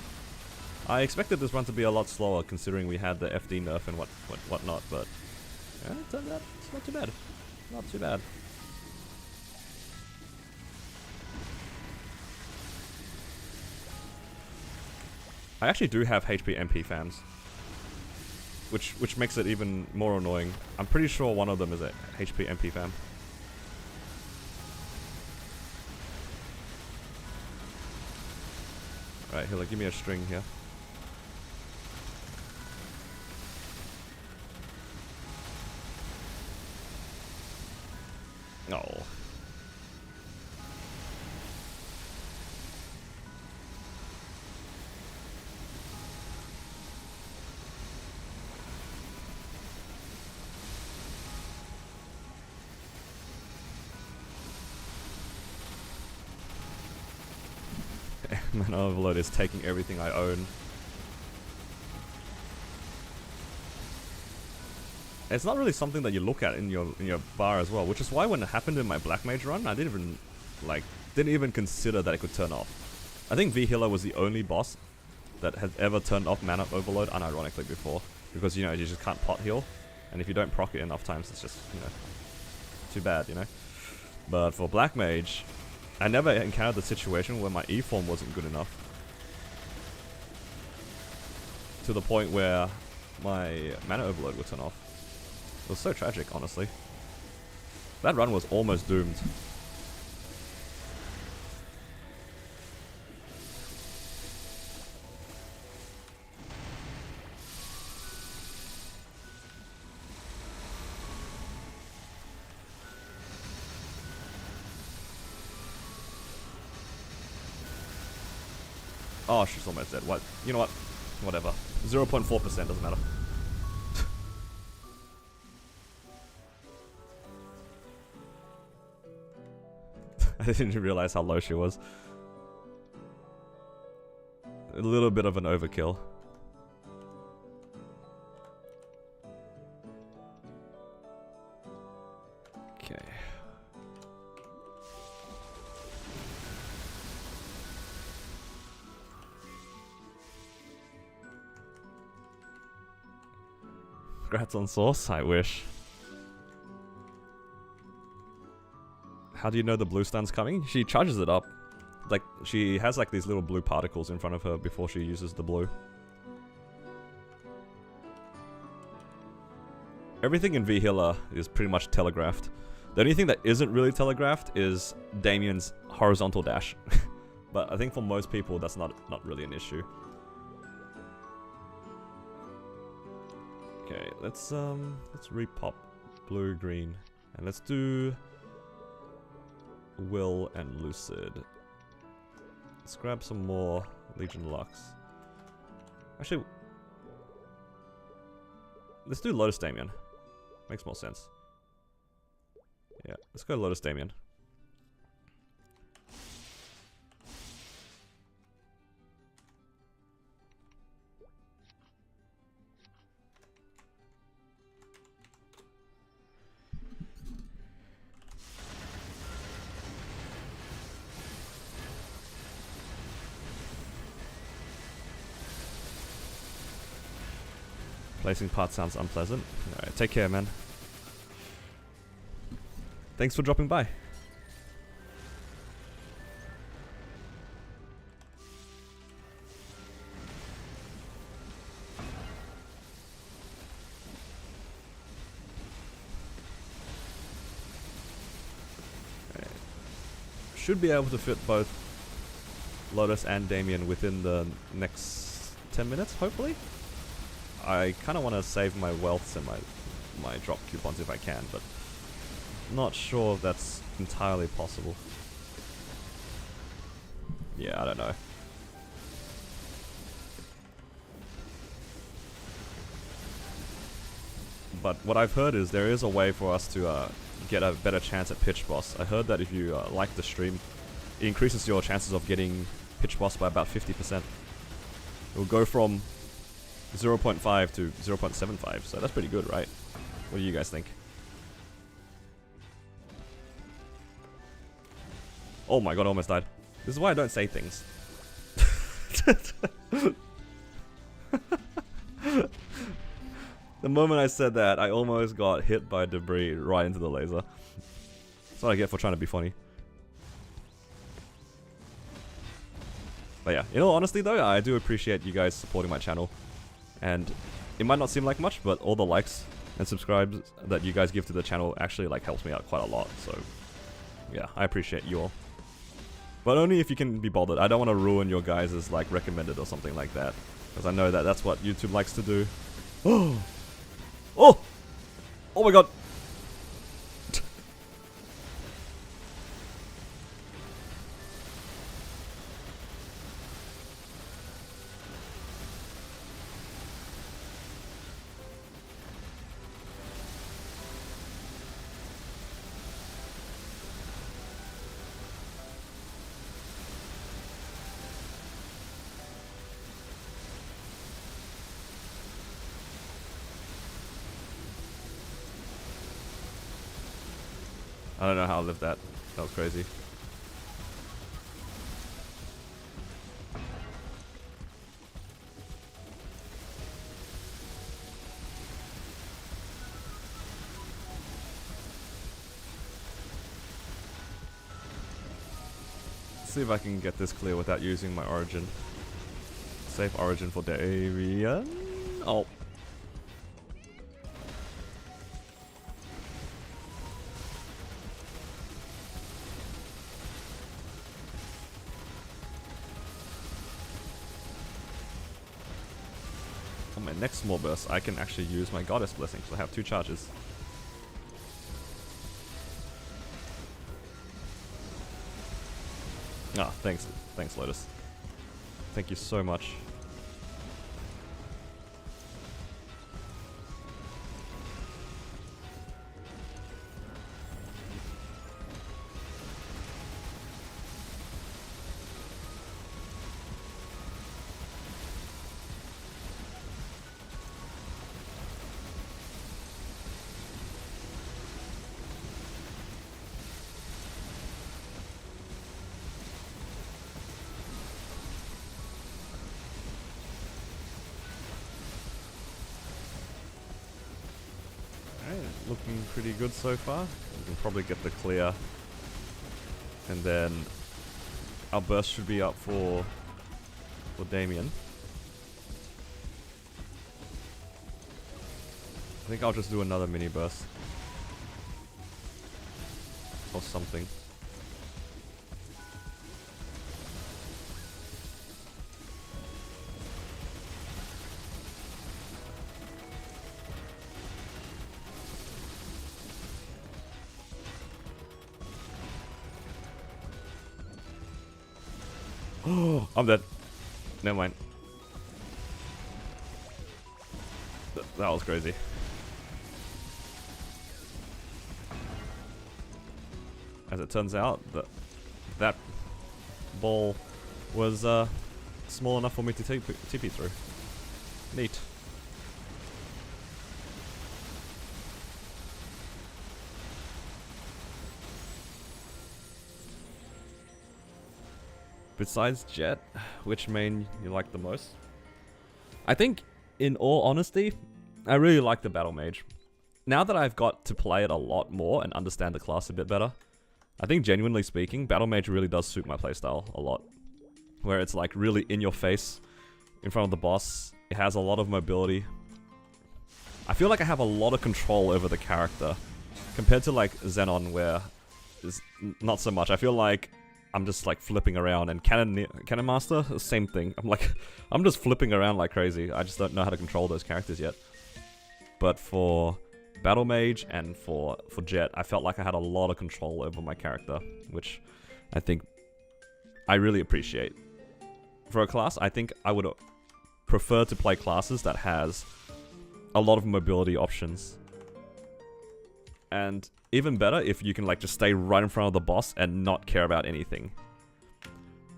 I expected this run to be a lot slower, considering we had the FD nerf and whatnot, but yeah, it turned out it's not too bad. Not too bad. I actually do have HP MP fams, which makes it even more annoying. I'm pretty sure one of them is a HP MP fam. Alright, here, give me a string here. No. Mana overload is taking everything I own. It's not really something that you look at in your bar as well, which is why when it happened in my Black Mage run, I didn't even consider that it could turn off. I think V Healer was the only boss that has ever turned off mana overload unironically before, because you know you just can't pot heal, and if you don't proc it enough times, it's just, you know, too bad, you know. But for Black Mage, I never encountered the situation where my E form wasn't good enough to the point where my mana overload would turn off. It was so tragic, honestly. That run was almost doomed. Oh, she's almost dead. What? You know what? Whatever. 0.4% doesn't matter. I didn't realize how low she was. A little bit of an overkill. Okay. Congrats on Source, I wish. How do you know the blue stun's coming? She charges it up. Like, she has like these little blue particles in front of her before she uses the blue. Everything in V-Healer is pretty much telegraphed. The only thing that isn't really telegraphed is Damien's horizontal dash. But I think for most people that's not really an issue. Okay, let's repop blue, green, and let's do Will and Lucid. Let's grab some more Legion Lux. Actually, let's do Lotus Damien. Makes more sense. Yeah, let's go Lotus Damien. Placing parts sounds unpleasant. Alright, take care, man. Thanks for dropping by. Right. Should be able to fit both Lotus and Damien within the next 10 minutes, hopefully. I kind of want to save my wealths and my drop coupons if I can, but not sure if that's entirely possible. Yeah, I don't know. But what I've heard is there is a way for us to get a better chance at pitch boss. I heard that if you like the stream, it increases your chances of getting pitch boss by about 50%. It will go from 0.5 to 0.75, so that's pretty good, right? What do you guys think? Oh my god, I almost died. This is why I don't say things. The moment I said that, I almost got hit by debris right into the laser. That's what I get for trying to be funny. But yeah, in all honesty though, I do appreciate you guys supporting my channel. And it might not seem like much, but all the likes and subscribes that you guys give to the channel actually like helps me out quite a lot. So yeah, I appreciate you all. But only if you can be bothered. I don't want to ruin your guys' like recommended or something like that, because I know that that's what YouTube likes to do. Oh! Oh! Oh my god! I don't know how I lived that. That was crazy. Let's see if I can get this clear without using my origin. Save origin for Hyperion. Oh. On my next small burst, I can actually use my Goddess Blessing, so I have 2 charges. Ah, thanks Lotus. Thank you so much. looking pretty good so far. We can probably get the clear. And then our burst should be up for Damien. I think I'll just do another mini burst. Or something. Oh, I'm dead. Never mind. That was crazy. As it turns out, that ball was small enough for me to TP through. Neat. Besides Jet, which main you like the most? I think, in all honesty, I really like the Battle Mage. Now that I've got to play it a lot more and understand the class a bit better, I think genuinely speaking, Battle Mage really does suit my playstyle a lot. Where it's like really in your face, in front of the boss. It has a lot of mobility. I feel like I have a lot of control over the character. Compared to like Zenon, where it's not so much. I feel like I'm just like flipping around, and Cannon Master, same thing. I'm just flipping around like crazy. I just don't know how to control those characters yet. But for Battle Mage and for Jet, I felt like I had a lot of control over my character, which I think I really appreciate. For a class, I think I would prefer to play classes that has a lot of mobility options. And even better if you can like just stay right in front of the boss and not care about anything.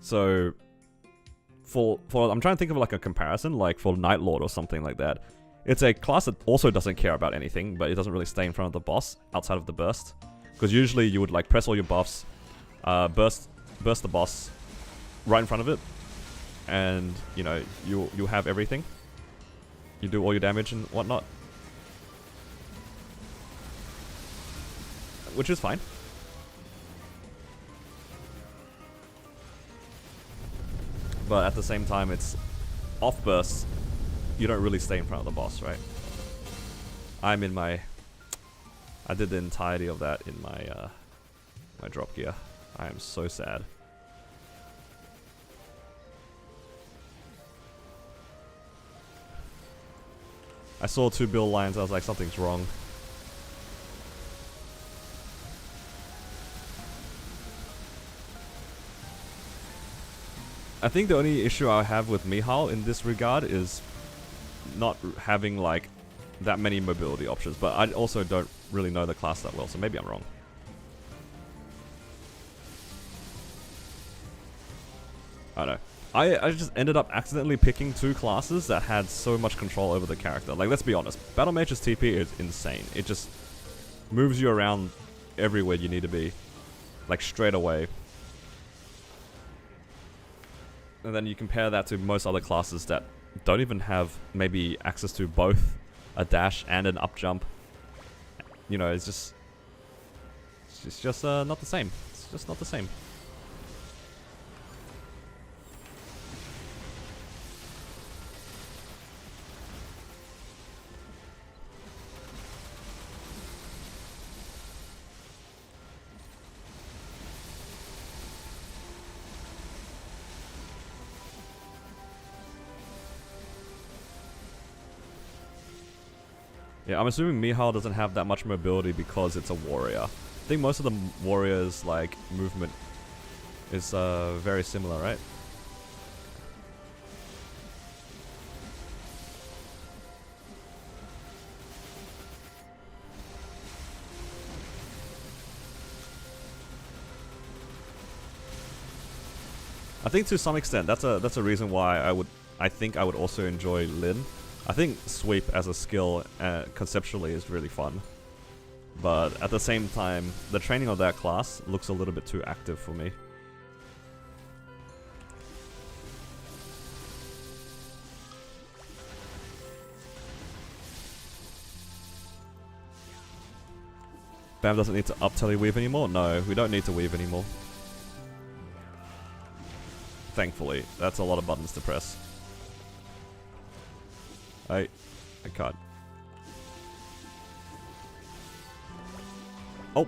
So for I'm trying to think of like a comparison, like for Night Lord or something like that. It's a class that also doesn't care about anything, but it doesn't really stay in front of the boss outside of the burst. Because usually you would like press all your buffs, burst the boss right in front of it, and you know you have everything. You do all your damage and whatnot. Which is fine. But at the same time, it's off bursts. You don't really stay in front of the boss, right? I did the entirety of that in my my drop gear. I am so sad. I saw 2 build lines. I was like, something's wrong. I think the only issue I have with Mihal in this regard is not having like that many mobility options, but I also don't really know the class that well, so maybe I'm wrong. I don't know. I just ended up accidentally picking 2 classes that had so much control over the character. Like, let's be honest, Battle Mage's TP is insane. It just moves you around everywhere you need to be, like straight away. And then you compare that to most other classes that don't even have maybe access to both a dash and an up jump. You know, it's just not the same. It's just not the same. Yeah, I'm assuming Mihal doesn't have that much mobility because it's a warrior. I think most of the warriors' like movement is very similar, right? I think to some extent that's a reason why I think I would also enjoy Lin. I think Sweep as a skill conceptually is really fun, but at the same time, the training of that class looks a little bit too active for me. Bam doesn't need to up weave anymore? No, we don't need to weave anymore. Thankfully. That's a lot of buttons to press. I can't. Oh.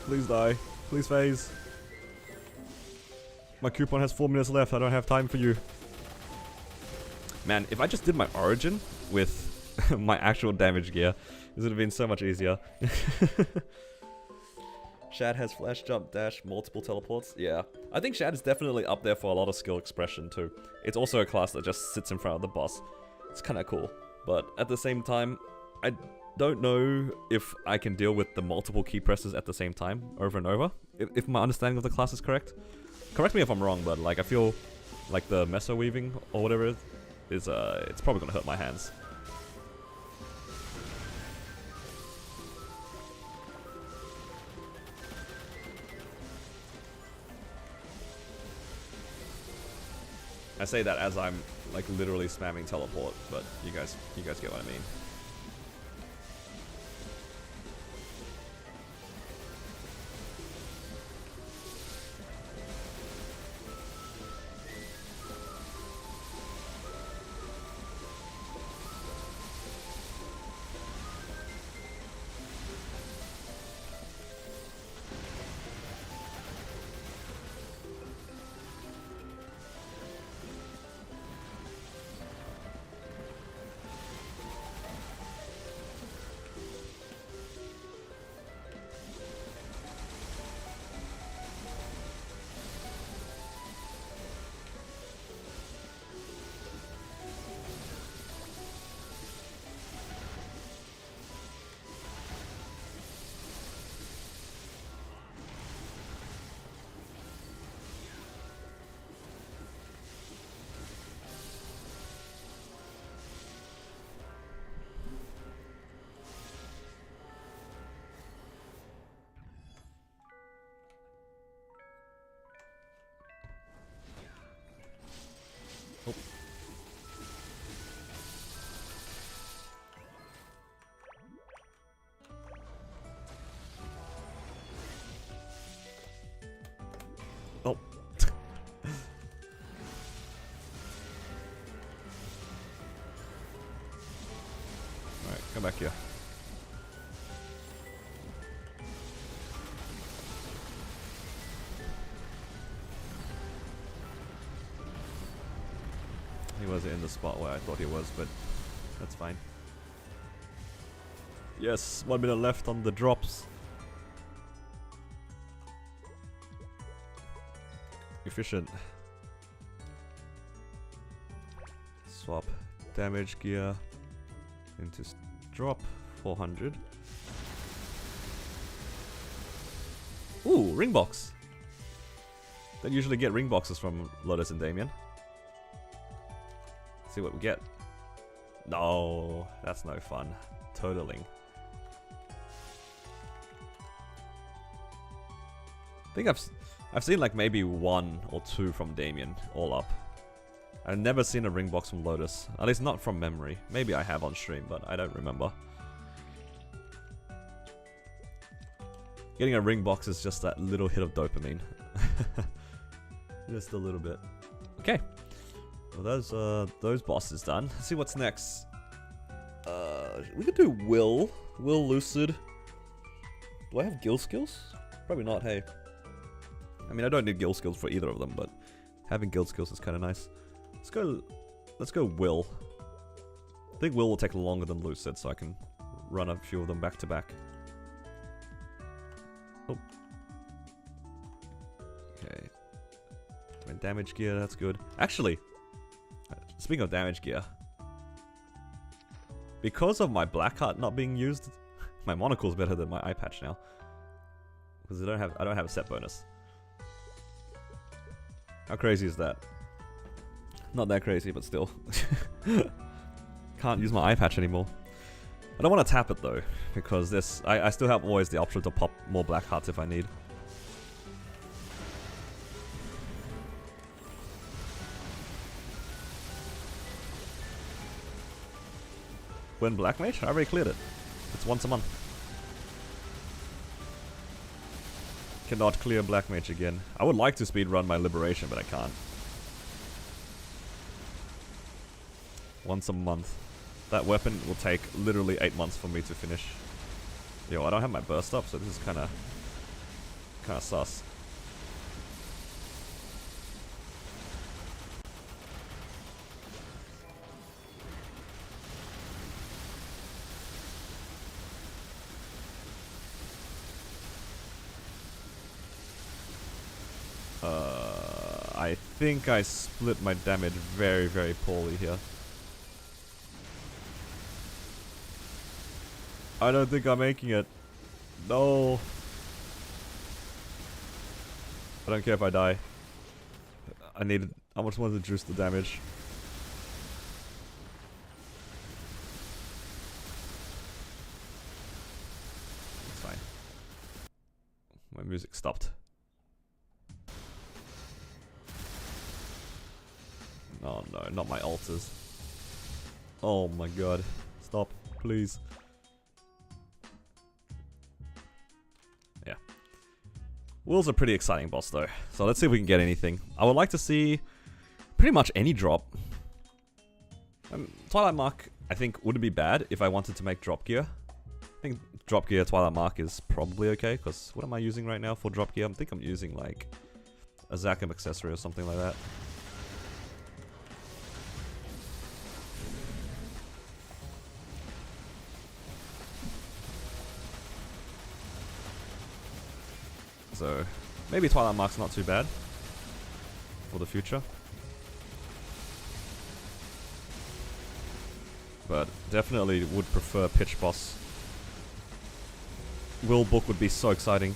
Please die. Please phase. My coupon has 4 minutes left. I don't have time for you. Man, if I just did my origin with my actual damage gear, this would have been so much easier. Shad has flash, jump, dash, multiple teleports. Yeah. I think Shad is definitely up there for a lot of skill expression too. It's also a class that just sits in front of the boss. It's kind of cool. But at the same time, I don't know if I can deal with the multiple key presses at the same time, over and over. If my understanding of the class is correct. Correct me if I'm wrong, but like I feel like the meso weaving or whatever it is, it's probably gonna hurt my hands. I say that as I'm like literally spamming teleport, but you guys get what I mean. Oh. Alright, come back here. He wasn't in the spot where I thought he was, but that's fine. Yes, 1 minute left on the drops. Efficient. Swap damage gear into drop 400. Ooh, ring box. Don't usually get ring boxes from Lotus and Damien. See what we get. No, that's no fun. Totaling. I think I've seen like maybe 1 or 2 from Damien, all up. I've never seen a ring box from Lotus, at least not from memory. Maybe I have on stream, but I don't remember. Getting a ring box is just that little hit of dopamine. Just a little bit. Okay. Well, those bosses done. Let's see what's next. We could do Will. Will Lucid. Do I have guild skills? Probably not, hey. I mean, I don't need guild skills for either of them, but having guild skills is kind of nice. Let's go Will. think Will take longer than Lucid, so I can run a few of them back to back. Oh. Okay. My damage gear, that's good. Actually, speaking of damage gear, because of my black heart not being used, my monocle's better than my eye patch now. Because I don't have a set bonus. How crazy is that? Not that crazy, but still. Can't use my eye patch anymore. I don't want to tap it though, because this I still have always the option to pop more black hearts if I need. When Black Mage? I already cleared it. It's once a month. Cannot clear Black Mage again. I would like to speedrun my Liberation, but I can't. Once a month. That weapon will take literally 8 months for me to finish. Yo, I don't have my burst up, so this is kinda sus. I think I split my damage very, very poorly here. I don't think I'm making it. No. I don't care if I die. I just wanted to juice the damage. It's fine. My music stopped. Oh no, not my altars. Oh my god. Stop, please. Yeah. Will's a pretty exciting boss though, so let's see if we can get anything. I would like to see pretty much any drop. Twilight Mark, I think, wouldn't be bad if I wanted to make drop gear. I think drop gear Twilight Mark is probably okay, because what am I using right now for drop gear? I think I'm using like a Zakum accessory or something like that. So, maybe Twilight Mark's not too bad for the future. But definitely would prefer Pitch Boss. Will book would be so exciting.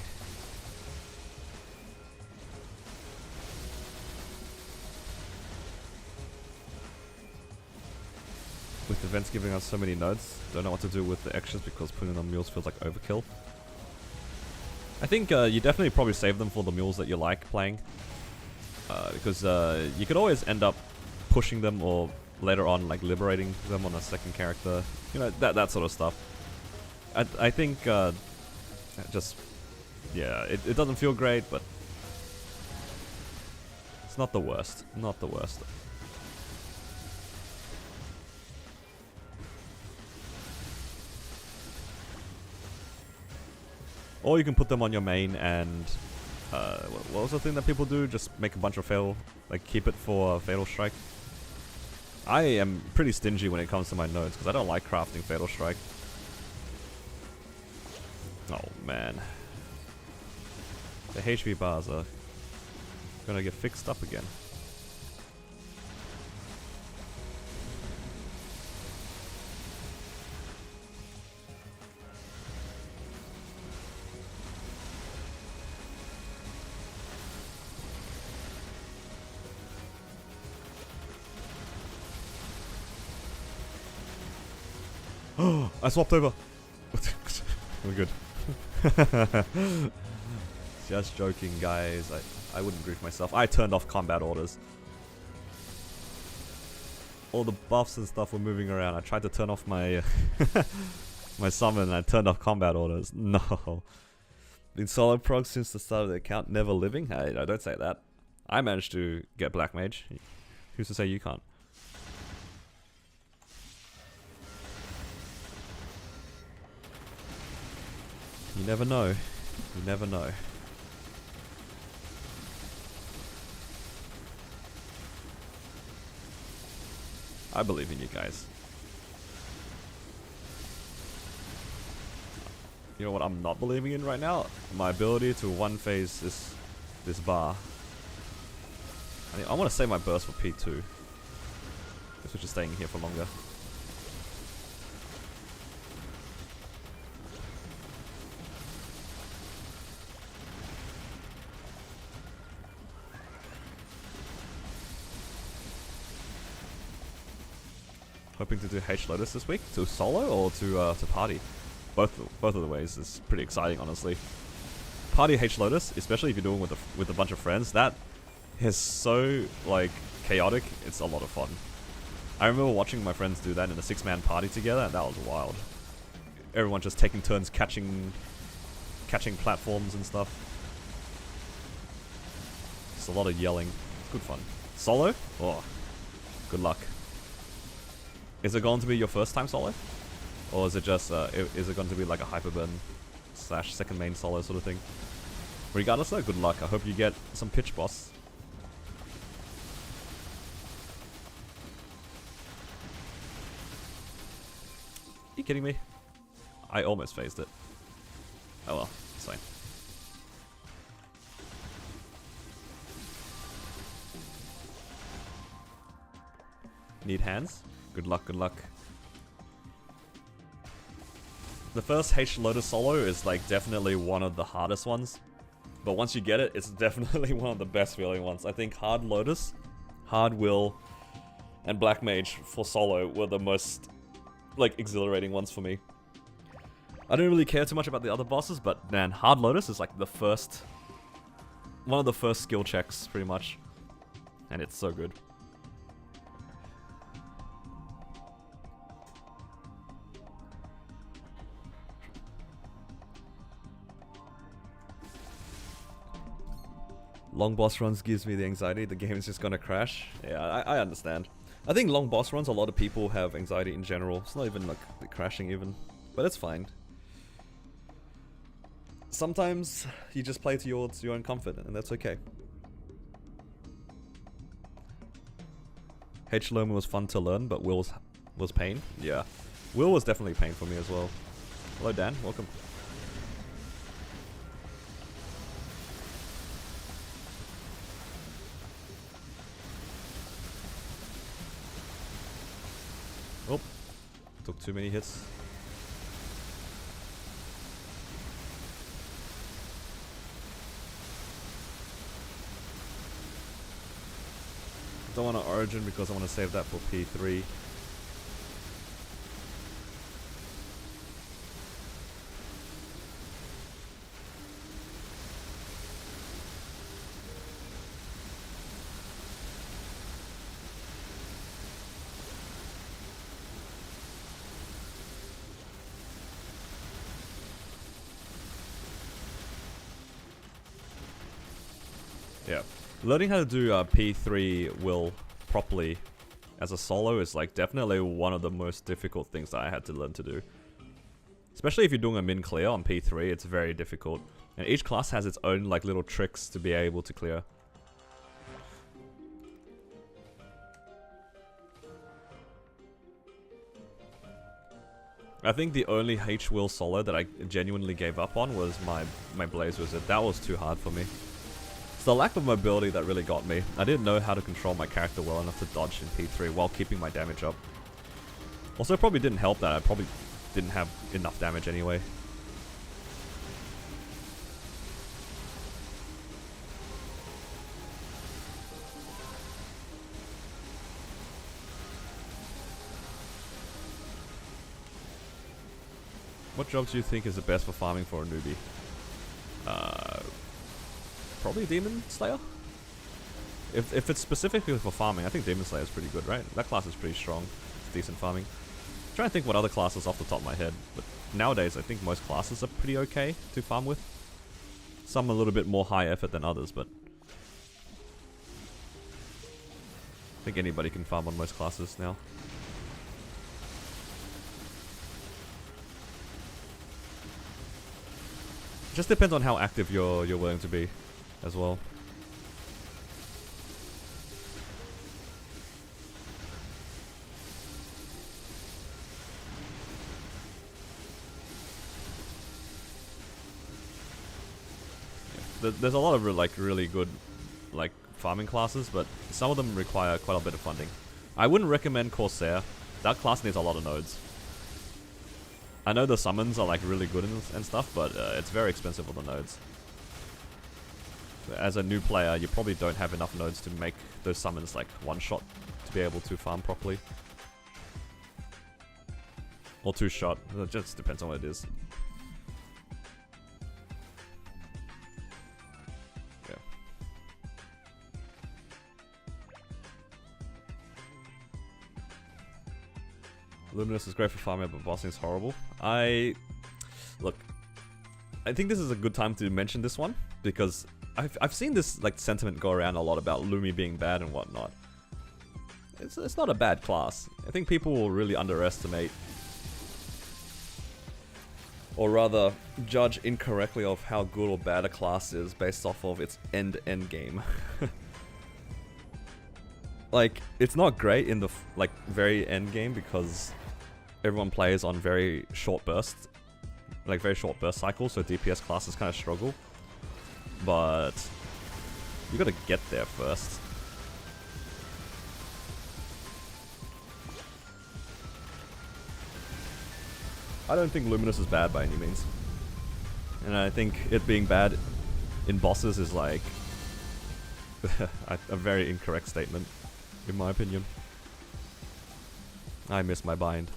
With events giving us so many nodes, don't know what to do with the extras because putting on mules feels like overkill. I think you definitely probably save them for the mules that you like playing. Because you could always end up pushing them or later on like liberating them on a second character. You know, that sort of stuff. I think just, yeah, it doesn't feel great, but it's not the worst. Not the worst. Or you can put them on your main and, what was the thing that people do? Just make a bunch of fatal, like keep it for Fatal Strike. I am pretty stingy when it comes to my nodes, because I don't like crafting Fatal Strike. Oh man. The HP bars are gonna get fixed up again. I swapped over. We're good. Just joking, guys. I wouldn't grief myself. I turned off combat orders. All the buffs and stuff were moving around. I tried to turn off my my summon and I turned off combat orders. No. Been solo prog since the start of the account, never living? Hey, no, don't say that. I managed to get Black Mage. Who's to say you can't? You never know. You never know. I believe in you guys. You know what I'm not believing in right now? My ability to one-phase this bar. I want to save my burst for P2. Guess we're just staying here for longer. Hoping to do H Lotus this week, to solo or to party. Both of the ways is pretty exciting, honestly. Party H Lotus, especially if you're doing with a bunch of friends, that is so like chaotic. It's a lot of fun. I remember watching my friends do that in a 6-man party together, and that was wild. Everyone just taking turns catching platforms and stuff. Just a lot of yelling. It's good fun. Solo? Oh, good luck. Is it going to be your first time solo? Or is it just, is it going to be like a Hyperburn / second main solo sort of thing? Regardless though, good luck. I hope you get some pitch boss. Are you kidding me? I almost phased it. Oh well, it's fine. Need hands? Good luck, good luck. The first H Lotus solo is like definitely one of the hardest ones. But once you get it, it's definitely one of the best feeling ones. I think Hard Lotus, Hard Will, and Black Mage for solo were the most like exhilarating ones for me. I don't really care too much about the other bosses, but man, Hard Lotus is like one of the first skill checks pretty much. And it's so good. Long boss runs gives me the anxiety, the game is just gonna crash. Yeah, I understand. I think long boss runs, a lot of people have anxiety in general. It's not even like the crashing even, but it's fine. Sometimes you just play to your own comfort, and that's okay. H Loma was fun to learn, but Will was pain. Yeah, Will was definitely pain for me as well. Hello Dan, welcome. Oh, took too many hits. Don't want to Origin because I want to save that for P3. Yeah. Learning how to do P3 Will properly as a solo is like definitely one of the most difficult things that I had to learn to do. Especially if you're doing a min clear on P3, it's very difficult. And each class has its own like little tricks to be able to clear. I think the only H-Will solo that I genuinely gave up on was my Blaze Wizard. That was too hard for me. It's the lack of mobility that really got me. I didn't know how to control my character well enough to dodge in P3 while keeping my damage up. Also, it probably didn't help that I probably didn't have enough damage anyway. What job do you think is the best for farming for a newbie? Probably Demon Slayer? If it's specifically for farming, I think Demon Slayer is pretty good, right? That class is pretty strong. It's decent farming. I'm trying to think what other classes off the top of my head, but nowadays I think most classes are pretty okay to farm with. Some a little bit more high effort than others, but I think anybody can farm on most classes now. Just depends on how active you're willing to be as well. there's a lot of like really good like farming classes, but some of them require quite a bit of funding. I wouldn't recommend Corsair. That class needs a lot of nodes. I know the summons are like really good and stuff, but it's very expensive on the nodes. As a new player, you probably don't have enough nodes to make those summons like one shot to be able to farm properly. Or two shot, it just depends on what it is. Yeah. Luminous is great for farming, but bossing is horrible. Look, I think this is a good time to mention this one, because I've seen this like sentiment go around a lot about Lumi being bad and whatnot. It's not a bad class. I think people will really underestimate, or rather judge incorrectly of how good or bad a class is based off of its end game. Like, it's not great in the like very end game because everyone plays on very short bursts, like very short burst cycles, so DPS classes kind of struggle. But you gotta get there first. I don't think Luminous is bad by any means. And I think it being bad in bosses is like a very incorrect statement, in my opinion. I missed my bind.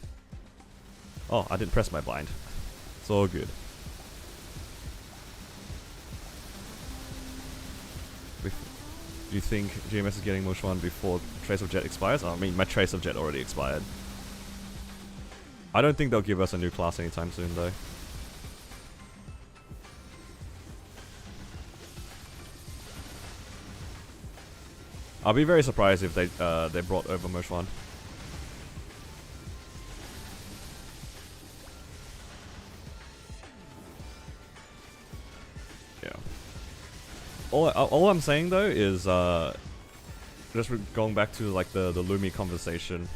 Oh, I didn't press my bind. It's all good. Do you think GMS is getting Mush 1 before Trace of Jet expires? Oh, I mean, my Trace of Jet already expired. I don't think they'll give us a new class anytime soon, though. I'll be very surprised if they brought over Mush 1. Yeah. All I'm saying though is just going back to like the Lumi conversation.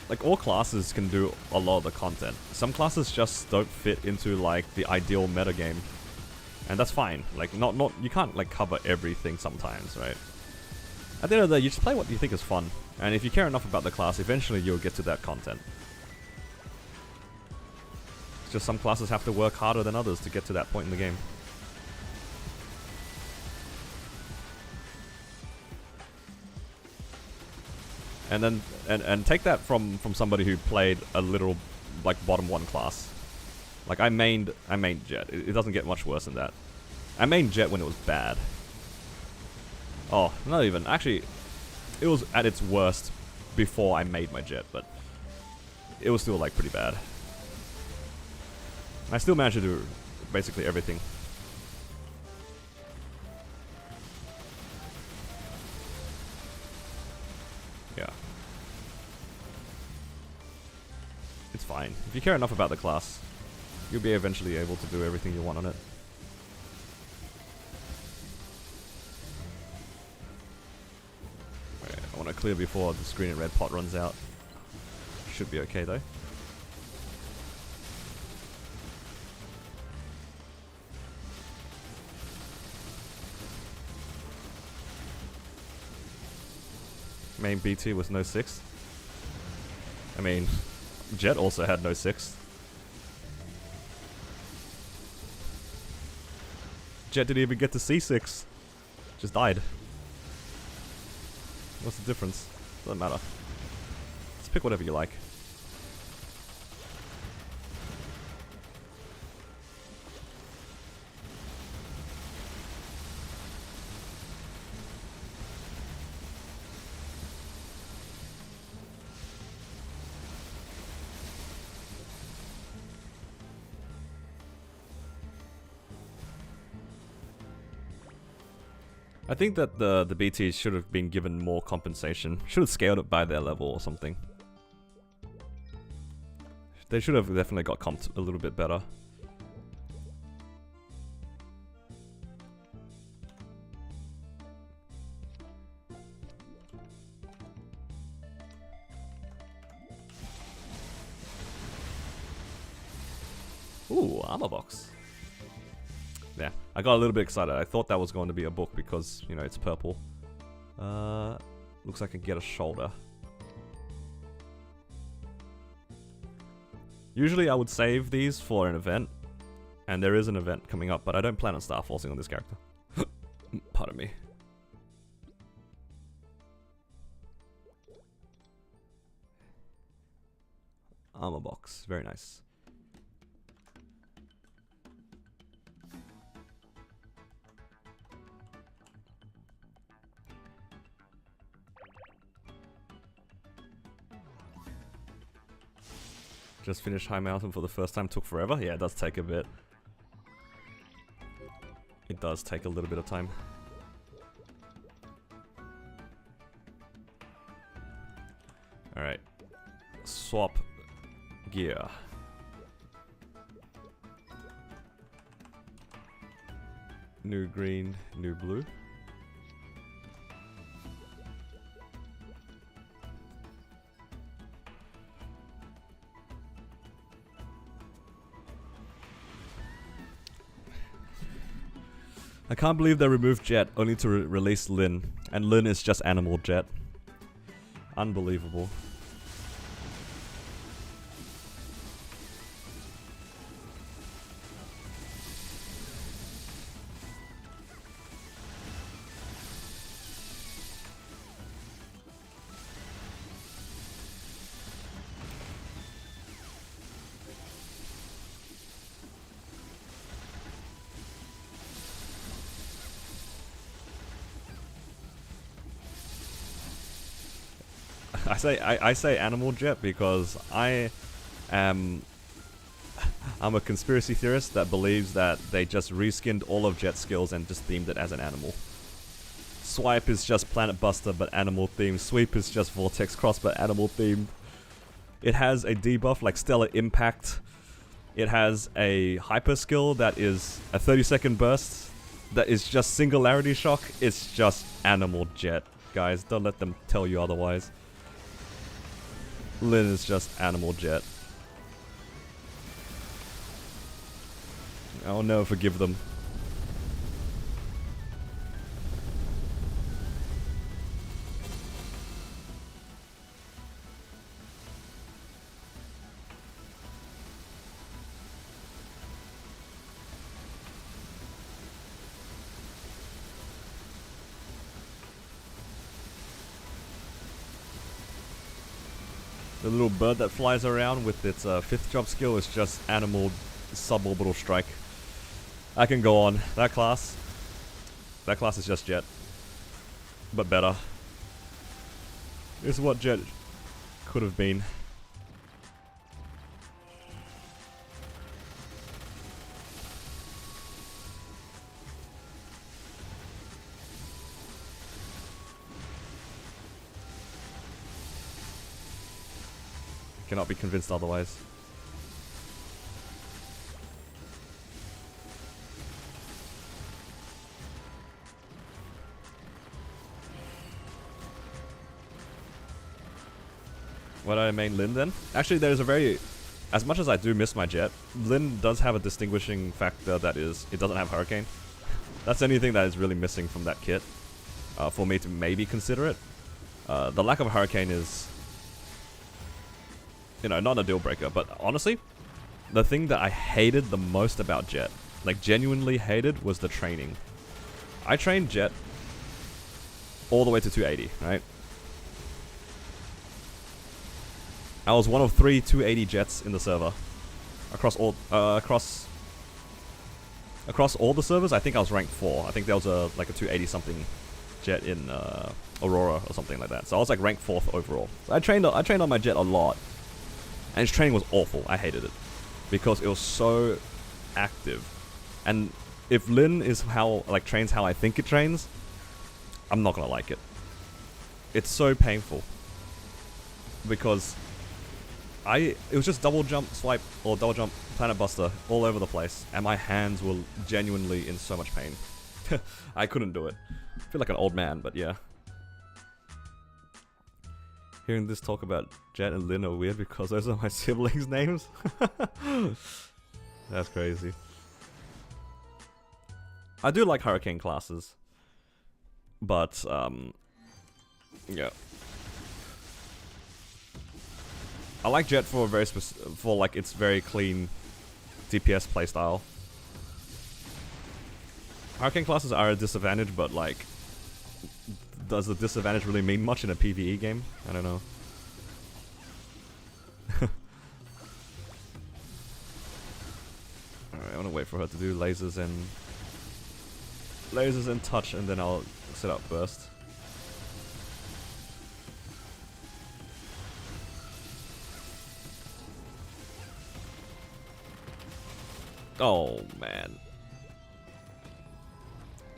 Like, all classes can do a lot of the content. Some classes just don't fit into like the ideal metagame, and that's fine. Like, you can't like cover everything sometimes, right? At the end of the day, you just play what you think is fun, and if you care enough about the class, eventually you'll get to that content. It's just some classes have to work harder than others to get to that point in the game. And then, and take that from somebody who played a literal, like, bottom 1 class. Like, I mained Jet. It doesn't get much worse than that. I mained Jet when it was bad. Oh, not even. Actually, it was at its worst before I made my Jet, but it was still, like, pretty bad. I still managed to do basically everything. Yeah. It's fine. If you care enough about the class, you'll be eventually able to do everything you want on it. Right, I want to clear before the screen and red pot runs out. Should be okay though. Main BT with no 6. I mean, Jet also had no 6. Jet didn't even get to C6. Just died. What's the difference? Doesn't matter. Just pick whatever you like. I think that the BTs should have been given more compensation. Should have scaled it by their level or something. They should have definitely got comped a little bit better. Ooh, armor box. Yeah, I got a little bit excited. I thought that was going to be a book because, you know, it's purple. Looks like I can get a shoulder. Usually I would save these for an event. And there is an event coming up, but I don't plan on star forcing on this character. Pardon me. Armor box, very nice. Just finished High Mountain for the first time, took forever. Yeah, it does take a bit. It does take a little bit of time. Alright. Swap gear. New green, new blue. I can't believe they removed Jet only to release Lin, and Lin is just animal Jet. Unbelievable. I say animal Jet because I'm a conspiracy theorist that believes that they just reskinned all of Jet's skills and just themed it as an animal. Swipe is just Planet Buster but animal themed. Sweep is just Vortex Cross but animal themed. It has a debuff like Stellar Impact. It has a hyper skill that is a 30-second burst that is just Singularity Shock. It's just animal Jet, guys. Don't let them tell you otherwise. Lin is just animal Jet. I'll never forgive them. The little bird that flies around with its 5th job skill is just animal suborbital strike. I can go on. That class is just Jet. But better. This is what Jet could have been. Cannot be convinced otherwise. Why do I main Lin then? Actually, there's a very... As much as I do miss my Jet, Lin does have a distinguishing factor that is, it doesn't have Hurricane. That's the only thing that is really missing from that kit. For me to maybe consider it. The lack of Hurricane is... You know, not a deal breaker, but honestly, the thing that I hated the most about Jet, like genuinely hated, was the training. I trained Jet all the way to 280, right? I was one of 3 280 Jets in the server. Across all the servers, I think I was ranked 4. I think there was like a 280 something Jet in Aurora or something like that. So I was like ranked 4th overall. So I trained on my Jet a lot. And his training was awful. I hated it. Because it was so active. And if Lin is how, like, trains how I think it trains, I'm not gonna like it. It's so painful. Because it was just double jump, swipe, or double jump, Planet Buster, all over the place. And my hands were genuinely in so much pain. I couldn't do it. I feel like an old man, but yeah. Hearing this talk about Jet and Lin are weird because those are my siblings' names. That's crazy. I do like Hurricane classes, but yeah, I like Jet for a very for like its very clean DPS playstyle. Hurricane classes are a disadvantage, but like, does the disadvantage really mean much in a PvE game? I don't know. Alright, I wanna wait for her to do lasers and touch, and then I'll set up burst. Oh man.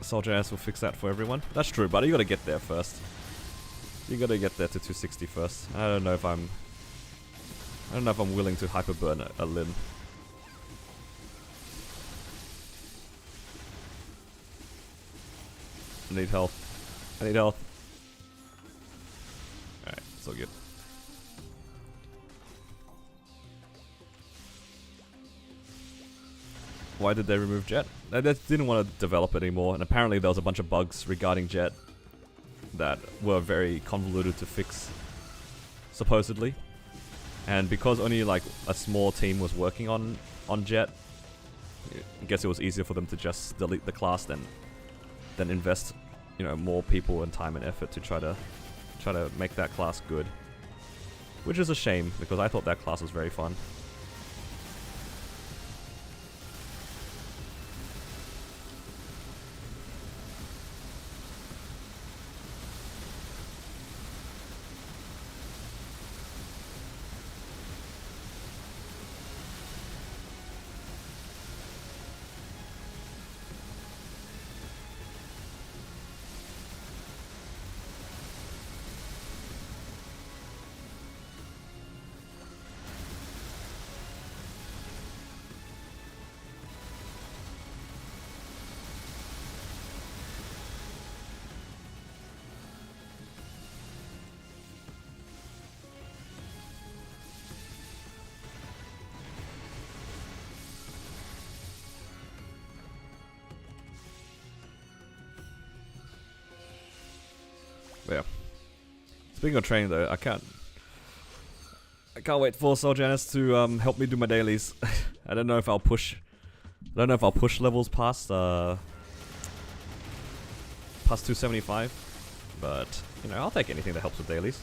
Soldier ass will fix that for everyone. That's true, but you gotta get there first. You gotta get there to 260 first. I don't know if I'm willing to hyperburn a limb. I need health. I need health. Alright, it's all good. Why did they remove Jet? They didn't want to develop it anymore, and apparently there was a bunch of bugs regarding Jet that were very convoluted to fix, supposedly. And because only like a small team was working on Jet, I guess it was easier for them to just delete the class than invest, you know, more people and time and effort to try to make that class good. Which is a shame, because I thought that class was very fun. But yeah. Speaking of training though, I can't wait for Soul Janice to help me do my dailies. I don't know if I'll push levels past 275, but you know, I'll take anything that helps with dailies.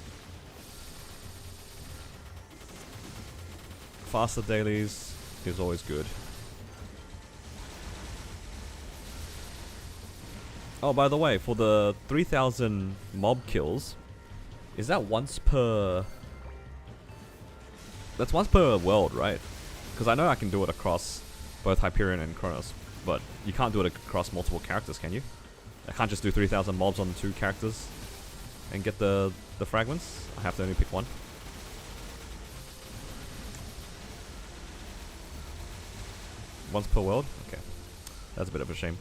Faster dailies is always good. Oh, by the way, for the 3,000 mob kills, is that once per... That's once per world, right? Because I know I can do it across both Hyperion and Kronos, but you can't do it across multiple characters, can you? I can't just do 3,000 mobs on 2 characters and get the fragments. I have to only pick one. Once per world? Okay. That's a bit of a shame.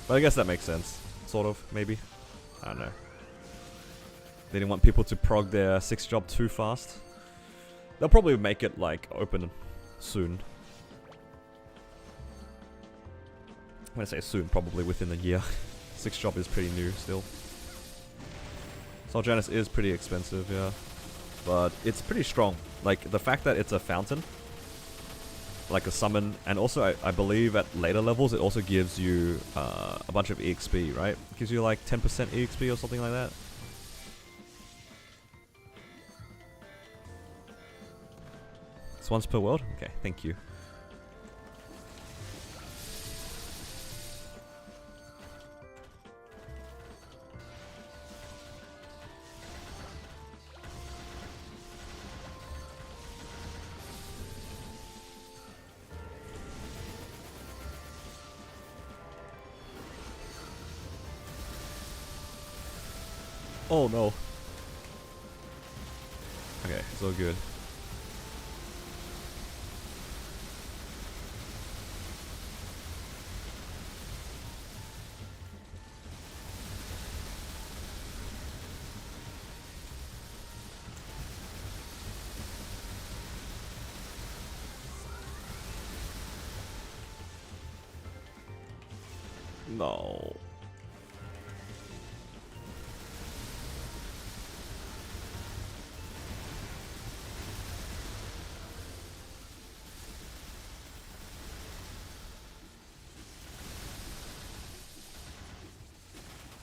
But I guess that makes sense. Sort of, maybe. I don't know. They didn't want people to prog their 6 job too fast. They'll probably make it, like, open soon. I'm gonna say soon, probably within a year. 6 job is pretty new still. Soul Janus is pretty expensive, yeah. But it's pretty strong. Like, the fact that it's a fountain, like a summon, and also I believe at later levels it also gives you a bunch of EXP, right? It gives you like 10% EXP or something like that. It's once per world? Okay, thank you. Oh no. Okay, it's all good. No.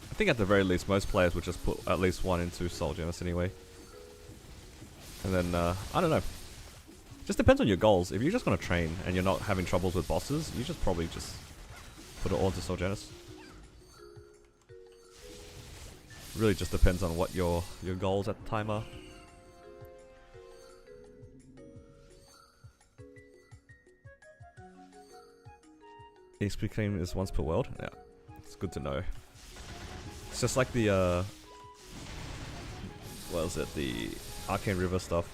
I think at the very least, most players would just put at least one into Soul Genesis anyway. And then, I don't know. Just depends on your goals. If you're just gonna train and you're not having troubles with bosses, you just probably just put it all into Soul Genesis. Really just depends on what your goals at the time are. XP claim is once per world? Yeah, it's good to know. It's just like the, what was it, the Arcane River stuff.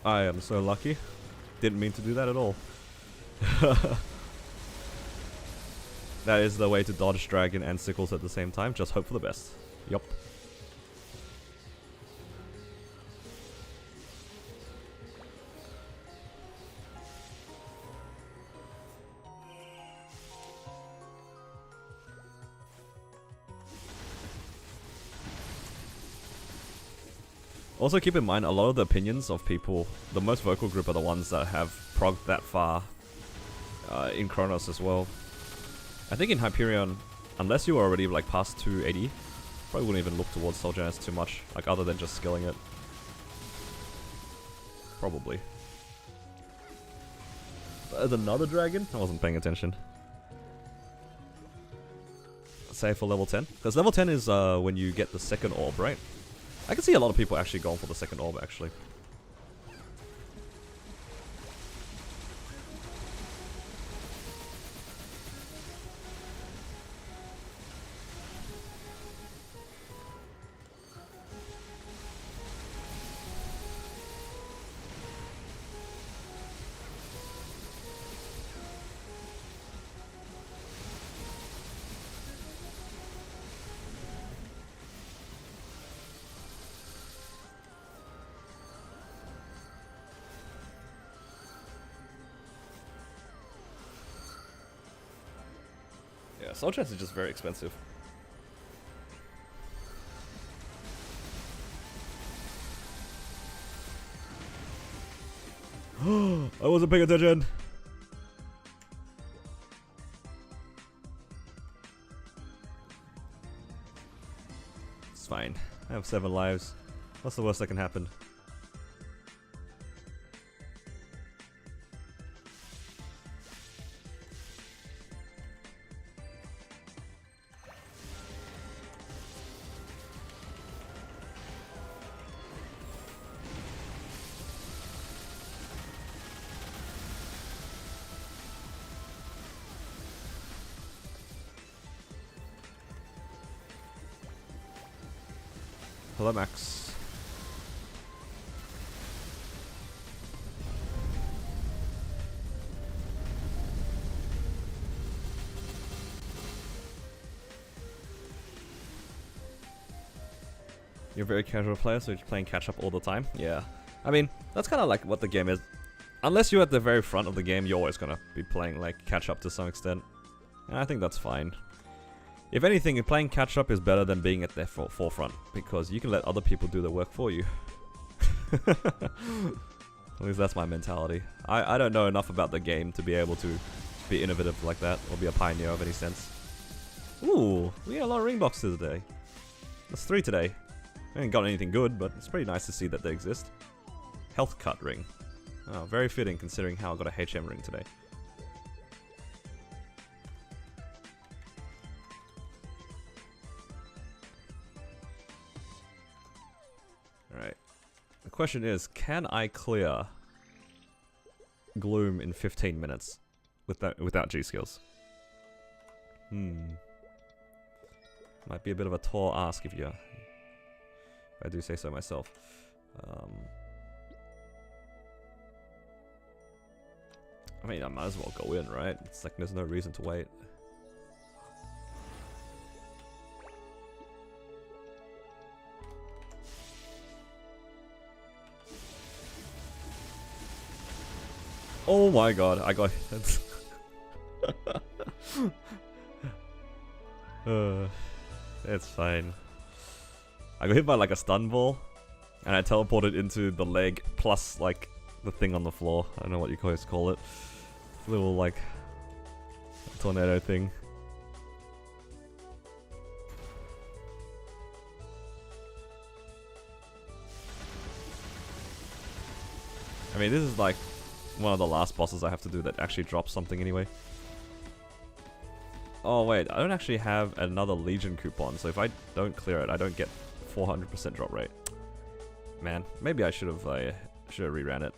I am so lucky. Didn't mean to do that at all. That is the way to dodge dragon and sickles at the same time. Just hope for the best. Yup. Also keep in mind, a lot of the opinions of people, the most vocal group are the ones that have progged that far in Chronos as well. I think in Hyperion, unless you were already like past 280, probably wouldn't even look towards Soul Genesis too much, like other than just skilling it. Probably. There's another dragon? I wasn't paying attention. Save for level 10? Because level 10 is when you get the second orb, right? I can see a lot of people actually going for the second orb, actually. Yeah, Soul Genesis is just very expensive. I wasn't paying attention. It's fine. I have 7 lives. What's the worst that can happen? Hello, Max. You're a very casual player, so you're playing catch-up all the time? Yeah. I mean, that's kind of like what the game is. Unless you're at the very front of the game, you're always gonna be playing, like, catch-up to some extent. And I think that's fine. If anything, playing catch-up is better than being at the forefront, because you can let other people do the work for you. At least that's my mentality. I don't know enough about the game to be able to be innovative like that, or be a pioneer of any sense. Ooh, we had a lot of ring boxes today. That's 3 today. I ain't got anything good, but it's pretty nice to see that they exist. Health cut ring. Oh, very fitting considering how I got a HM ring today. Alright. The question is, can I clear Gloom in 15 minutes without G skills? Might be a bit of a tall ask if I do say so myself. I mean, I might as well go in, right? It's like there's no reason to wait. Oh my god, I got hit. It's fine. I got hit by like a stun ball, and I teleported into the leg plus like the thing on the floor. I don't know what you guys call it. Little like tornado thing. I mean, this is like one of the last bosses I have to do that actually drops something anyway. Oh wait, I don't actually have another Legion coupon, so if I don't clear it, I don't get 400% drop rate. Man, maybe I should have reran it.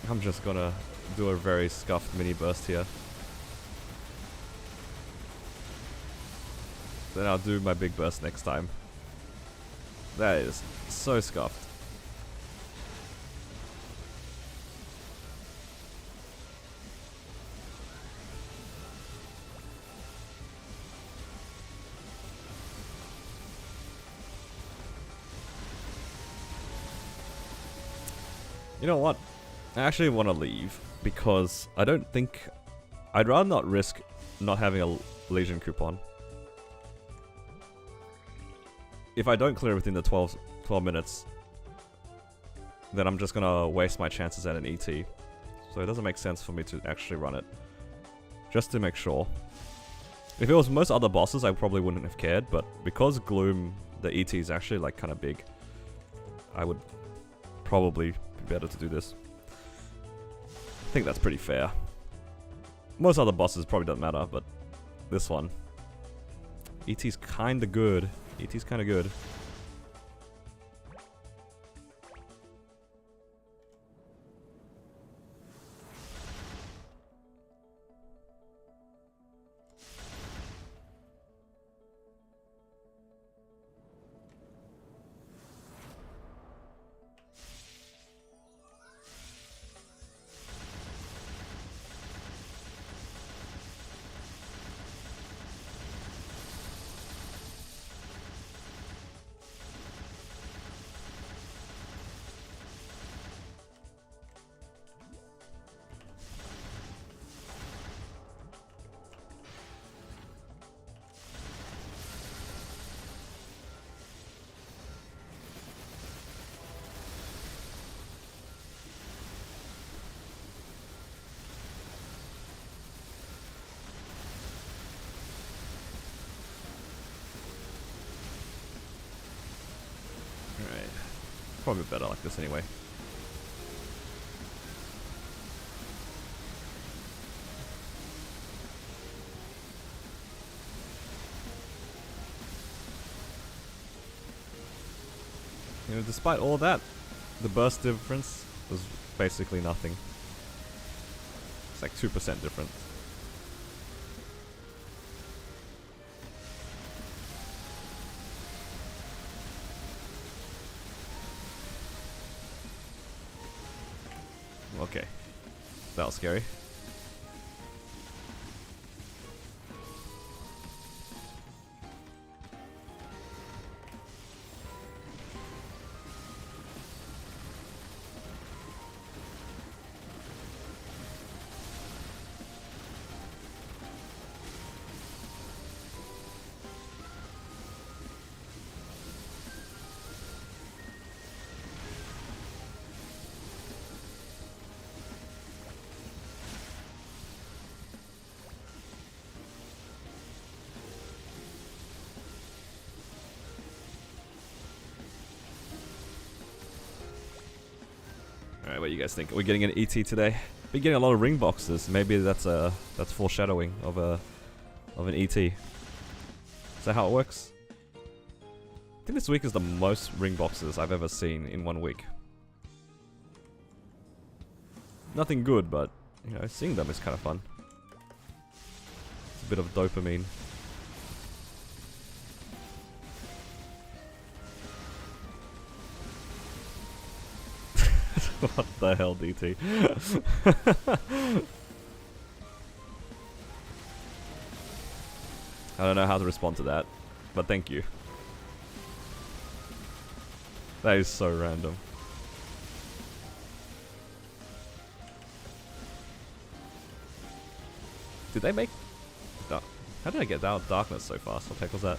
I'm just gonna do a very scuffed mini burst here. Then I'll do my big burst next time. That is so scuffed. You know what? I actually want to leave because I don't think... I'd rather not risk not having a Legion coupon. If I don't clear within the 12 minutes, then I'm just gonna waste my chances at an ET. So it doesn't make sense for me to actually run it. Just to make sure. If it was most other bosses, I probably wouldn't have cared, but because Gloom, the ET is actually like kind of big, I would probably be better to do this. I think that's pretty fair. Most other bosses probably don't matter, but this one. ET's kinda good. ET's kinda good. Probably better like this anyway. You know, despite all that, the burst difference was basically nothing. It's like 2% difference. Okay, that was scary. Alright, what do you guys think? Are we getting an ET today? We're getting a lot of ring boxes. Maybe that's foreshadowing of an ET. Is that how it works? I think this week is the most ring boxes I've ever seen in 1 week. Nothing good, but, you know, seeing them is kind of fun. It's a bit of dopamine. What the hell, DT? I don't know how to respond to that, but thank you. That is so random. Did they make... How did I get down darkness so fast? What the heck was that?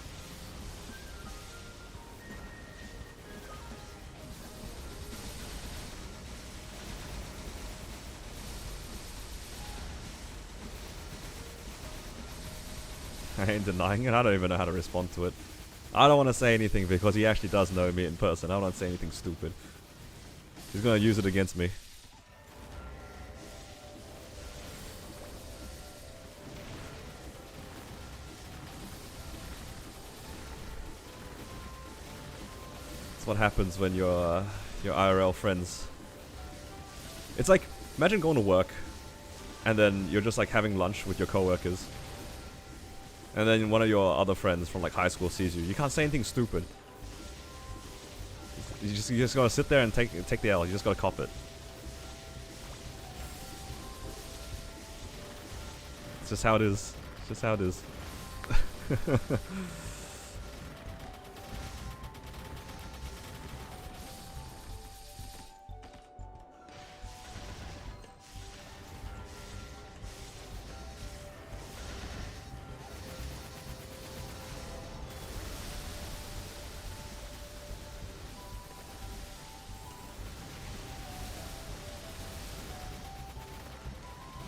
I ain't denying it. I don't even know how to respond to it. I don't want to say anything because he actually does know me in person. I don't want to say anything stupid. He's going to use it against me. That's what happens when you're IRL friends. It's like, imagine going to work and then you're just like having lunch with your coworkers. And then one of your other friends from like high school sees you. You can't say anything stupid. You just gotta sit there and take the L. You just gotta cop it. It's just how it is. It's just how it is.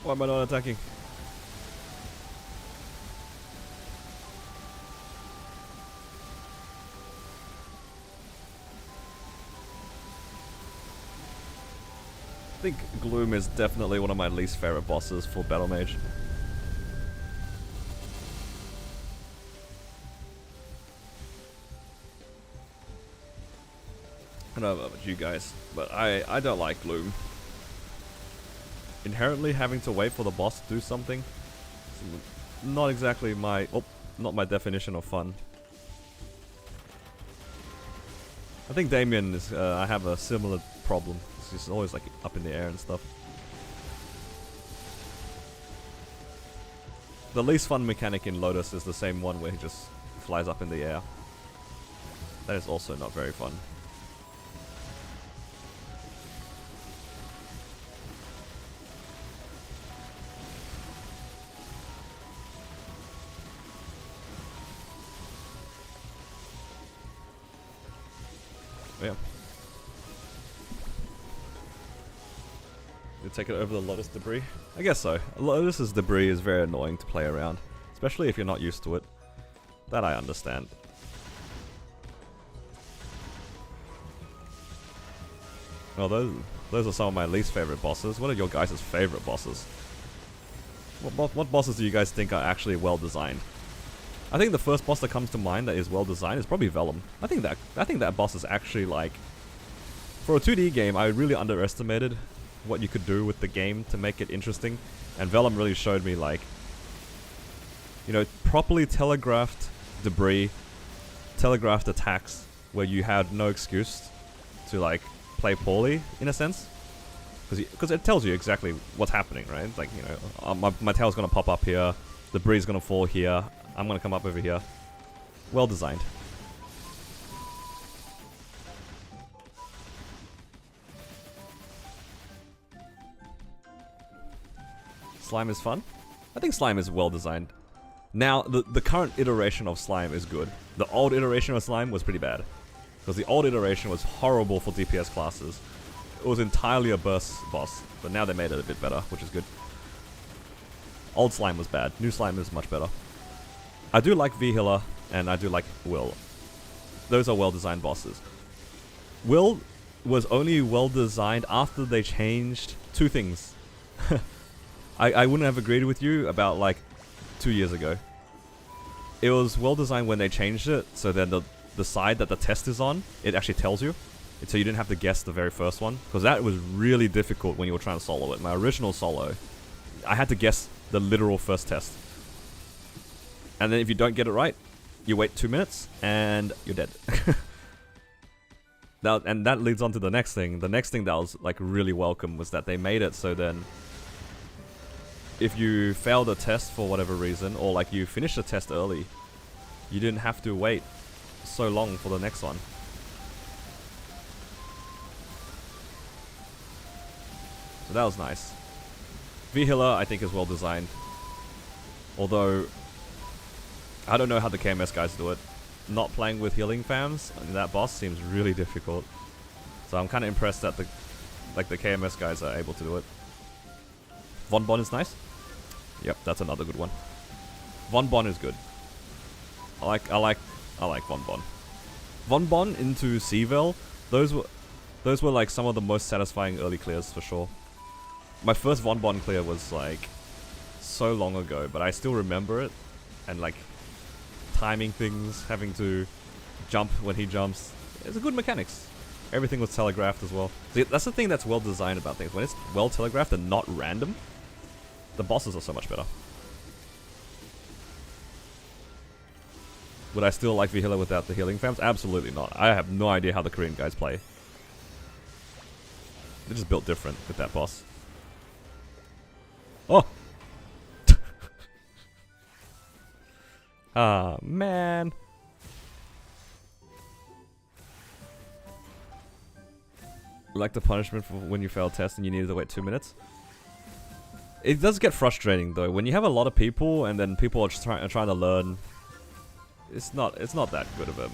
Why am I not attacking? I think Gloom is definitely one of my least favorite bosses for Battle Mage. I don't know about you guys, but I don't like Gloom. Inherently having to wait for the boss to do something, not exactly my not my definition of fun. I think Damien is I have a similar problem. It's just always like up in the air and stuff. The least fun mechanic in Lotus is the same one where he just flies up in the air. That is also not very fun. Yeah. You take it over the Lotus debris? I guess so. Lotus's debris is very annoying to play around, especially if you're not used to it. That I understand. Well, those are some of my least favorite bosses. What are your guys' favorite bosses? What bosses do you guys think are actually well designed? I think the first boss that comes to mind that is well designed is probably Vellum. I think that boss is actually like, for a 2D game, I really underestimated what you could do with the game to make it interesting, and Vellum really showed me like, you know, properly telegraphed debris, telegraphed attacks where you had no excuse to like play poorly in a sense, because it tells you exactly what's happening, right? It's like, you know, my tail's gonna pop up here, debris is gonna fall here. I'm gonna come up over here. Well designed. Slime is fun? I think Slime is well designed. Now, the current iteration of Slime is good. The old iteration of Slime was pretty bad. Because the old iteration was horrible for DPS classes. It was entirely a burst boss, but now they made it a bit better, which is good. Old Slime was bad. New Slime is much better. I do like V-Healer, and I do like Will. Those are well-designed bosses. Will was only well-designed after they changed two things. I wouldn't have agreed with you about, like, 2 years ago. it was well designed when they changed it, so then the side that the test is on, it actually tells you. So you didn't have to guess the very first one, because that was really difficult when you were trying to solo it. My original solo, I had to guess the literal first test. And then if you don't get it right, you wait 2 minutes, and you're dead. And that leads on to the next thing. The next thing that was like really welcome was that they made it so then if you failed a test for whatever reason, or like you finished a test early, you didn't have to wait so long for the next one. So that was nice. V-Healer I think is well designed. Although I don't know how the KMS guys do it. Not playing with healing fams, I mean, that boss seems really difficult. So I'm kind of impressed that the KMS guys are able to do it. Von Bon is nice. Yep, that's another good one. Von Bon is good. I like Von Bon. Von Bon into Seavel, those were like some of the most satisfying early clears for sure. My first Von Bon clear was like so long ago, but I still remember it, and like timing things, having to jump when he jumps. It's a good mechanics. Everything was telegraphed as well. See, that's the thing that's well designed about things. When it's well telegraphed and not random, the bosses are so much better. Would I still like V-Healer without the healing fams? Absolutely not. I have no idea how the Korean guys play. They're just built different with that boss. Oh! Ah, man. Like the punishment for when you fail a test and you needed to wait 2 minutes. It does get frustrating though when you have a lot of people and then people are just trying to learn. It's not that good of a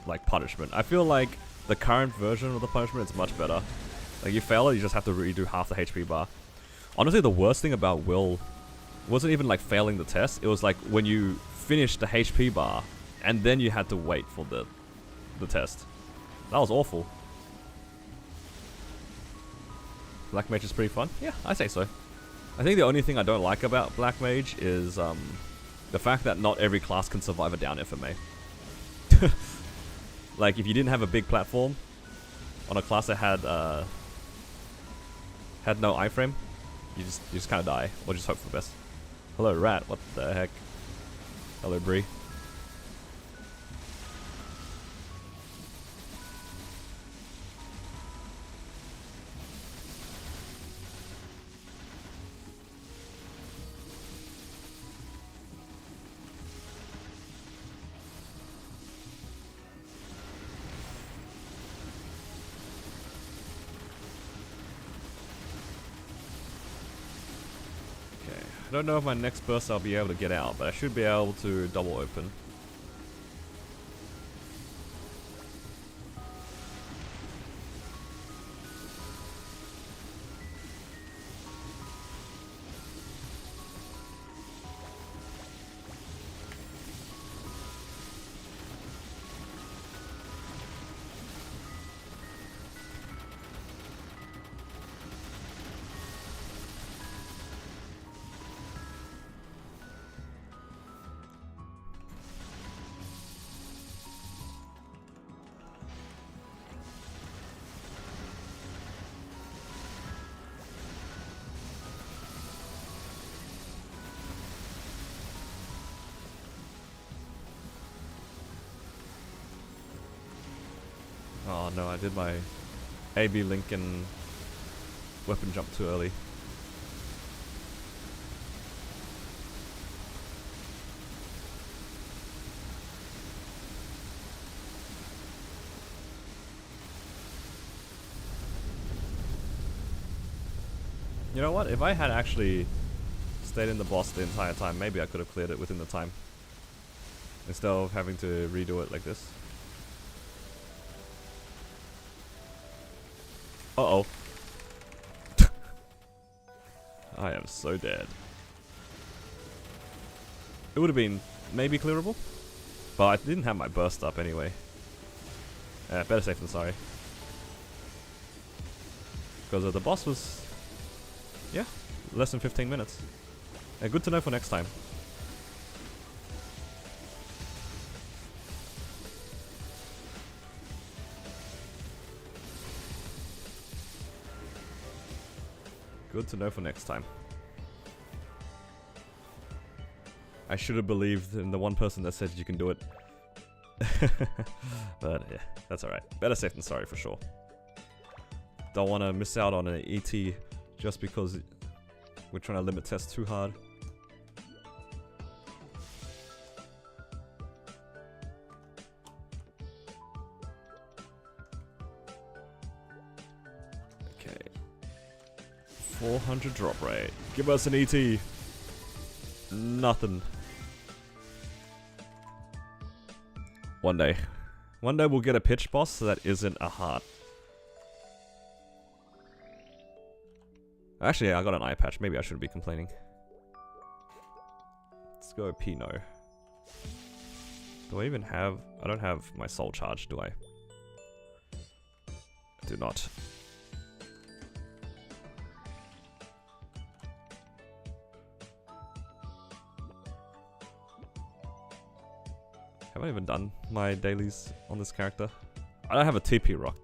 like punishment. I feel like the current version of the punishment is much better. Like you fail it, you just have to redo half the HP bar. Honestly, the worst thing about Will wasn't even like failing the test. It was like when you finished the HP bar and then you had to wait for the test. That was awful. Black Mage is pretty fun. Yeah, I say so. I think the only thing I don't like about Black Mage is the fact that not every class can survive a down FMA. Like if you didn't have a big platform on a class that had no iframe, you just kind of die or just hope for the best. Hello Rat, what the heck? Hello Bree. I don't know if my next burst I'll be able to get out, but I should be able to double open. Oh no, I did my AB link and weapon jump too early. You know what? If I had actually stayed in the boss the entire time, maybe I could have cleared it within the time. Instead of having to redo it like this. Uh-oh. I am so dead. It would have been maybe clearable, but I didn't have my burst up anyway. Better safe than sorry. Because the boss was, yeah, less than 15 minutes. Good to know for next time. Good to know for next time. I should have believed in the one person that said you can do it. But yeah, that's alright. Better safe than sorry for sure. Don't want to miss out on an ET just because we're trying to limit tests too hard. Okay. 400 drop rate. Give us an ET. Nothing. One day. One day we'll get a pitch boss that isn't a heart. Actually, I got an eye patch. Maybe I shouldn't be complaining. Let's go Pinot. Do I even have... I don't have my soul charge, do I? I do not. Have I even done my dailies on this character? I don't have a TP rock.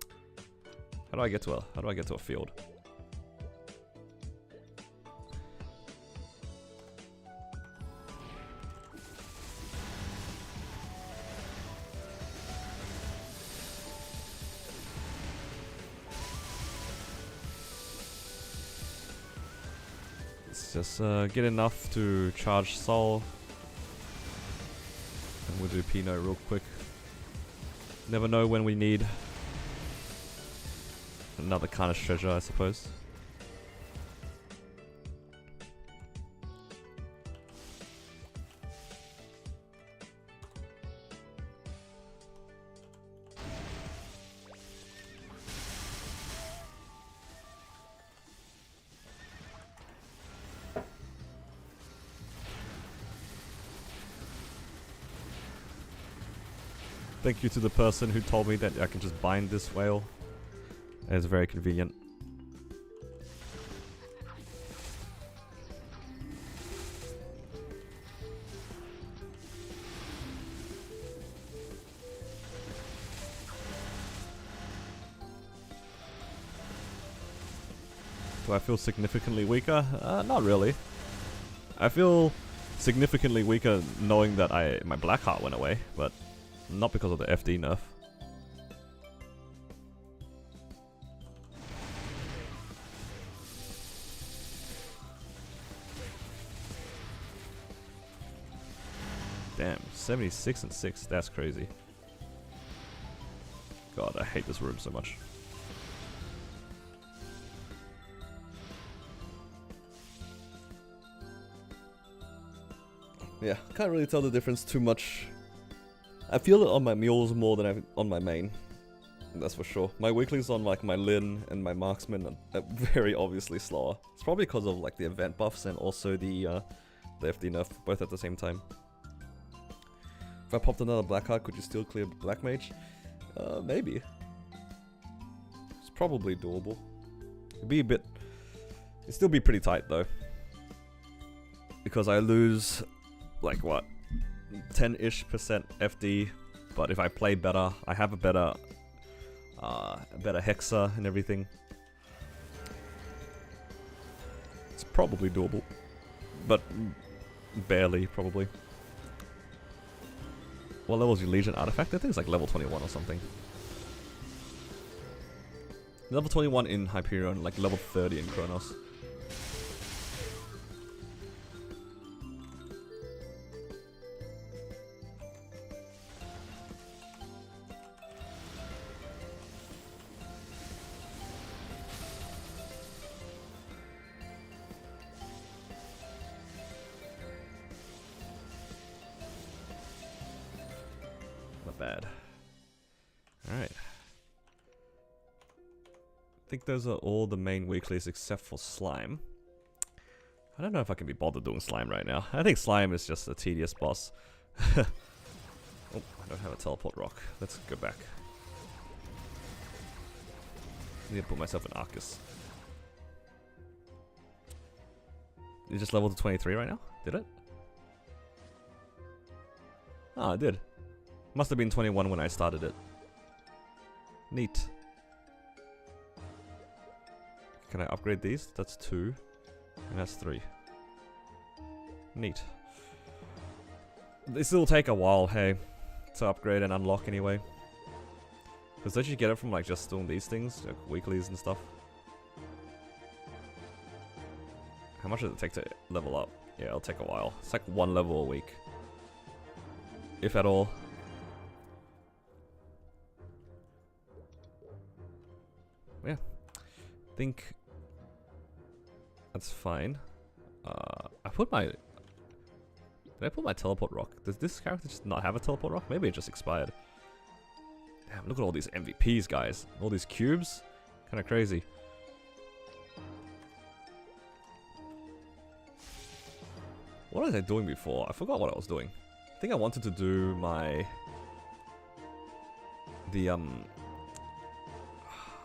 How do I get to a field? Let's just get enough to charge soul. And we'll do Pinot real quick. Never know when we need another kind of treasure, I suppose. Thank you to the person who told me that I can just bind this whale. It's very convenient. Do I feel significantly weaker? Not really. I feel significantly weaker knowing that my black heart went away, but not because of the FD nerf. Damn, 76 and 6, that's crazy. God, I hate this room so much. Yeah, can't really tell the difference too much. I feel it on my mules more than on my main. That's for sure. My weaklings on like my Lin and my marksman are very obviously slower. It's probably because of like the event buffs and also the FD nerf, both at the same time. If I popped another black heart, could you still clear black mage? Maybe. It's probably doable. It'd be a bit... It'd still be pretty tight though. Because I lose like what? 10-ish% FD, but if I play better, I have a better hexa and everything. It's probably doable, but barely, probably. What level is your Legion artifact? I think it's like level 21 or something. Level 21 in Hyperion, like level 30 in Chronos. Bad. Alright. I think those are all the main weeklies except for slime. I don't know if I can be bothered doing slime right now. I think slime is just a tedious boss. Oh, I don't have a teleport rock. Let's go back. I need to put myself in Arcus. You just leveled to 23 right now? Did it? Oh, it did. Must have been 21 when I started it. Neat. Can I upgrade these? That's 2. And that's 3. Neat. This will take a while, hey, to upgrade and unlock anyway. Because don't you get it from like just doing these things, like weeklies and stuff? How much does it take to level up? Yeah, it'll take a while. It's like 1 level a week. If at all. Yeah. I think that's fine. I put my... Did I put my teleport rock? Does this character just not have a teleport rock? Maybe it just expired. Damn, look at all these MVPs, guys. All these cubes. Kind of crazy. What was I doing before? I forgot what I was doing. I think I wanted to do my... The,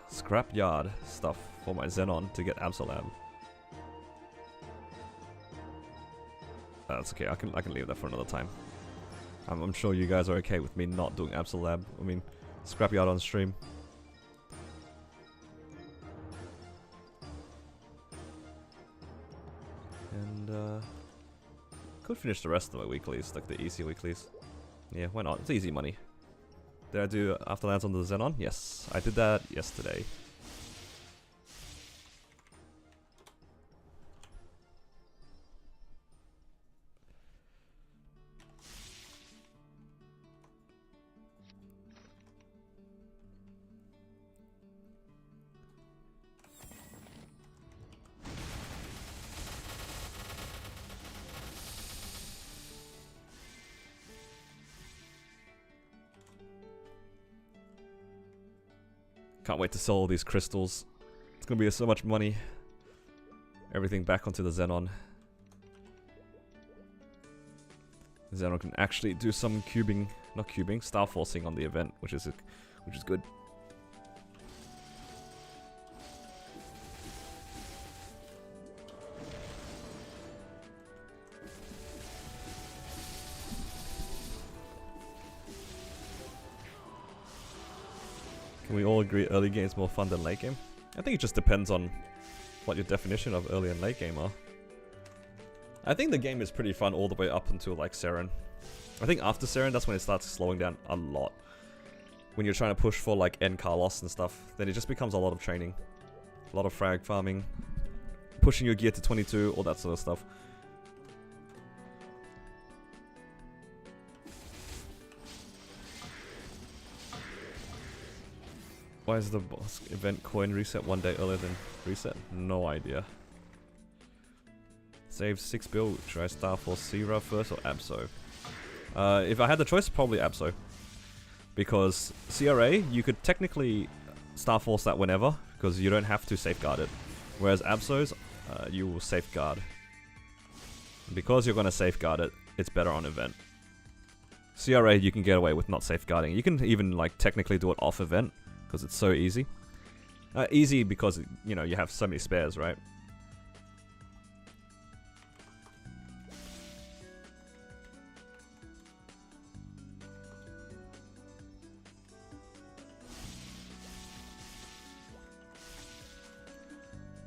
scrapyard stuff for my Zenon to get Absolab. That's okay, I can leave that for another time. I'm sure you guys are okay with me not doing Absolab. I mean, scrapyard on stream. And, could finish the rest of my weeklies, like the easy weeklies. Yeah, why not? It's easy money. Did I do Afterlands on the Zenon? Yes, I did that yesterday. Can't wait to sell all these crystals. It's gonna be so much money. Everything back onto the Zenon. Zenon can actually do some cubing, not cubing, star forcing on the event, which is good. Can we all agree early game is more fun than late game? I think it just depends on what your definition of early and late game are. I think the game is pretty fun all the way up until like Seren. I think after Seren, that's when it starts slowing down a lot. When you're trying to push for like N Carlos and stuff, then it just becomes a lot of training. A lot of frag farming, pushing your gear to 22, all that sort of stuff. Why is the boss event coin reset 1 day earlier than reset? No idea. Save 6 build. Should I start for Sira first or Absol? If I had the choice, probably Absol. Because CRA, you could technically Star Force that whenever, because you don't have to safeguard it. Whereas Absols, you will safeguard. Because you're going to safeguard it, it's better on event. CRA, you can get away with not safeguarding. You can even like technically do it off event. Because it's so easy. Easy because, you know, you have so many spares, right?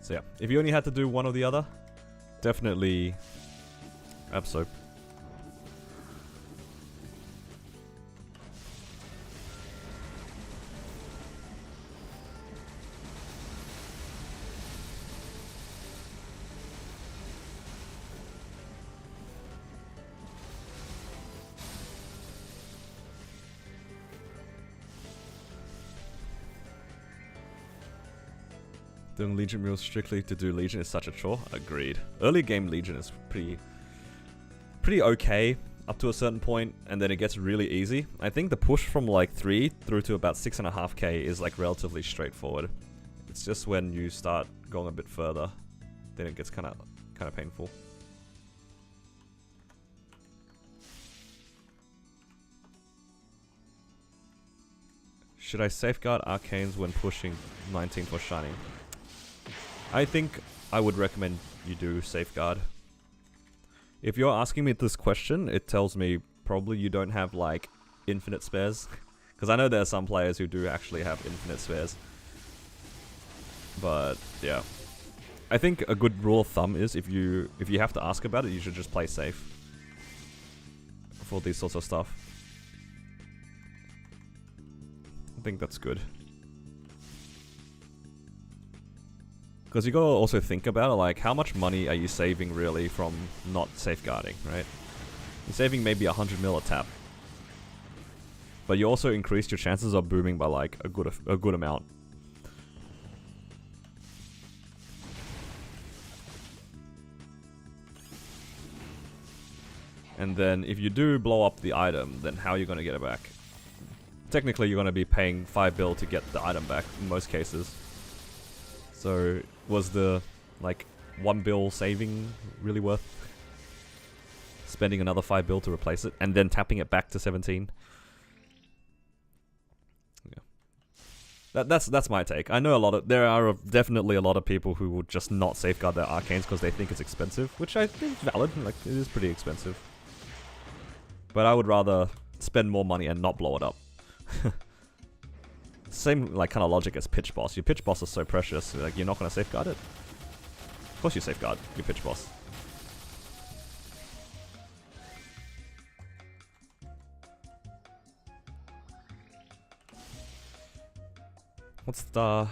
So yeah, if you only had to do one or the other, definitely Absol. Doing Legion mules strictly to do Legion is such a chore. Agreed. Early game Legion is pretty okay up to a certain point, and then it gets really easy. I think the push from like 3 through to about 6.5k is like relatively straightforward. It's just when you start going a bit further, then it gets kind of painful. Should I safeguard arcanes when pushing 19 for shining? I think I would recommend you do safeguard. If you're asking me this question, it tells me probably you don't have like infinite spares. Because I know there are some players who do actually have infinite spares. But yeah, I think a good rule of thumb is if you have to ask about it, you should just play safe for these sorts of stuff. I think that's good. Because you gotta also think about it, like how much money are you saving really from not safeguarding, right? You're saving maybe 100 mil a tap. But you also increase your chances of booming by like a good amount. And then if you do blow up the item, then how are you gonna get it back? Technically you're gonna be paying 5 bill to get the item back in most cases. So was the like 1 bill saving really worth spending another 5 bill to replace it and then tapping it back to 17? Yeah. That's my take. I know there are definitely a lot of people who will just not safeguard their arcanes because they think it's expensive, which I think is valid. Like it is pretty expensive. But I would rather spend more money and not blow it up. Same like kind of logic as pitch boss. Your pitch boss is so precious, like you're not gonna safeguard it. Of course you safeguard your pitch boss. What's the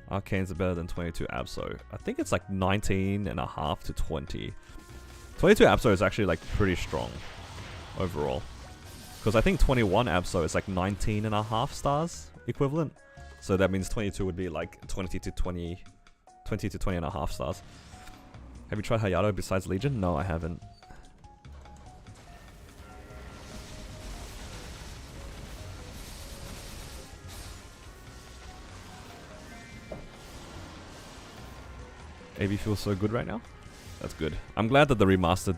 arcanes are better than 22 Absol? I think it's like 19.5 to 20. 22 Absol is actually like pretty strong overall. Because I think 21 Absol is like 19.5 stars equivalent. So that means 22 would be like 20 to 20.5 stars. Have you tried Hayato besides Legion? No, I haven't. AB feels so good right now. That's good. I'm glad that the remaster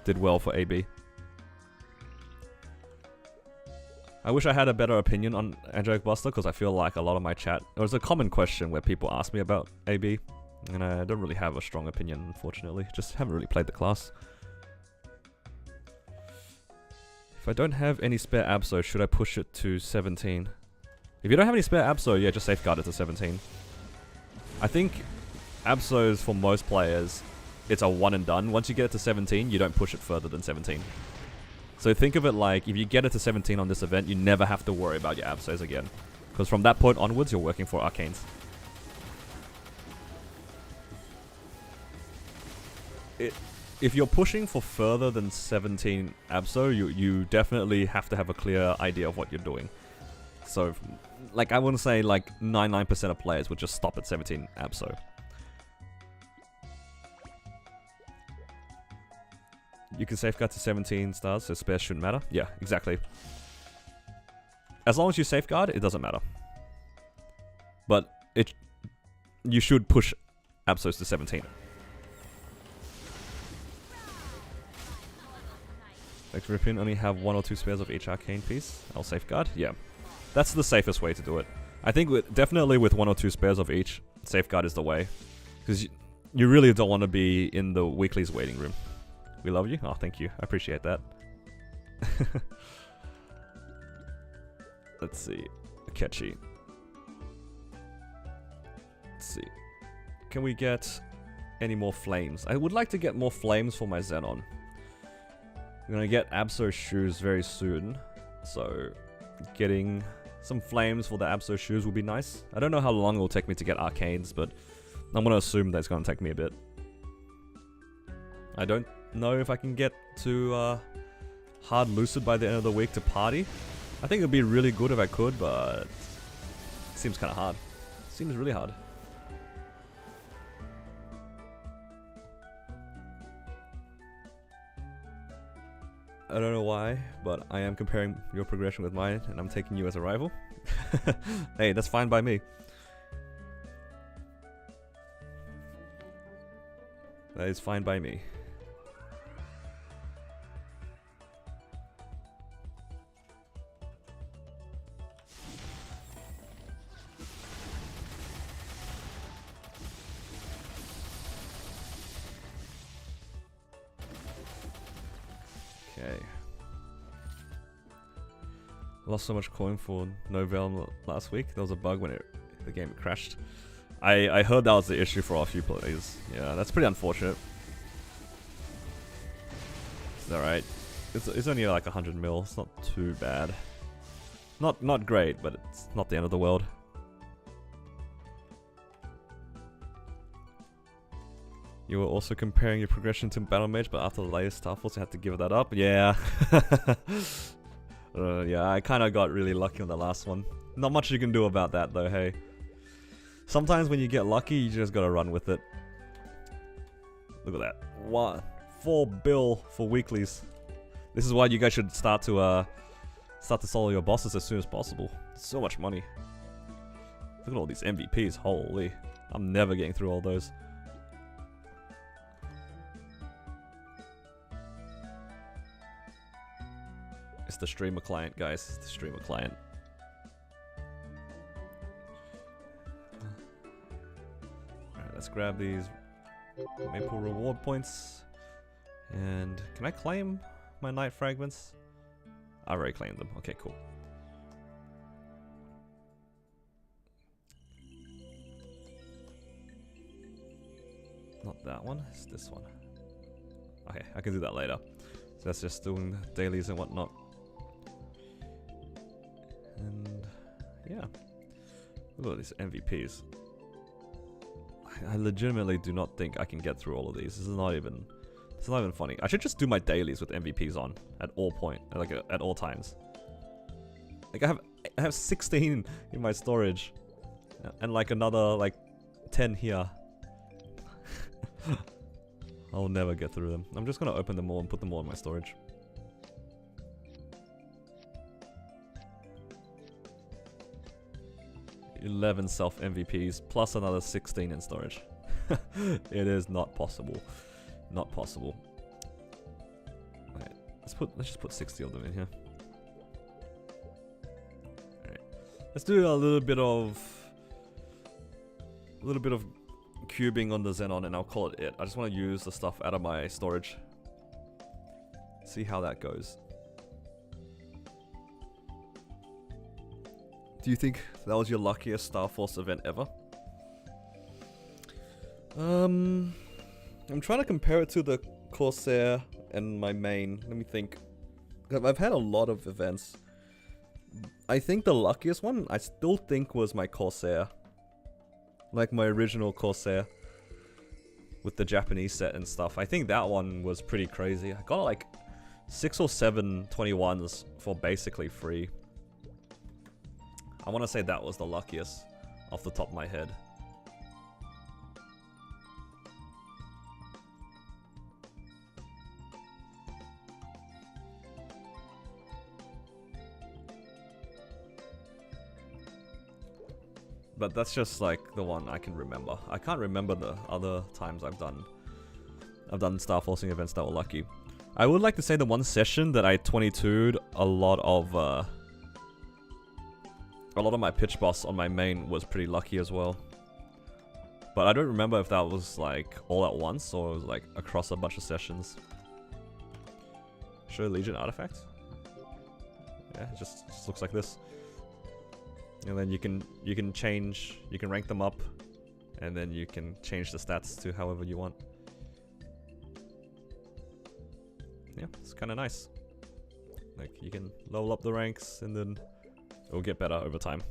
did well for AB. I wish I had a better opinion on Angelic Buster because I feel like a lot of my chat... It was a common question where people ask me about AB. And I don't really have a strong opinion, unfortunately. Just haven't really played the class. If I don't have any spare Absol, should I push it to 17? If you don't have any spare Absol, yeah, just safeguard it to 17. I think Absols for most players, it's a one and done. Once you get it to 17, you don't push it further than 17. So think of it like, if you get it to 17 on this event, you never have to worry about your Absols again. Because from that point onwards, you're working for Arcanes. If you're pushing for further than 17 Absol, you definitely have to have a clear idea of what you're doing. So, like, I wouldn't say like 99% of players would just stop at 17 Absol. You can safeguard to 17 stars, so spares shouldn't matter. Yeah, exactly. As long as you safeguard, it doesn't matter. But you should push Absols to 17. Like Hyperion only have 1 or 2 spares of each arcane piece. I'll safeguard. Yeah, that's the safest way to do it. I think definitely with 1 or 2 spares of each, safeguard is the way, because you really don't want to be in the weekly's waiting room. We love you. Oh, thank you. I appreciate that. Let's see. Catchy. Let's see. Can we get any more flames? I would like to get more flames for my Zenon. I'm gonna get Absol shoes very soon, so getting some flames for the Absol shoes will be nice. I don't know how long it will take me to get arcanes, but I'm gonna assume that it's gonna take me a bit. I don't know if I can get to hard Lucid by the end of the week to party. I think it would be really good if I could, but it seems kind of hard. Seems really hard. I don't know why, but I am comparing your progression with mine, and I'm taking you as a rival. Hey, that's fine by me. That is fine by me. Okay. Lost so much coin for no Veil last week. There was a bug when the game crashed. I heard that was the issue for a few players. Yeah, that's pretty unfortunate. It's alright. It's only like 100 mil. It's not too bad. Not great, but it's not the end of the world. You were also comparing your progression to Battle Mage, but after the latest Star Force, you had to give that up. Yeah. Yeah, I kind of got really lucky on the last one. Not much you can do about that, though, hey. Sometimes when you get lucky, you just gotta run with it. Look at that. 4 bill for weeklies. This is why you guys should start to solo your bosses as soon as possible. So much money. Look at all these MVPs, holy. I'm never getting through all those. It's the streamer client, guys. It's the streamer client. Alright, let's grab these Maple reward points. And can I claim my Night Fragments? I already claimed them. Okay, cool. Not that one, it's this one. Okay, I can do that later. So that's just doing dailies and whatnot. And yeah, look at these MVPs. I legitimately do not think I can get through all of these. This is not even funny. I should just do my dailies with MVPs on at all at all times. Like I have 16 in my storage, and like another like 10 here. I'll never get through them. I'm just gonna open them all and put them all in my storage. $11 self MVPs plus another 16 in storage. It is not possible. Not possible. Alright, let's just put 60 of them in here. Alright. Let's do a little bit of cubing on the Zenon and I'll call it. I just want to use the stuff out of my storage. See how that goes. Do you think that was your luckiest Star Force event ever? I'm trying to compare it to the Corsair and my main. Let me think. I've had a lot of events. I think the luckiest one, I still think, was my Corsair. Like my original Corsair. With the Japanese set and stuff. I think that one was pretty crazy. I got like 6 or 7 21s for basically free. I want to say that was the luckiest off the top of my head. But that's just like the one I can remember. I can't remember the other times I've done Star Forcing events that were lucky. I would like to say the one session that I 22'd a lot of my pitch boss on my main was pretty lucky as well. But I don't remember if that was like all at once or it was like across a bunch of sessions. Show Legion artifact? Yeah, it just looks like this. And then you can rank them up and then you can change the stats to however you want. Yeah, it's kind of nice. Like you can level up the ranks and then it will get better over time.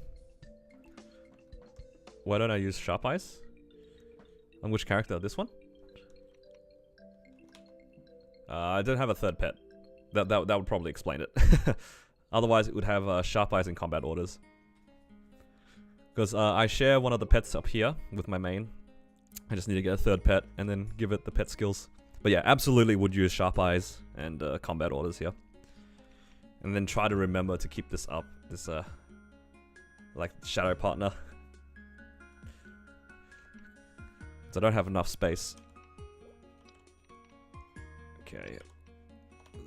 Why don't I use Sharp Eyes? On which character? This one? I don't have a third pet. That would probably explain it. Otherwise, it would have Sharp Eyes in combat orders. Because I share one of the pets up here with my main. I just need to get a third pet and then give it the pet skills. But yeah, absolutely would use Sharp Eyes and combat orders here. And then try to remember to keep this up. This, like, shadow partner. So I don't have enough space. Okay.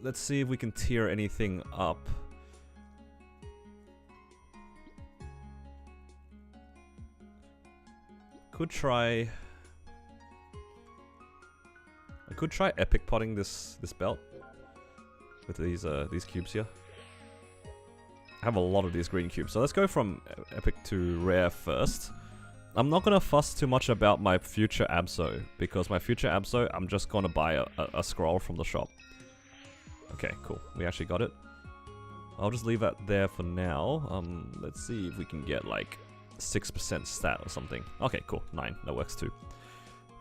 Let's see if we can tier anything up. I could try epic potting this belt with these cubes here. I have a lot of these green cubes, so let's go from epic to rare first, I'm not gonna fuss too much about my future Abso, because my future Abso, I'm just gonna buy a scroll from the shop. Okay, cool. We actually got it. I'll just leave that there for now. Let's see if we can get like 6% stat or something. Okay, cool. 9. That works too.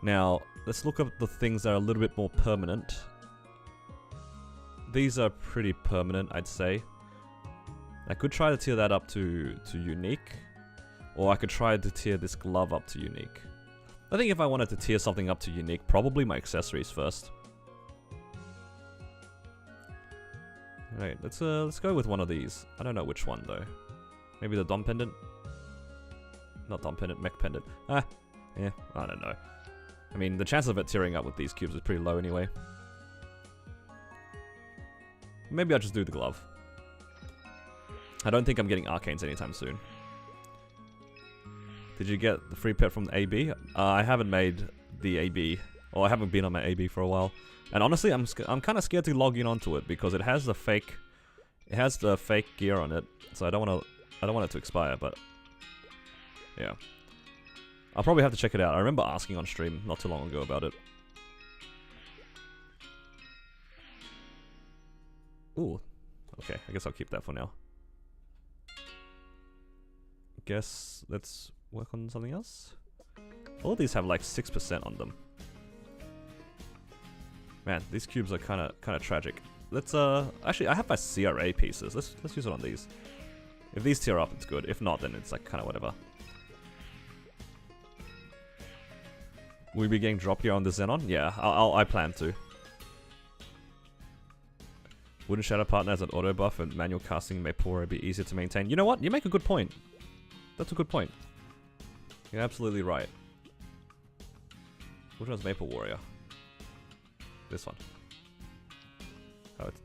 Now, let's look at the things that are a little bit more permanent. These are pretty permanent, I'd say. I could try to tier that up to unique. Or I could try to tier this glove up to unique. I think if I wanted to tier something up to unique, probably my accessories first. Alright, let's go with one of these. I don't know which one though. Maybe the Dom Pendant? Not Dom Pendant, Mech Pendant. Yeah, I don't know. I mean, the chance of it tearing up with these cubes is pretty low anyway. Maybe I'll just do the glove. I don't think I'm getting Arcanes anytime soon. Did you get the free pet from the AB? I haven't made the AB, or I haven't been on my AB for a while. And honestly, I'm kind of scared to log in onto it because it has the fake gear on it. So I don't want it to expire, but yeah. I'll probably have to check it out. I remember asking on stream not too long ago about it. Ooh. Okay, I guess I'll keep that for now. Guess let's work on something else. All of these have like 6% on them. Man, these cubes are kind of tragic. Let's actually I have my CRA pieces. Let's use it on these. If these tear up, it's good. If not, then it's like kind of whatever. Will we be getting drop gear on the Zenon? Yeah, I plan to. Wooden Shadow Partner as an auto buff and manual casting may probably be easier to maintain. You know what? You make a good point. That's a good point. You're absolutely right. Which one's Maple Warrior? This one.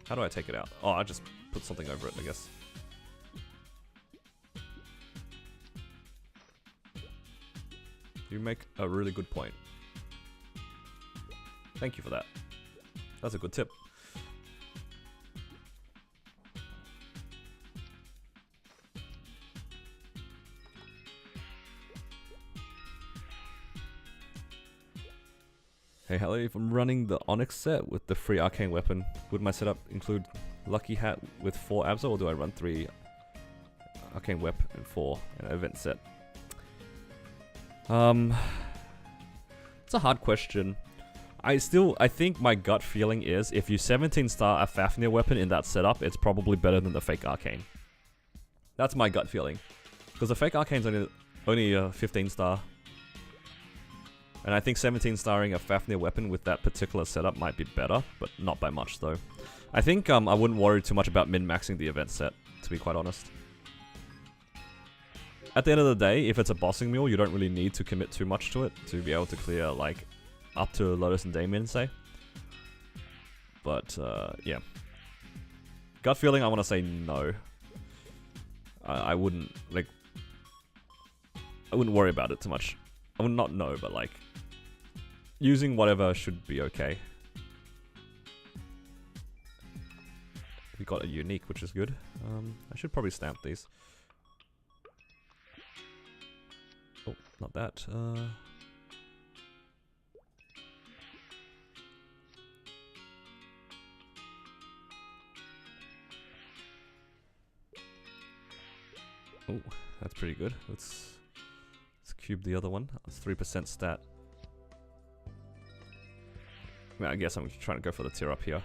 How do I take it out? Oh, I just put something over it, I guess. You make a really good point. Thank you for that. That's a good tip. Hey Hallie, if I'm running the Onyx set with the free arcane weapon, would my setup include Lucky Hat with 4 Abso, or do I run 3 arcane weapon and 4 an event set? It's a hard question. I think my gut feeling is if you 17 star a Fafnir weapon in that setup, it's probably better than the fake arcane. That's my gut feeling, because the fake arcane's only a 15 star. And I think 17 starring a Fafnir weapon with that particular setup might be better, but not by much though. I think I wouldn't worry too much about min-maxing the event set, to be quite honest. At the end of the day, if it's a bossing mule, you don't really need to commit too much to it to be able to clear like up to Lotus and Damien, say. But yeah. Gut feeling, I want to say no. I wouldn't worry about it too much. I would not know, but like, using whatever should be okay. We got a unique, which is good. I should probably stamp these. Oh, not that. Oh, that's pretty good. Let's cube the other one. It's 3% stat. I guess I'm trying to go for the tier up here.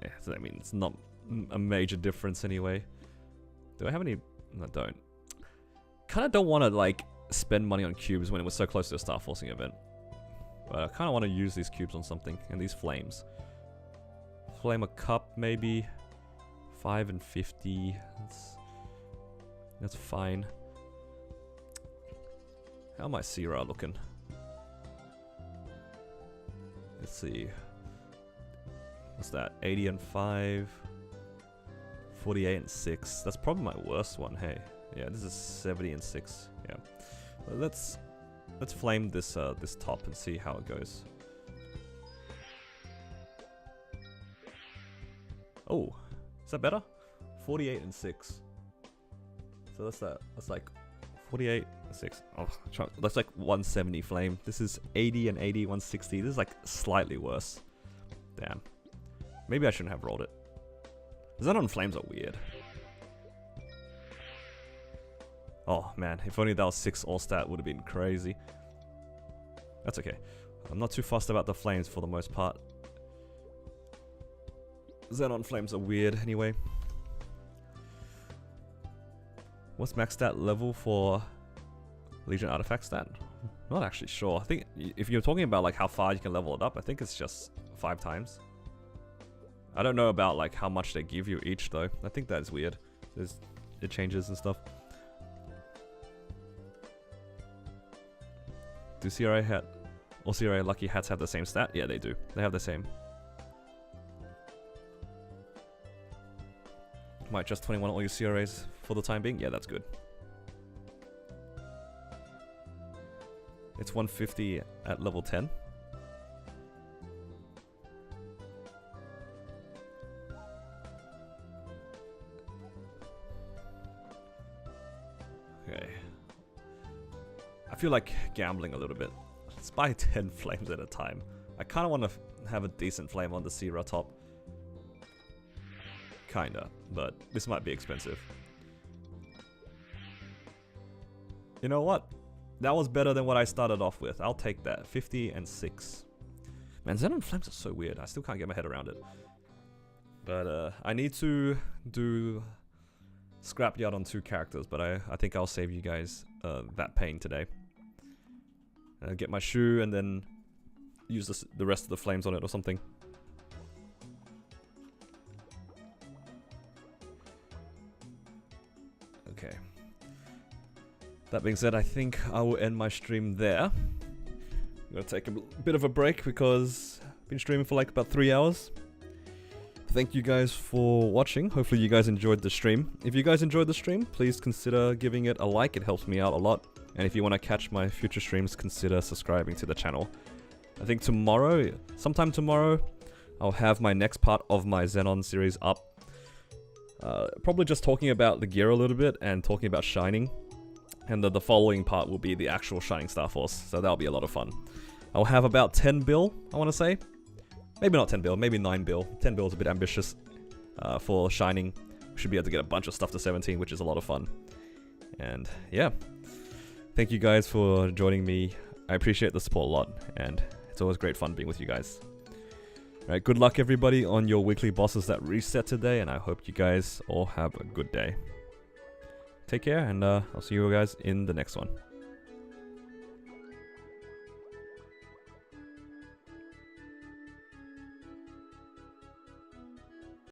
Yeah, so I mean, it's not a major difference anyway. Do I have any? No, I don't. Kind of don't want to like spend money on cubes when it was so close to a Star Forcing event. But I kind of want to use these cubes on something, and these flames. Flame a cup maybe. 5 and 50. That's fine. How am I Sierra looking? Let's see. What's that? 80 and 5. 48 and 6. That's probably my worst one, hey. Yeah, this is 70 and 6. Yeah. Let's flame this this top and see how it goes. Oh, is that better? 48 and 6. So that's like 48, 6. Oh, that's like 170 flame. This is 80 and 80, 160. This is like slightly worse. Damn. Maybe I shouldn't have rolled it. Xenon flames are weird. Oh man, if only that was 6 all stat would have been crazy. That's okay. I'm not too fussed about the flames for the most part. Xenon flames are weird anyway. What's max stat level for Legion artifact stat? Not actually sure. I think if you're talking about like how far you can level it up, I think it's just 5 times. I don't know about like how much they give you each though. I think that's weird. It changes and stuff. Do CRA hat or CRA lucky hats have the same stat? Yeah, they do. They have the same. Might just 21 all your CRAs for the time being. Yeah, that's good. It's 150 at level 10. Okay. I feel like gambling a little bit. Let's buy 10 flames at a time. I kind of want to have a decent flame on the Sierra top. Kinda, but this might be expensive. You know what? That was better than what I started off with. I'll take that. 50 and 6. Man, Zenon flames are so weird. I still can't get my head around it. But I need to do scrapyard on 2 characters, but I think I'll save you guys that pain today. Get my shoe and then use the rest of the flames on it or something. Okay. That being said, I think I will end my stream there. I'm gonna take a bit of a break because I've been streaming for like about 3 hours. Thank you guys for watching. Hopefully you guys enjoyed the stream. If you guys enjoyed the stream, please consider giving it a like. It helps me out a lot. And if you want to catch my future streams, consider subscribing to the channel. I think tomorrow, sometime tomorrow, I'll have my next part of my Zenon series up. Probably just talking about the gear a little bit and talking about Shining. And the following part will be the actual Shining Star Force, so that'll be a lot of fun. I'll have about 10 bill, I want to say. Maybe not 10 bill, maybe 9 bill. 10 bill is a bit ambitious for Shining. We should be able to get a bunch of stuff to 17, which is a lot of fun. And yeah, thank you guys for joining me. I appreciate the support a lot, and it's always great fun being with you guys. Alright, good luck everybody on your weekly bosses that reset today, and I hope you guys all have a good day. Take care, and I'll see you guys in the next one.